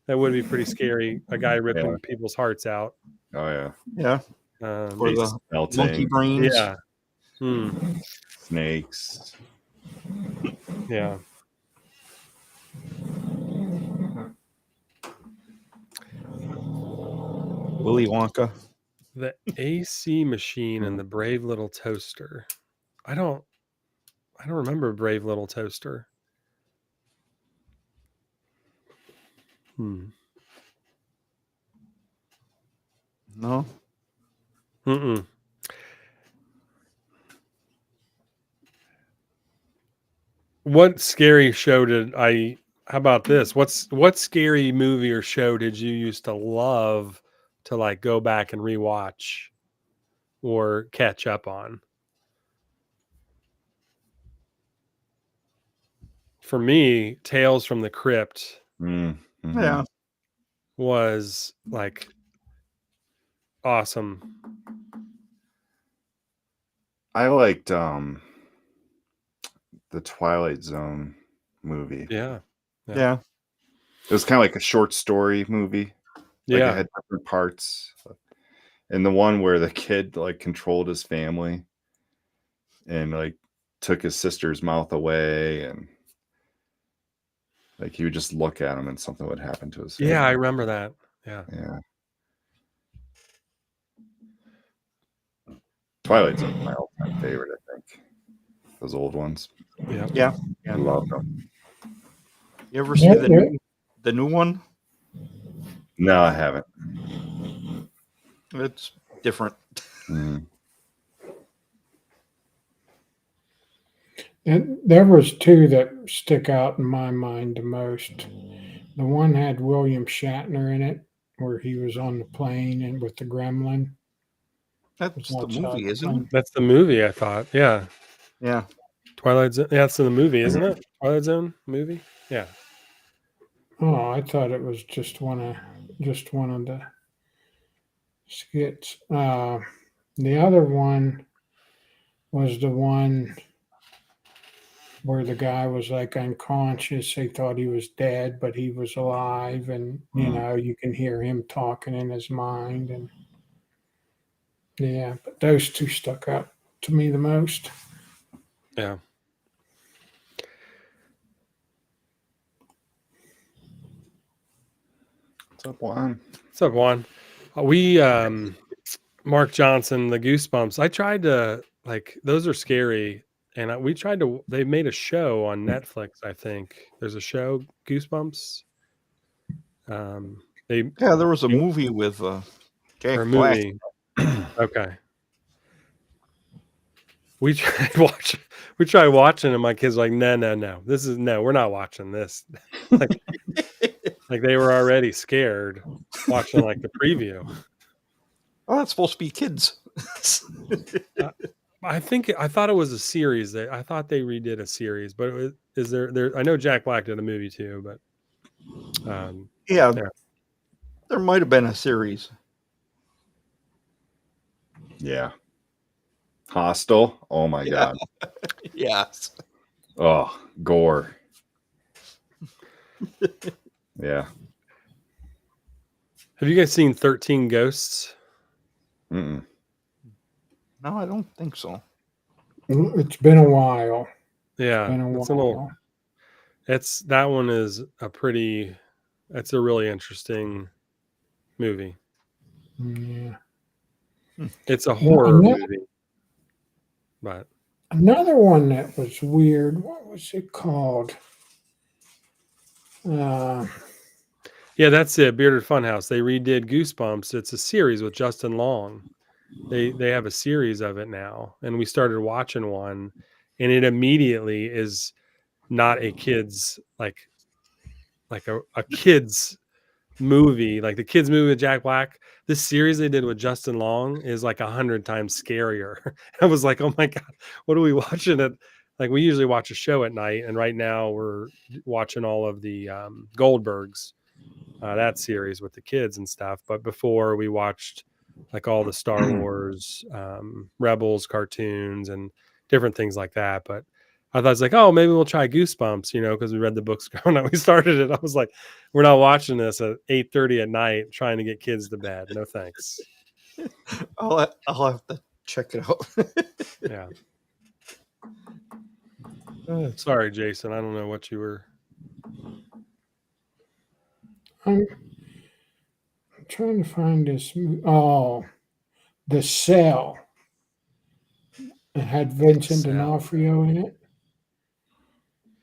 that would be pretty scary. A guy ripping people's hearts out. Oh yeah. Yeah. For the monkey brains. Yeah. Snakes. Yeah. Willy Wonka. The AC Machine and the Brave Little Toaster. I don't remember Brave Little Toaster. No. Mm-mm. What scary show how about this? What scary movie or show did you used to love to like go back and rewatch or catch up on? For me, Tales from the Crypt Yeah. was like awesome. I liked the Twilight Zone movie. Yeah. Yeah. It was kind of like a short story movie. Like it had different parts. And the one where the kid like controlled his family and like took his sister's mouth away, and like he would just look at him and something would happen to his family. Yeah, I remember that. Yeah. Yeah. Twilight Zone, my all-time favorite, I think. Those old ones. Yeah. Yeah. I love them. You ever see the new one? No, I haven't. It's different. And there was 2 that stick out in my mind the most. The one had William Shatner in it, where he was on the plane and with the gremlin. That's the movie, isn't it? That's the movie, I thought. Yeah. Yeah. Twilight Zone. Yeah, that's in the movie, isn't it? Twilight Zone movie? Yeah. Oh, I thought it was just one of the skits. The other one was the one where the guy was like unconscious. They thought he was dead, but he was alive, and you can hear him talking in his mind. And yeah, but those 2 stuck out to me the most. Yeah. What's up, Juan? What's up, Juan? We Mark Johnson, the Goosebumps. I tried to those are scary, and they made a show on Netflix. I think there's a show, Goosebumps. There was a movie with Jack Black. Okay. We tried watching, and my kids were like, no, we're not watching this. Like they were already scared watching like the preview. Oh, it's supposed to be kids. I thought it was a series. I thought they redid a series, but is there? I know Jack Black did a movie too, but there might have been a series. Yeah. Hostel. Oh my God. Yes. Oh, gore. Yeah. Have you guys seen 13 Ghosts? Mm-mm. No, I don't think so. It's been a while. Yeah, That one is it's a really interesting movie. Yeah. It's a Now, horror movie, but another one that was weird. What was it called? yeah, that's it. Bearded Funhouse. They redid Goosebumps. It's a series with Justin Long. They have a series of it now, and we started watching one, and it immediately is not a kid's like a kid's movie, like the kids movie with Jack Black. This series they did with Justin Long is like 100 times scarier. I was like, oh my god, what are we watching? It like we usually watch a show at night, and right now we're watching all of the Goldbergs, that series with the kids and stuff. But before we watched like all the Star Wars, Rebels cartoons and different things like that. But I thought it's like, oh, maybe we'll try Goosebumps, because we read the books growing up. We started it. I was like, we're not watching this at 8:30 at night trying to get kids to bed. No thanks. I'll have to check it out. Yeah. Sorry, Jason. I don't know what you were. I'm trying to find this. Oh, The Cell. It had Vincent Cell. D'Onofrio in it.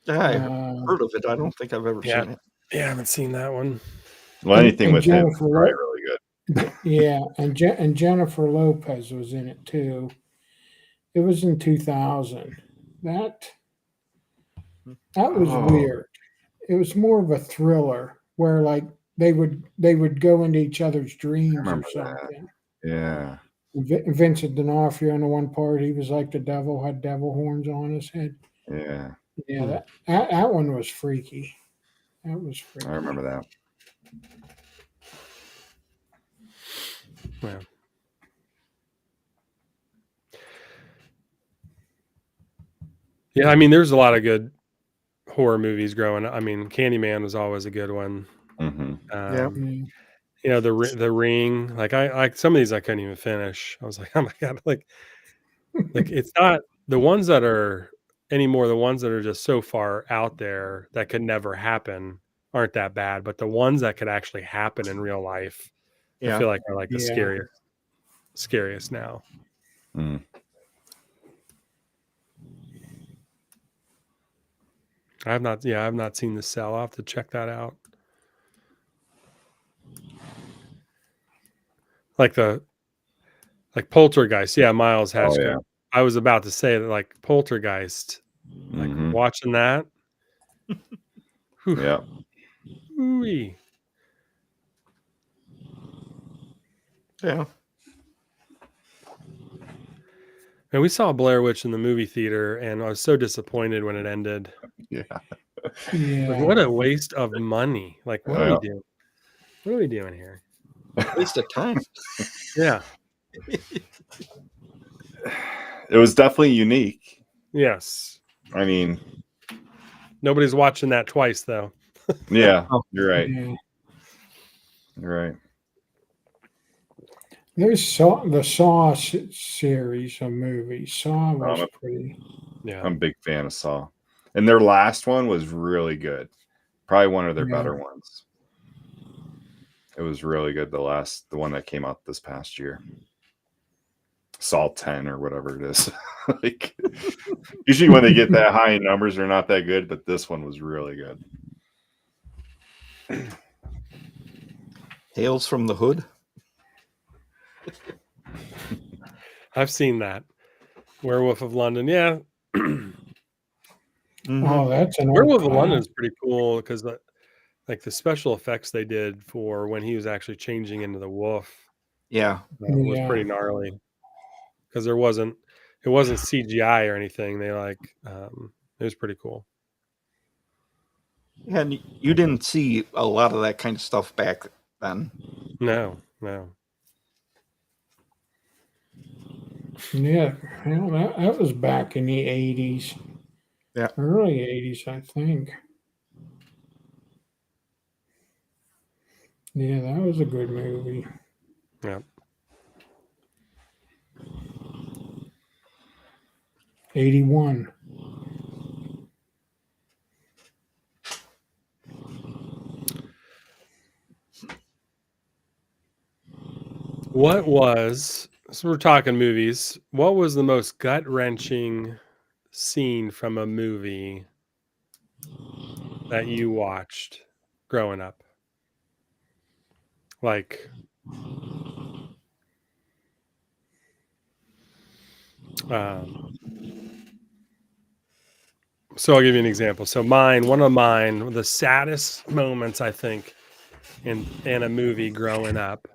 I heard of it. I don't think I've ever seen it. Yeah, I haven't seen that one. Well, anything and with him is Jennifer probably really good. Yeah, and Jennifer Lopez was in it too. It was in 2000. That was weird. It was more of a thriller where like they would go into each other's dreams or remember that. something. Yeah. Vincent D'Onofrio in the one part, he was like the devil, had devil horns on his head. Yeah. Yeah, that one was freaky. That was freaky. I remember that. Yeah. Yeah, I mean, there's a lot of good horror movies growing up. I mean, Candyman was always a good one. Mm-hmm. Yeah. The Ring. Like I some of these I couldn't even finish. I was like, oh my god, like it's not the ones that are anymore. The ones that are just so far out there that could never happen aren't that bad. But the ones that could actually happen in real life, I feel like are like the scariest now. Mm. I've not seen The Cell. I'll have to check that out. Like Poltergeist. Yeah, Miles Hatchcock. yeah. I was about to say that like Poltergeist, like watching that. Yeah. Ooh-wee. Yeah. And we saw Blair Witch in the movie theater, and I was so disappointed when it ended. Yeah. Like, what a waste of money! Like, what are we doing? What are we doing here? Waste of time. Yeah. It was definitely unique. Yes. I mean, nobody's watching that twice, though. Yeah, you're right. Yeah. You're right. There's the Saw series of movies. Saw was pretty. Yeah, I'm a big fan of Saw, and their last one was really good. Probably one of their better ones. It was really good. The one that came out this past year, Saw 10 or whatever it is. Like usually when they get that high in numbers, they're not that good, but this one was really good. Tales from the Hood. I've seen that. Werewolf of London. Yeah. Oh, that's an Werewolf of London is pretty cool because like the special effects they did for when he was actually changing into the wolf. Yeah. Was pretty gnarly because it wasn't CGI or anything. They it was pretty cool. And you didn't see a lot of that kind of stuff back then. No. Yeah, well, that was back in the 80s. Yeah. Early 80s, I think. Yeah, that was a good movie. Yeah. 81. What was, so we're talking movies, what was the most gut-wrenching scene from a movie that you watched growing up? Like, so I'll give you an example. So one of mine, the saddest moments I think in a movie growing up,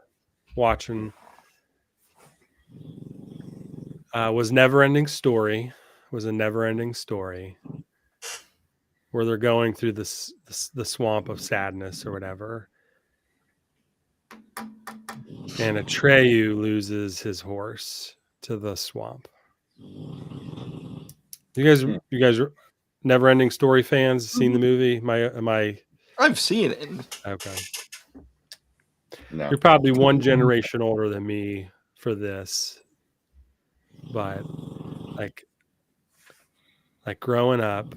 watching, was Never-Ending Story. Was a Never-Ending Story where they're going through the swamp of sadness or whatever, and Atreyu loses his horse to the swamp. You guys are Never-Ending Story fans? Seen the movie? Am I? I've seen it. Okay. No. You're probably one generation older than me for this, but like growing up,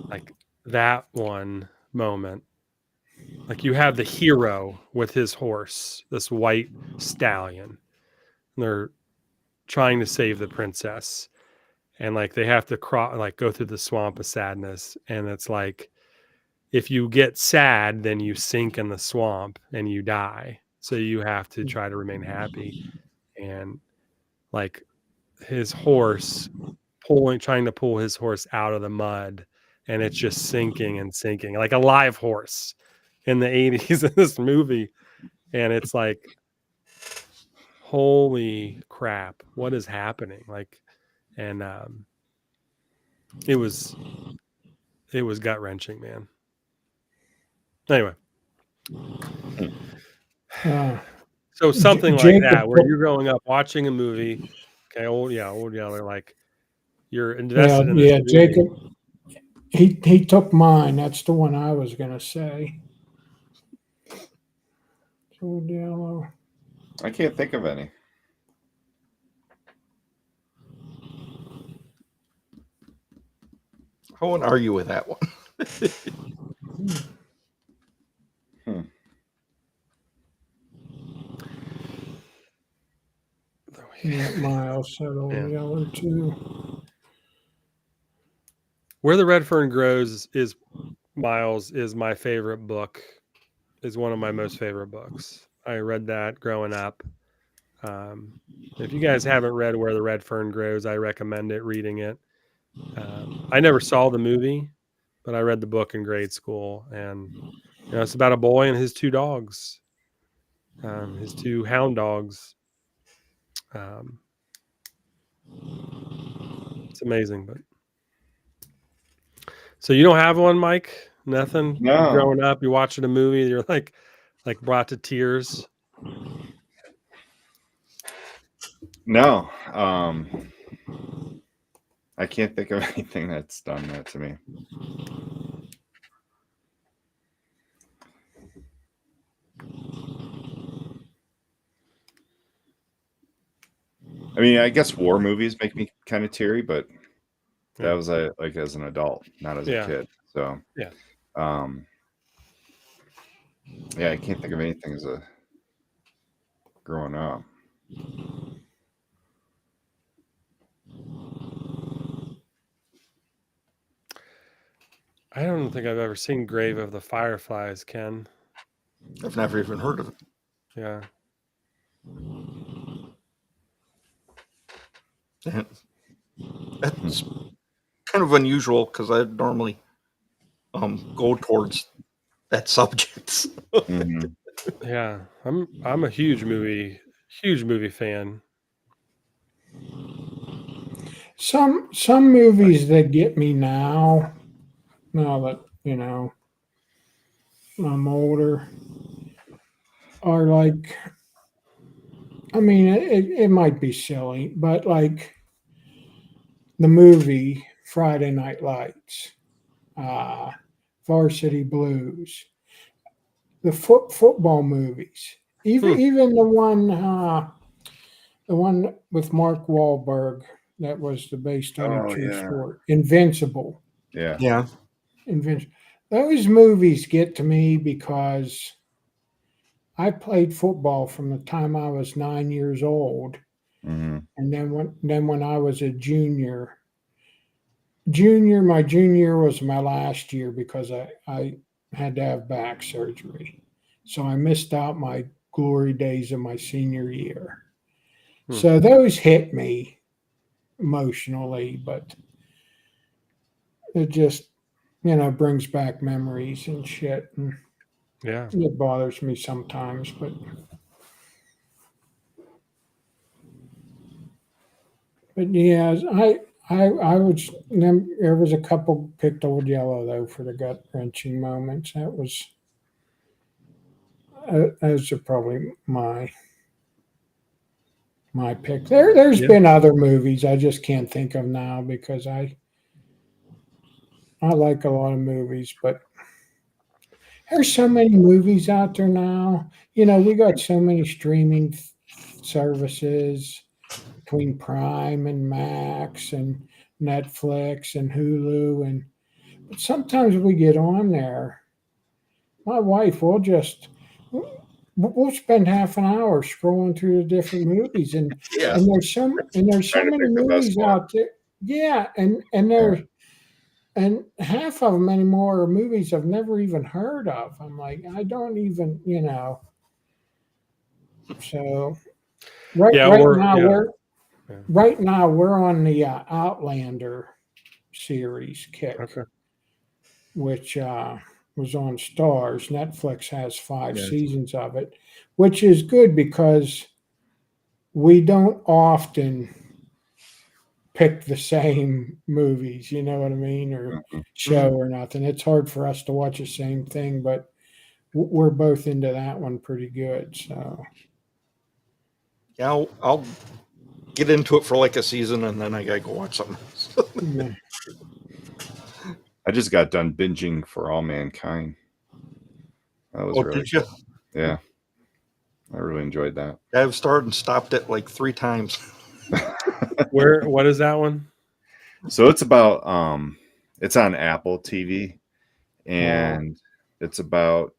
like that one moment, like you have the hero with his horse, this white stallion, and they're trying to save the princess, and like they have to go through the swamp of sadness, and it's like if you get sad, then you sink in the swamp and you die. So you have to try to remain happy. And like his horse trying to pull his horse out of the mud, and it's just sinking and sinking like a live horse in the 80s in this movie. And it's like, holy crap, what is happening? Like, and it was gut wrenching, man. Anyway. So something like that, where you're growing up watching a movie, okay, old yeller, like you're invested in this movie. Jacob, he took mine. That's the one I was gonna say. Old Yellow. I can't think of any. I won't argue with that one. Yeah, Miles said Old Yeller too. Where the Red Fern Grows is Miles is my favorite book. Is one of my most favorite books. I read that growing up. If you guys haven't read Where the Red Fern Grows, I recommend it. Reading it. I never saw the movie, but I read the book in grade school, and it's about a boy and his two dogs, his two hound dogs. It's amazing. But so you don't have one, Mike? Nothing. No. Growing up, you're watching a movie, you're like brought to tears. No. I can't think of anything that's done that to me. I mean, I guess war movies make me kind of teary, but that was like as an adult, not as a kid. So yeah, I can't think of anything as a growing up. I don't think I've ever seen Grave of the Fireflies, Ken. I've never even heard of it. Yeah. That's kind of unusual because I normally go towards that subject. Mm-hmm. Yeah, I'm a huge movie fan. Some movies that get me now that I'm older, are like, I mean, it might be silly, but like the movie Friday Night Lights, Varsity Blues, the football movies, even the one with Mark Wahlberg that was based on a true sport, Invincible. Yeah. Invincible. those movies get to me because I played football from the time I was 9 years old, Hmm. and then when I was a my junior year was my last year because I had to have back surgery, so I missed out my glory days of my senior year. Hmm. So those hit me emotionally, but it just brings back memories and shit, and Yeah. it bothers me sometimes, but yeah, I was there was a couple picked Old Yellow though for the gut wrenching moments. Those are probably my pick. There's Yeah. been other movies I just can't think of now because I like a lot of movies, but there's so many movies out there now. We got so many streaming services between Prime and Max and Netflix and Hulu, and but sometimes we get on there. My wife will just we'll spend half an hour scrolling through the different movies, and Yeah. there's so Trying to many pick the best movies one. out there. Yeah, and there's and half of them anymore are movies I've never even heard of. I'm like, I don't even, So Yeah. right Or now yeah. we're on the Outlander series kick, Okay. which was on Stars. Netflix has 5 Yeah. seasons of it, which is good because we don't often pick the same movies, you know what I mean, or Mhm. show or nothing. It's hard for us to watch the same thing, but we're both into that one pretty good. So Yeah, I'll get into it for like a season and then I gotta go watch something else. yeah. I just got done binging For All Mankind. That was Oh, really did you? Yeah. I really enjoyed that. I've started and stopped it like 3 times. What is that one? So it's about it's on Apple TV, and it's about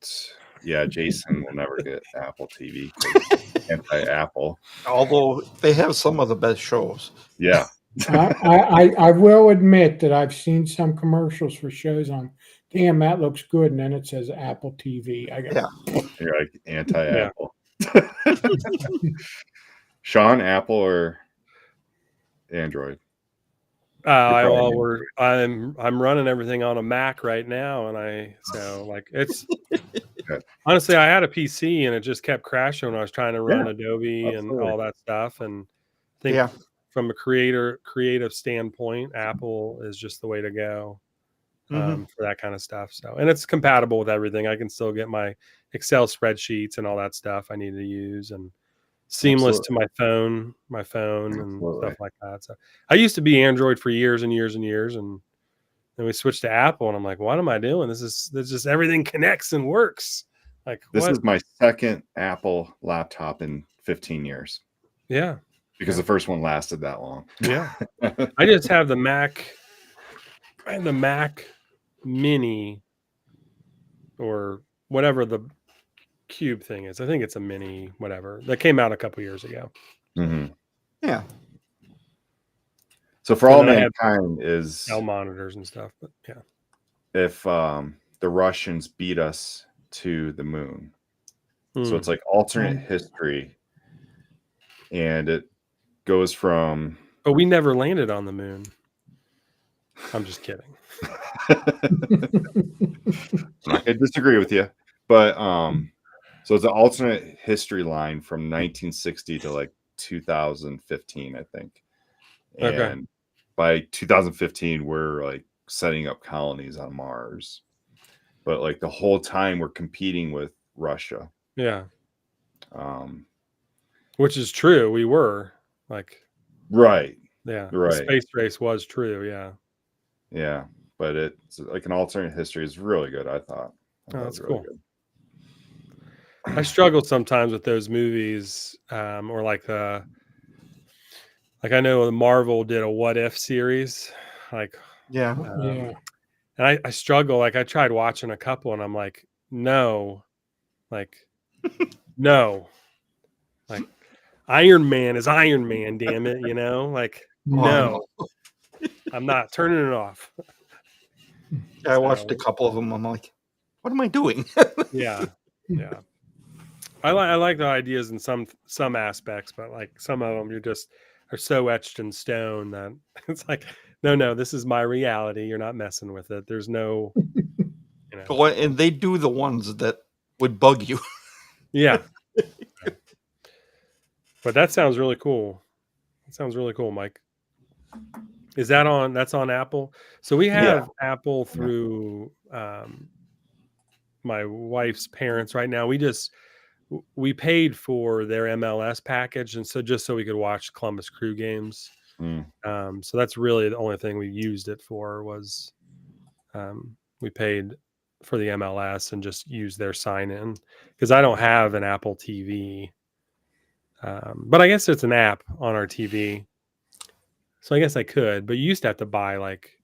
Jason will never get Apple TV because anti-Apple. Although they have some of the best shows. Yeah. I will admit that I've seen some commercials for shows on. Damn, that looks good, and then it says Apple TV. I go, Yeah. You're like anti-Apple. Sean, Apple or Android? Probably I'm running everything on a Mac right now, and it's Good. honestly, I had a PC and it just kept crashing when I was trying to run Yeah, Adobe and absolutely. all that stuff. And I think Yeah. from a creative standpoint, Apple is just the way to go for that kind of stuff. So, and it's compatible with everything. I can still get my Excel spreadsheets and all that stuff I need to use, and seamless to my phone and Absolutely. stuff like that. So I used to be Android for years and years and years, and then we switched to Apple, and I'm like, what am I doing? This is just everything connects and works. Like, This what? is my second Apple laptop in 15 years Yeah, because the first one lasted that long. yeah. I just have the Mac. I have the Mac Mini, or whatever the Cube thing is. I think it's a Mini, whatever that came out a couple years ago. Mm-hmm. Yeah. So For And All then I had Mankind is L monitors and stuff, but yeah. if the Russians beat us to the moon. So it's like alternate history, and it goes from. But we never landed on the moon. I'm just kidding. I'm not gonna disagree with you, but so it's an alternate history line from 1960 to like 2015, I think. And Okay. by 2015, we're like setting up colonies on Mars, but like the whole time we're competing with Russia. Yeah. Um, Which is true. We were like, right. yeah, Right. the space race was true. Yeah. Yeah. But it's like an alternate history is really good, I thought. Oh, that's really cool. good. I struggle sometimes with those movies, or like I know Marvel did a What If series, like yeah. And I struggle. Like, I tried watching a couple, and I'm like, no, like, no, like, Iron Man is Iron Man. Damn it, you know, like, Oh, I no, know. I'm not turning it off. I watched a So, couple of them. I'm like, what am I doing? yeah, yeah. I like the ideas in some aspects, but like some of them are so etched in stone that it's like, no, this is my reality. You're not messing with it. There's no, you know, Well, and they do the ones that would bug you. yeah. But that sounds really cool. That sounds really cool, Mike. Is that on? That's on Apple. So we have Apple through my wife's parents right now. We paid for their MLS package, and so just so we could watch Columbus Crew games. So that's really the only thing we used it for was we paid for the MLS and just used their sign in because I don't have an Apple TV. But I guess it's an app on our TV. So I guess I could, but you used to have to buy like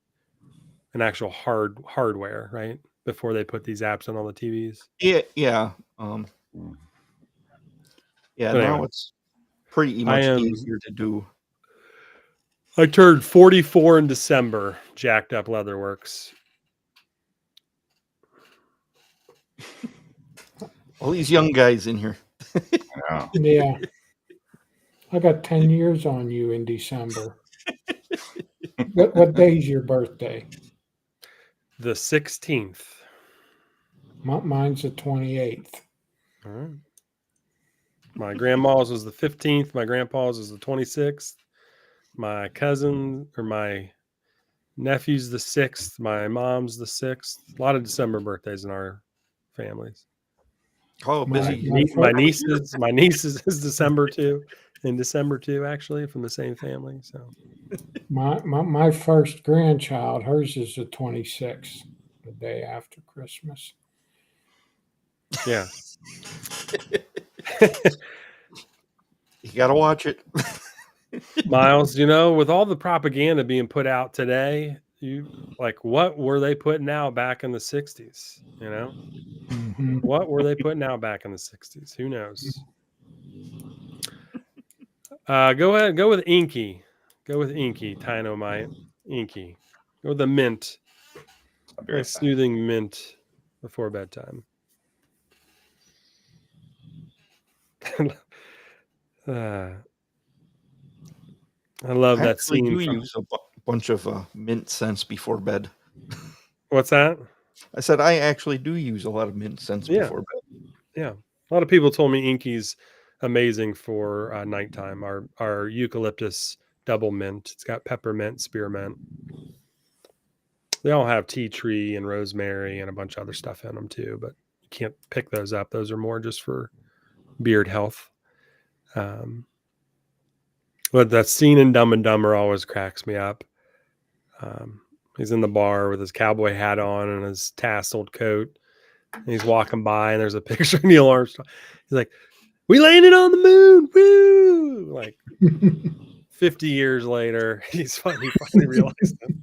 an actual hardware, right? Before they put these apps on all the TVs. Yeah. Yeah, But now anyway, it's pretty much easier to do. I turned 44 in December, Jacked Up Leatherworks. All these young guys in here. Yeah. I got 10 years on you in December. What day's your birthday? The 16th. Mine's the 28th. All right. My grandma's was the 15th. My grandpa's was the 26th. My cousin or my nephew's the 6th. My mom's the 6th. A lot of December birthdays in our families. Oh, busy. My niece is December too. In December too, actually, from the same family. So My first grandchild, hers is the 26th, the day after Christmas. yeah. You got to watch it. Miles, you know, with all the propaganda being put out today, what were they putting out back in the 60s? You know, what were they putting out back in the 60s? Who knows? Go ahead, go with Inky. Go with Inky, Dynamite. Inky. Go with the mint. Nice soothing mint before bedtime. I love that scene. You use a bunch of mint scents before bed. What's that? I said I actually do use a lot of mint scents before bed. Yeah, a lot of people told me Inky's amazing for nighttime. Our eucalyptus double mint. It's got peppermint, spearmint. They all have tea tree and rosemary and a bunch of other stuff in them too, but you can't pick those up. Those are more just for beard health. But that scene in Dumb and Dumber always cracks me up. He's in the bar with his cowboy hat on and his tasseled coat. And he's walking by and there's a picture of Neil Armstrong. He's like, "We landed on the moon. Woo!" Like 50 years later, he finally realized it.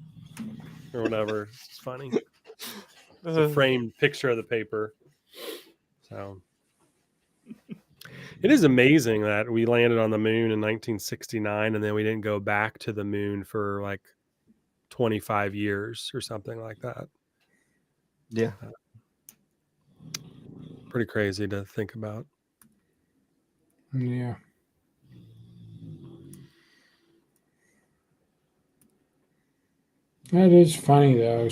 Or whatever. It's funny. It's a framed picture of the paper. So it is amazing that we landed on the moon in 1969 and then we didn't go back to the moon for like 25 years or something like that. Yeah. Pretty crazy to think about. Yeah. That is funny though.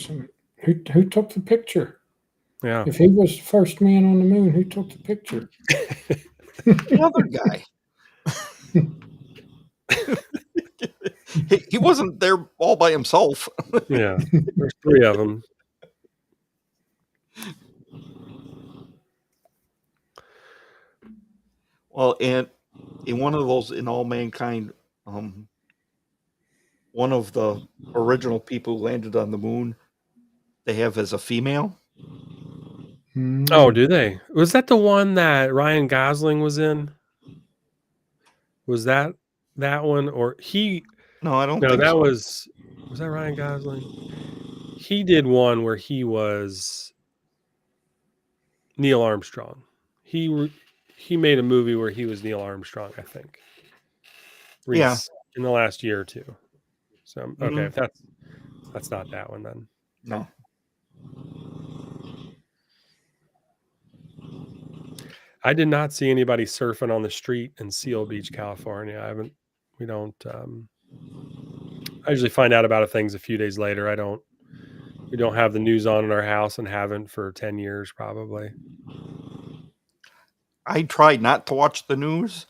Who took the picture? Yeah. If he was the first man on the moon, who took the picture? The other guy. he wasn't there all by himself. Yeah. There's 3 of them. Well, and in one of those In All Mankind, one of the original people who landed on the moon, they have as a female. Oh, do they? Was that the one that Ryan Gosling was in? Was that one or he? No, I don't No, think that so. was that Ryan Gosling? he did one where he was Neil Armstrong. He made a movie where he was Neil Armstrong, I think. Yeah. In the last year or two. So okay, Mhm. if that's not that one then. No. I did not see anybody surfing on the street in Seal Beach, California. We don't I usually find out about things a few days later. We don't have the news on in our house and haven't for 10 years probably. I tried not to watch the news.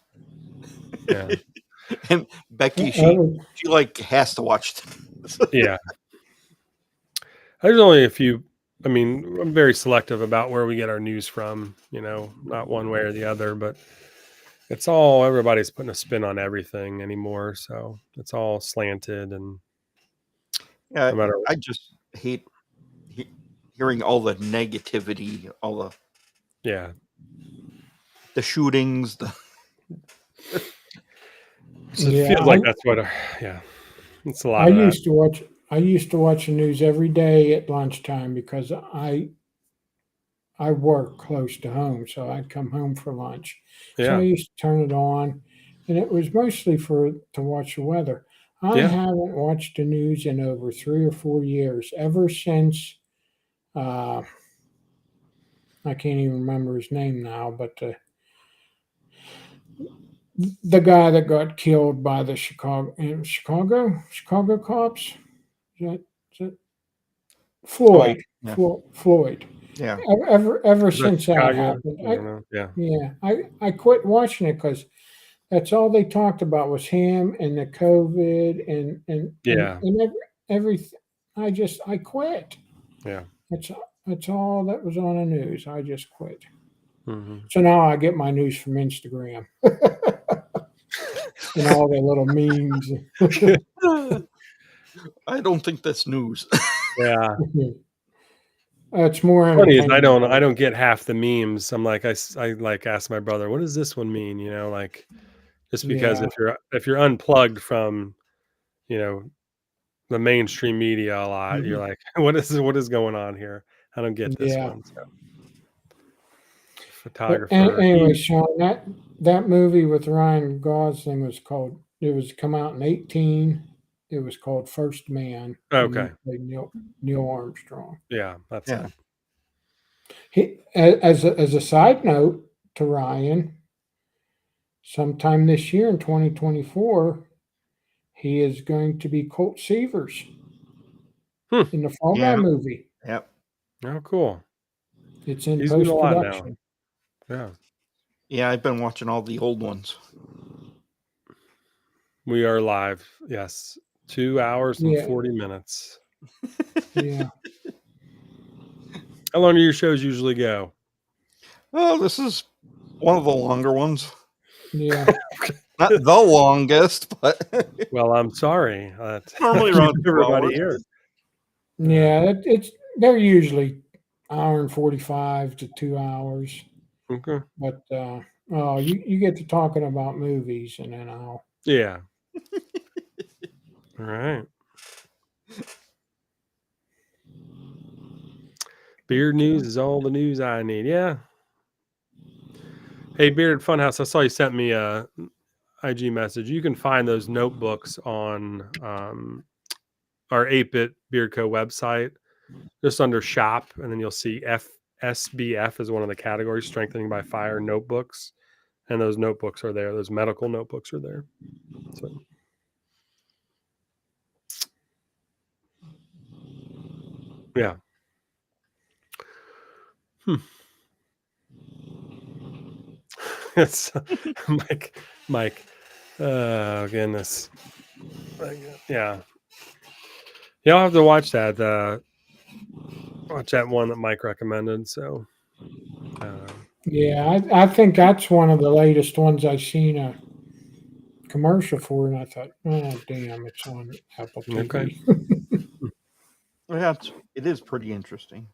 Yeah. And Becky, Oh, she like has to watch this. Yeah. There's only a few. I mean, I'm very selective about where we get our news from, not one way or the other, but it's all, everybody's putting a spin on everything anymore. So it's all slanted and Yeah, no matter I just hate hearing all the negativity, all yeah. the shootings. So it yeah, feels like that's what, yeah, it's a lot I of that. used to watch the news every day at lunchtime because I work close to home, so I'd come home for lunch. So I Yeah. used to turn it on, and it was mostly to watch the weather. I Yeah. haven't watched the news in over 3 or 4 years, ever since I can't even remember his name now, but the guy that got killed by the Chicago cops. Is that Floyd? yeah. Floyd. Yeah. Ever Is that since that Chicago? happened, I don't know. Yeah. I quit watching it because that's all they talked about was him and the COVID Yeah. and everything. I quit. Yeah. That's all that was on the news. I just quit. Hmm. So now I get my news from Instagram and all the little memes. I don't think that's news. Yeah. It's more Funny is entertainment. I don't get half the memes. I'm like, I like ask my brother, what does this one mean? Like just because Yeah, if you're unplugged from, the mainstream media a lot, you're like, what is going on here? I don't get this yeah. one. So But photographer. anyway, Sean, that movie with Ryan Gosling it was come out in 18. It was called First Man. And he Okay. played Neil Armstrong. Yeah, that's Yeah. it. As a side note to Ryan, sometime this year in 2024, he is going to be Colt Seavers in the Fall Guy Yeah. movie. Yep. Oh, cool. It's in He's doing a post lot now. production. Yeah. Yeah, I've been watching all the old ones. We are live. Yes. 2 hours and Yeah. 40 minutes. Yeah. How long do your shows usually go? Oh, this is one of the longer ones. Yeah. Not the longest, but Well, I'm sorry. normally around 2 everybody hours. here. Yeah, they're usually hour and 45 to 2 hours. Okay. But you get to talking about movies and then Yeah. All right. Beard news is all the news I need. Yeah. Hey, Bearded Funhouse, I saw you sent me a IG message. You can find those notebooks on our 8-Bit Beard Co website, just under shop, and then you'll see SBF is one of the categories, strengthening by fire notebooks, and those notebooks are there. Those medical notebooks are there. So. Yeah. It's Mike. Oh goodness. Yeah. Yeah, I'll have to watch that. Watch that one that Mike recommended. So yeah, I think that's one of the latest ones I've seen a commercial for, and I thought, oh damn, it's on Apple TV. Okay. Yeah, it is pretty interesting.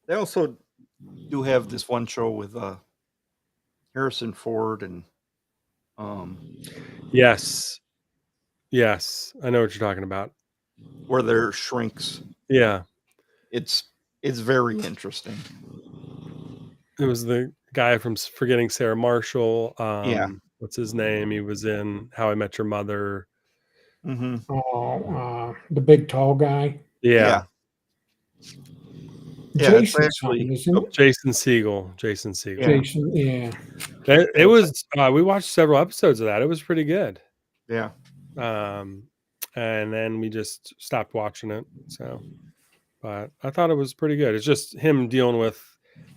They also do have this one show with Harrison Ford and Yes. I know what you're talking about. where there shrinks. Yeah. It's very interesting. It was the guy from Forgetting Sarah Marshall. Yeah. What's his name? He was in How I Met Your Mother. Mm-hmm. The big tall guy. Yeah. Yeah, it's Jason's actually son, isn't it? Jason Segel. Jason Segel. Yeah. Jason, yeah. It was, we watched several episodes of that. It was pretty good. yeah. And then we just stopped watching it. So, but I thought it was pretty good. It's just him dealing with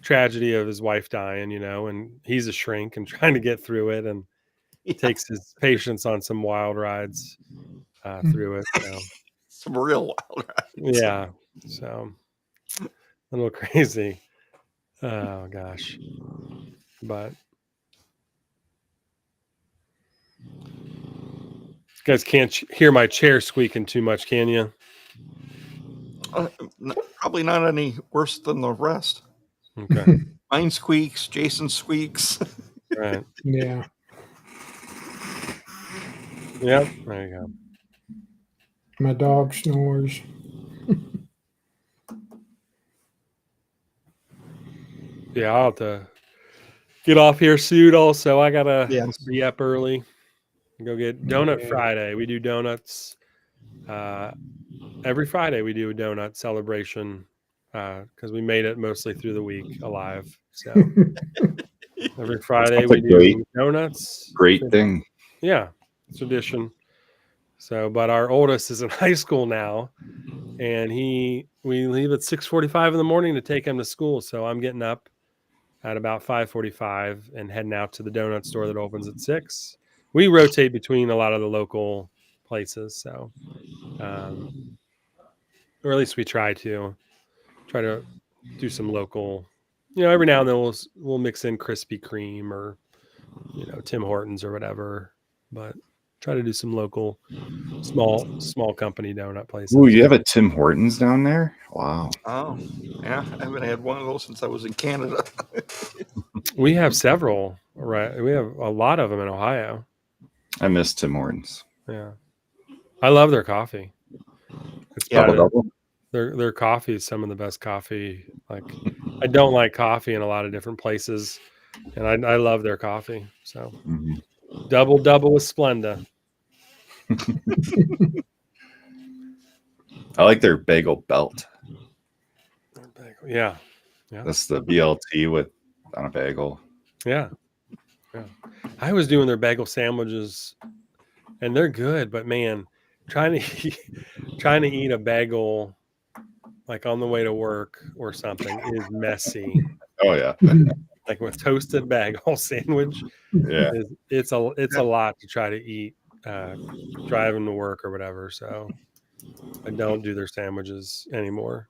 tragedy of his wife dying, and he's a shrink and trying to get through it, and takes his patients on some wild rides through it. So. Some real wild rides. Yeah. So a little crazy. Oh gosh. But you guys can't hear my chair squeaking too much, can you? Probably not any worse than the rest. Okay. Mine squeaks. Jason squeaks. Right. Yeah. Yep. There you go. My dog snores. Yeah, I'll have to get off here soon. Also, I gotta Yes. be up early. Go get Donut Yeah. Friday. We do donuts. Every Friday we do a donut celebration because we made it mostly through the week alive. So every Friday That's a we do donuts. Great thing. Yeah, tradition. So, but our oldest is in high school now, and we leave at 6:45 in the morning to take him to school. So I'm getting up at about 5:45 and heading out to the donut store that opens at 6. We rotate between a lot of the local places, so or at least we try to do some local. Every now and then we'll mix in Krispy Kreme or Tim Hortons or whatever, but try to do some local small company donut places. Ooh, you have a Tim Hortons down there? Wow. Oh, yeah. I haven't had one of those since I was in Canada. We have several, right? We have a lot of them in Ohio. I miss Tim Hortons. Yeah, I love their coffee. It's Yeah, Double. their coffee is some of the best coffee. Like, I don't like coffee in a lot of different places, and I love their coffee. So double with Splenda. I like their bagel belt. Yeah. That's the BLT on a bagel. Yeah. I was doing their bagel sandwiches, and they're good, but man, trying to eat a bagel like on the way to work or something is messy. Oh yeah. Like with toasted bagel sandwich. Yeah. It's a lot to try to eat driving to work or whatever. So I don't do their sandwiches anymore.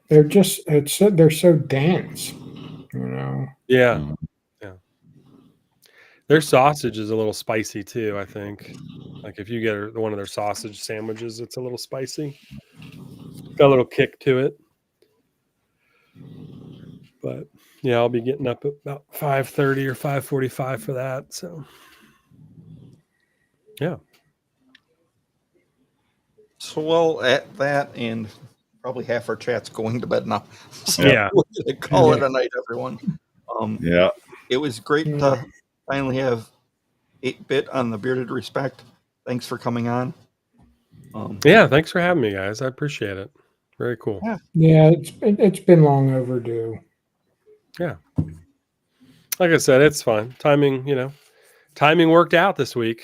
They're they're so dense, Yeah. Their sausage is a little spicy too, I think. Like if you get one of their sausage sandwiches, it's a little spicy. Got a little kick to it. But yeah, I'll be getting up at about 5:30 or 5:45 for that. So yeah. So, well, at that, and probably half our chat's going to bed now. So Yeah. we're going to call it a night, everyone. Yeah. It was great to finally have 8-Bit on the Bearded Respect. Thanks for coming on. Yeah, thanks for having me, guys. I appreciate it. Very cool. Yeah, it's been long overdue. Yeah. Like I said, it's fun. Timing worked out this week.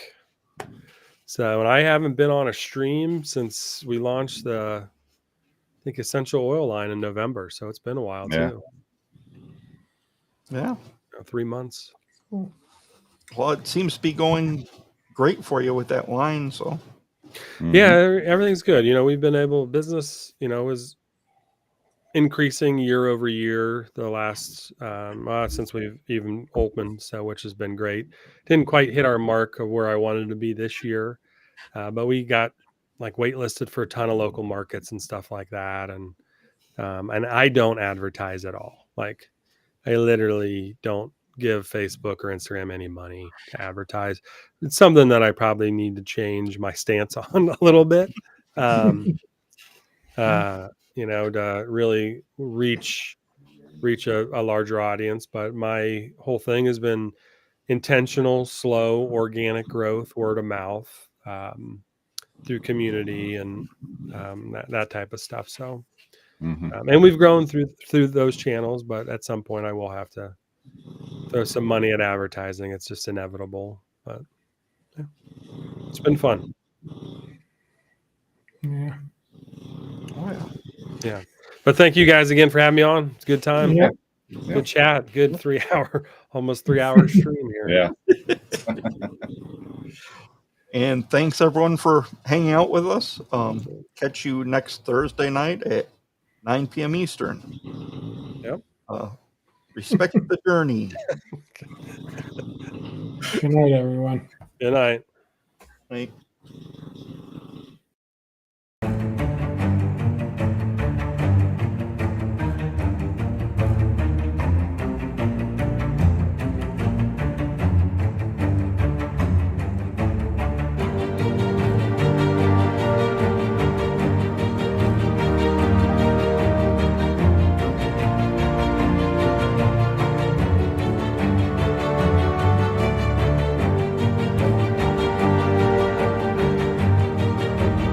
So, and I haven't been on a stream since we launched the, I think, essential oil line in November. So it's been a while too. Yeah. 3 months. Well, it seems to be going great for you with that line. So Yeah, everything's good. We've been able, business, was increasing year over year the last since we've even opened, so which has been great. Didn't quite hit our mark of where I wanted to be this year, but we got like waitlisted for a ton of local markets and stuff like that, and I don't advertise at all. Like, I literally don't give Facebook or Instagram any money to advertise. It's something that I probably need to change my stance on a little bit. To really reach a larger audience. But my whole thing has been intentional, slow, organic growth, word of mouth, through community and that type of stuff. So, and we've grown through those channels, but at some point I will have to throw some money at advertising. It's just inevitable, but yeah, it's been fun. Yeah. Oh, yeah. Yeah. But thank you guys again for having me on. It's a good time. Yeah. Good chat. Good 3 hour, almost 3 hour stream here. Yeah. And thanks everyone for hanging out with us. Catch you next Thursday night at 9 p.m. Eastern. Yep. Respect the journey. Good night, everyone. Good night. Right.